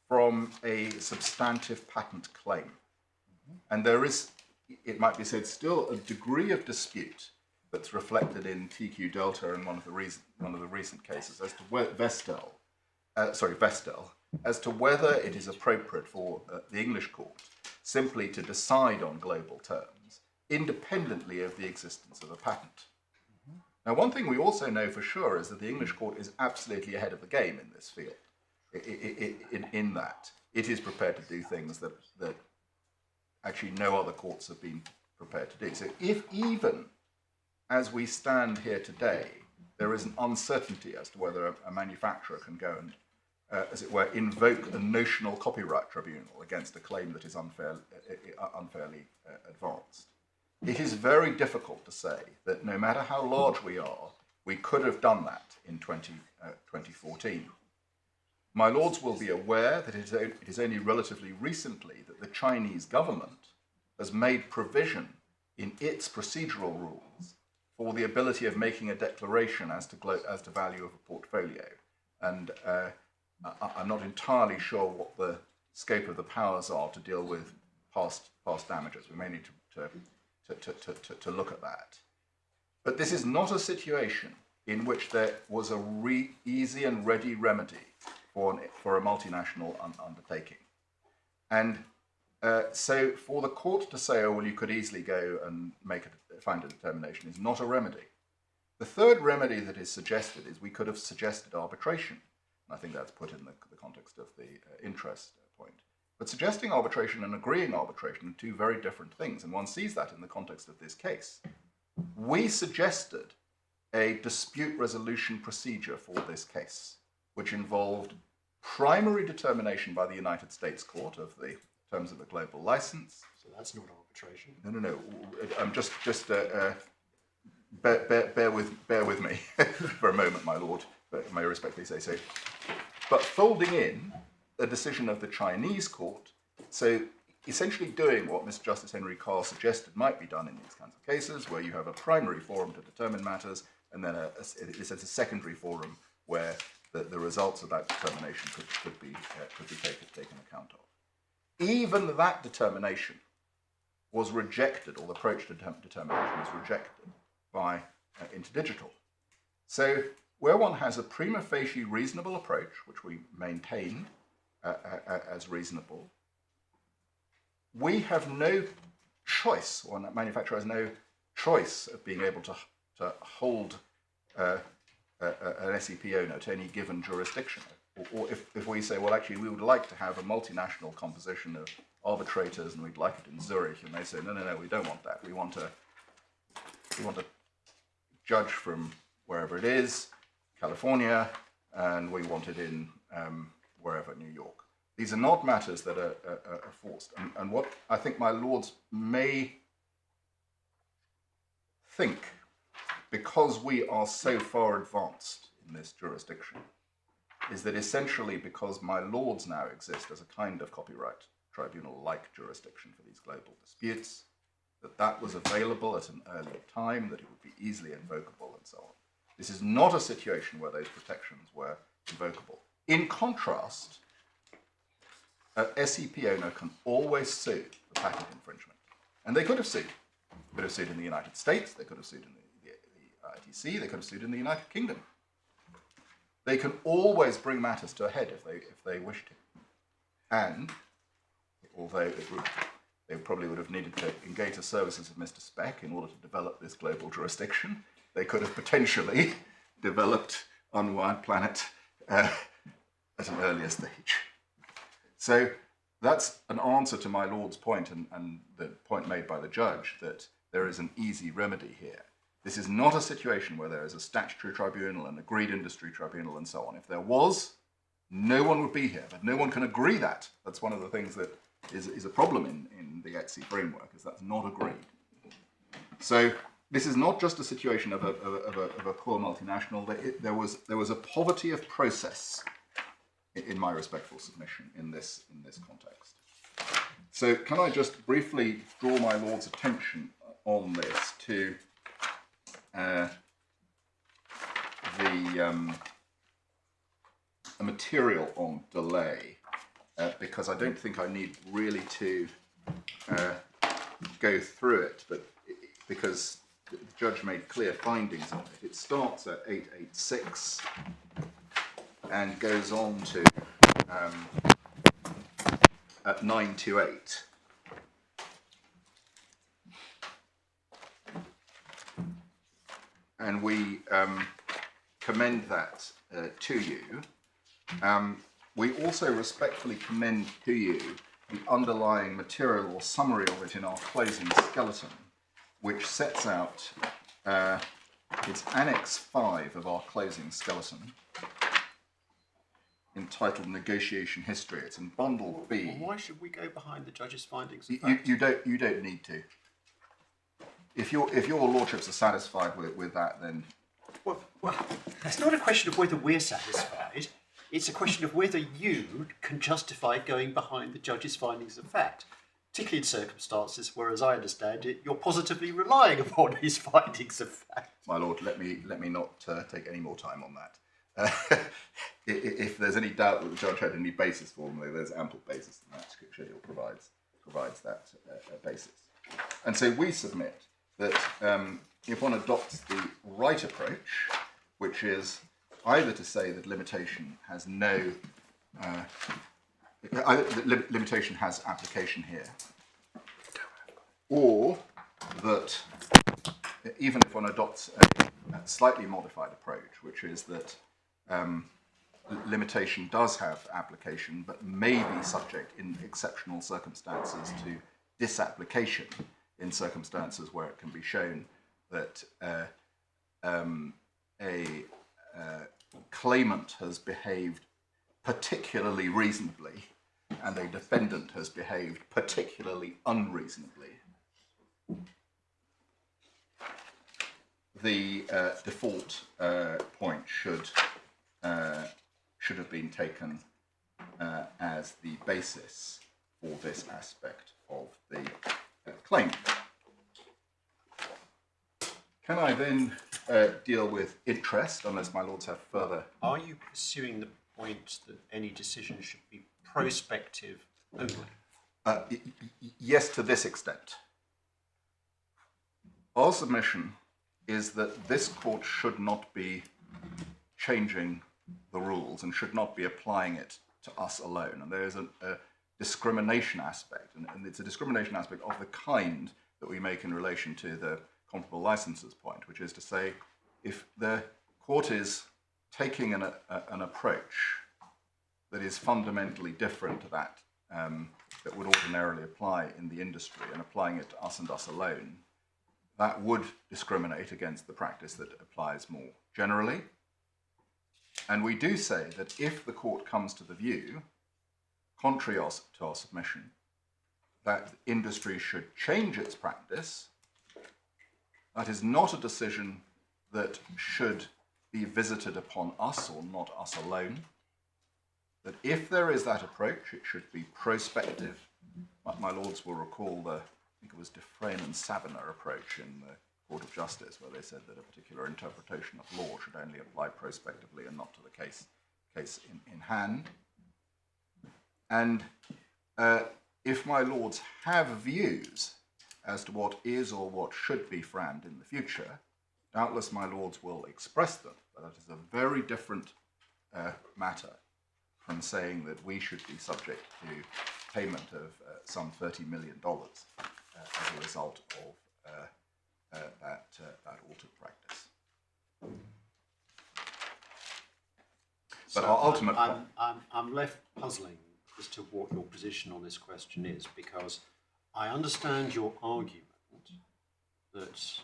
from a substantive patent claim. And there is, it might be said, still a degree of dispute that's reflected in TQ Delta and one of the recent cases as to Vestel, as to whether it is appropriate for the English court simply to decide on global terms independently of the existence of a patent. Now, one thing we also know for sure is that the English court is absolutely ahead of the game in this field, in that it is prepared to do things that actually no other courts have been prepared to do. So if even as we stand here today, there is an uncertainty as to whether a manufacturer can go and, as it were, invoke a notional copyright tribunal against a claim that is unfairly advanced, it is very difficult to say that no matter how large we are, we could have done that in 2014. My lords will be aware that it is only relatively recently that the Chinese government has made provision in its procedural rules for the ability of making a declaration as to value of a portfolio. And I'm not entirely sure what the scope of the powers are to deal with past damages. We may need to look at that. But this is not a situation in which there was a easy and ready remedy for a multinational undertaking. And so for the court to say, oh, well, you could easily go and find a determination is not a remedy. The third remedy that is suggested is we could have suggested arbitration. And I think that's put in the context of the interest point. But suggesting arbitration and agreeing arbitration are two very different things, and one sees that in the context of this case. We suggested a dispute resolution procedure for this case, which involved primary determination by the United States Court of the terms of the global license. So that's not arbitration. No. I'm just bear with me for a moment, my lord. But may I respectfully say so. But folding in a decision of the Chinese court, so essentially doing what Mr. Justice Henry Carr suggested might be done in these kinds of cases, where you have a primary forum to determine matters, and then a secondary forum where the results of that determination could be taken account of. Even that determination was rejected, or the approach to determination was rejected by InterDigital. So where one has a prima facie reasonable approach, which we maintain as reasonable, we have no choice, or a manufacturer has no choice of being able to hold an SEP owner to any given jurisdiction. Or if we say, well, actually, we would like to have a multinational composition of arbitrators, and we'd like it in Zurich, and they say, no, we don't want that. We want a judge from wherever it is, California, and we want it in wherever, New York. These are not matters that are forced. And what I think my lords may think because we are so far advanced in this jurisdiction, is that essentially because my lords now exist as a kind of copyright tribunal-like jurisdiction for these global disputes, that was available at an earlier time, that it would be easily invocable, and so on. This is not a situation where those protections were invocable. In contrast, an SEP owner can always sue for patent infringement. And they could have sued. They could have sued in the United States, they could have sued in the ITC, they could have sued in the United Kingdom. They can always bring matters to a head if they wish to. And, although they probably would have needed to engage the services of Mr. Speck in order to develop this global jurisdiction, they could have potentially developed Unwired Planet at an earlier stage. So that's an answer to my lord's point and the point made by the judge that there is an easy remedy here. This is not a situation where there is a statutory tribunal, an agreed industry tribunal, and so on. If there was, no one would be here, but no one can agree that. That's one of the things that is a problem in the ETSI framework, is that's not agreed. So this is not just a situation of a poor multinational. There was a poverty of process, in my respectful submission, in this context. So can I just briefly draw my lord's attention on this to a material on delay, because I don't think I need really to go through it, but because the judge made clear findings on it. It starts at 886 and goes on to at 928. And we commend that to you. We also respectfully commend to you the underlying material or summary of it in our closing skeleton, which sets out, it's Annex 5 of our closing skeleton, entitled Negotiation History. It's in Bundle B. Why should we go behind the judge's findings? You don't need to. If your lordships are satisfied with that, then... Well, it's not a question of whether we're satisfied. It's a question of whether you can justify going behind the judge's findings of fact, particularly in circumstances where, as I understand it, you're positively relying upon his findings of fact. My lord, let me not take any more time on that. If there's any doubt that the judge had any basis for them, there's ample basis, and that schedule provides that basis. And so we submit that if one adopts the right approach, which is either to say that limitation has no, limitation has application here, or that even if one adopts a slightly modified approach, which is that limitation does have application, but may be subject in exceptional circumstances to disapplication in circumstances where it can be shown that a claimant has behaved particularly reasonably and a defendant has behaved particularly unreasonably, the default point should have been taken as the basis for this aspect of the claim. Can I then deal with interest, unless my lords have further... Are you pursuing the point that any decision should be prospective only? Yes, to this extent. Our submission is that this court should not be changing the rules and should not be applying it to us alone. And there is a discrimination aspect, and it's a discrimination aspect of the kind that we make in relation to the comparable licenses point, which is to say, if the court is taking an approach that is fundamentally different to that that would ordinarily apply in the industry and applying it to us and us alone, that would discriminate against the practice that applies more generally. And we do say that if the court comes to the view, contrary to our submission, that industry should change its practice, that is not a decision that should be visited upon us or not us alone. That if there is that approach, it should be prospective. My lords will recall the, I think it was Dufresne and Saviner approach in the Court of Justice, where they said that a particular interpretation of law should only apply prospectively and not to the case in hand. And if my lords have views as to what is or what should be FRAND in the future, doubtless my lords will express them, but that is a very different matter from saying that we should be subject to payment of some $30 million as a result of that altered practice. But our ultimate I'm left puzzling as to what your position on this question is, because I understand your argument that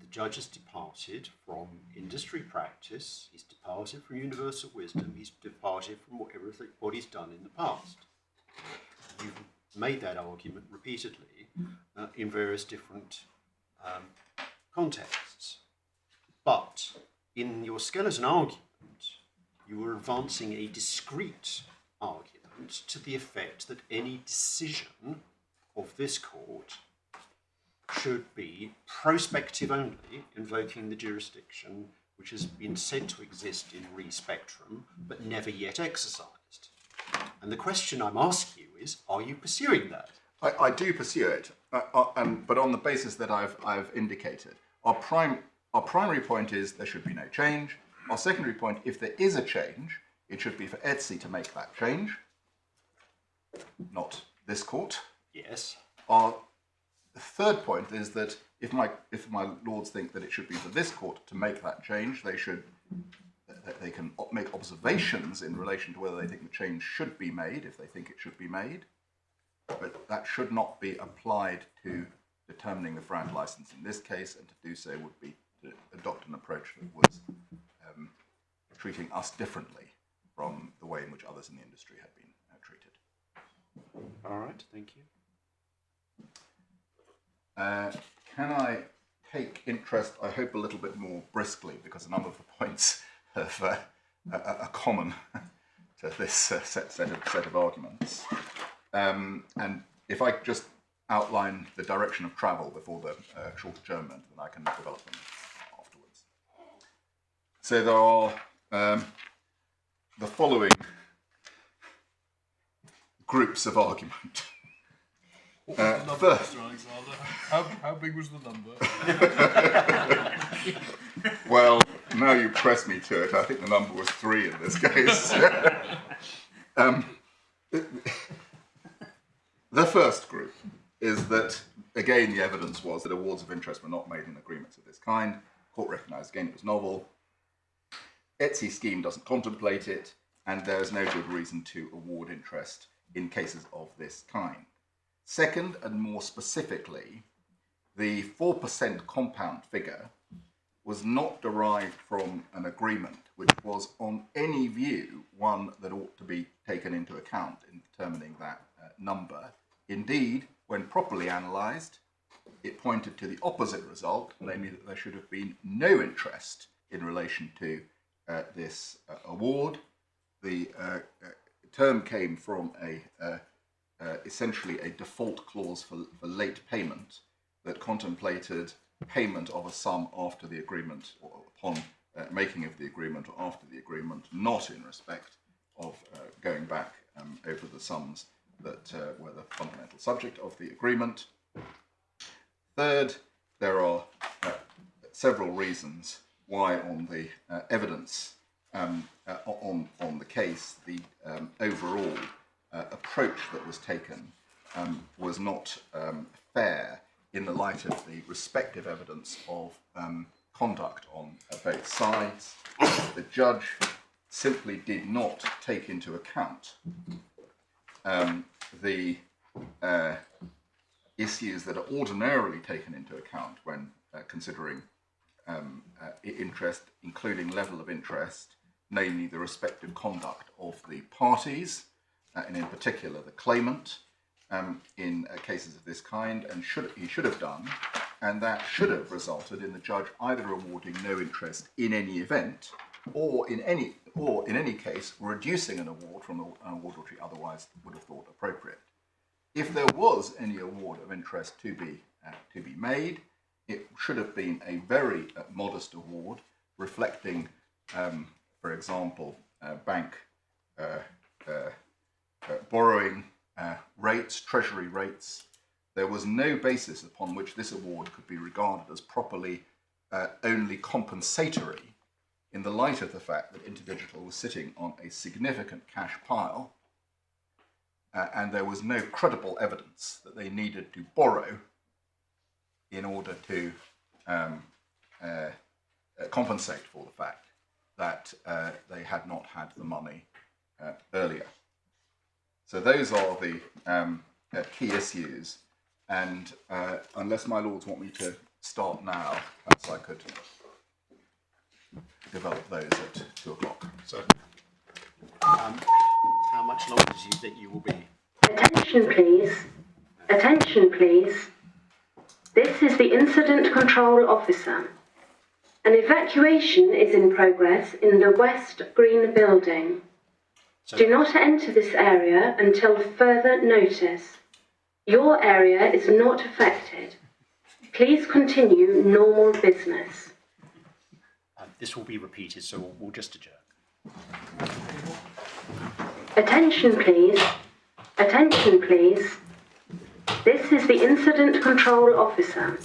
the judge has departed from industry practice, he's departed from universal wisdom, he's departed from what he's done in the past. You've made that argument repeatedly in various different contexts. But in your skeleton argument, you were advancing a discrete argument to the effect that any decision of this court should be prospective only, invoking the jurisdiction which has been said to exist in re spectrum, but never yet exercised. And the question I'm asking you is, are you pursuing that? I do pursue it, but on the basis that I've indicated. Our primary point is there should be no change. Our secondary point, if there is a change, it should be for ETSI to make that change, not this court. Yes. Our third point is that if my lords think that it should be for this court to make that change, they can make observations in relation to whether they think the change should be made, if they think it should be made, but that should not be applied to determining the FRAND license in this case, and to do so would be to adopt an approach that was treating us differently from the way in which others in the industry had been treated. All right, thank you. Can I take interest, I hope, a little bit more briskly, because a number of the points are common to this set of arguments. And if I just outline the direction of travel before the short adjournment, then I can develop them afterwards. So there are the following groups of argument. What was the number, Mr. Alexander? How big was the number? Well, now you press me to it, I think the number was 3 in this case. The first group is that, again, the evidence was that awards of interest were not made in agreements of this kind. Court recognised, again, it was novel. ETSI scheme doesn't contemplate it, and there is no good reason to award interest in cases of this kind. Second, and more specifically, the 4% compound figure was not derived from an agreement, which was on any view one that ought to be taken into account in determining that number. Indeed, when properly analysed, it pointed to the opposite result, namely that there should have been no interest in relation to this award. The term came from essentially a default clause for late payment that contemplated payment of a sum after the agreement, or upon making of the agreement, or after the agreement, not in respect of going back over the sums that were the fundamental subject of the agreement. Third, there are several reasons why on the evidence on the case, the overall approach that was taken was not fair in the light of the respective evidence of conduct on both sides. The judge simply did not take into account the issues that are ordinarily taken into account when considering interest, including level of interest, namely the respective conduct of the parties, and in particular the claimant, in cases of this kind, and he should have done and that should have resulted in the judge either awarding no interest in any event, or in any case reducing an award from an award which he otherwise would have thought appropriate. If there was any award of interest to be made, it should have been a very modest award, reflecting, for example, bank borrowing rates, treasury rates. There was no basis upon which this award could be regarded as properly only compensatory in the light of the fact that InterDigital was sitting on a significant cash pile, and there was no credible evidence that they needed to borrow in order to compensate for the fact that they had not had the money earlier. So those are the key issues, and unless my lords want me to start now, perhaps I could develop those at 2 o'clock. So, how much longer do you think you will be? Attention please. Attention please. This is the Incident Control Officer. An evacuation is in progress in the West Green Building. Do not enter this area until further notice. Your area is not affected. Please continue normal business. This will be repeated, so we'll just adjourn. Attention please. Attention please. This is the Incident Control Officer.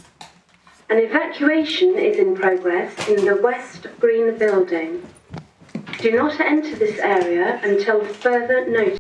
An evacuation is in progress in the West Green Building. Do not enter this area until further notice.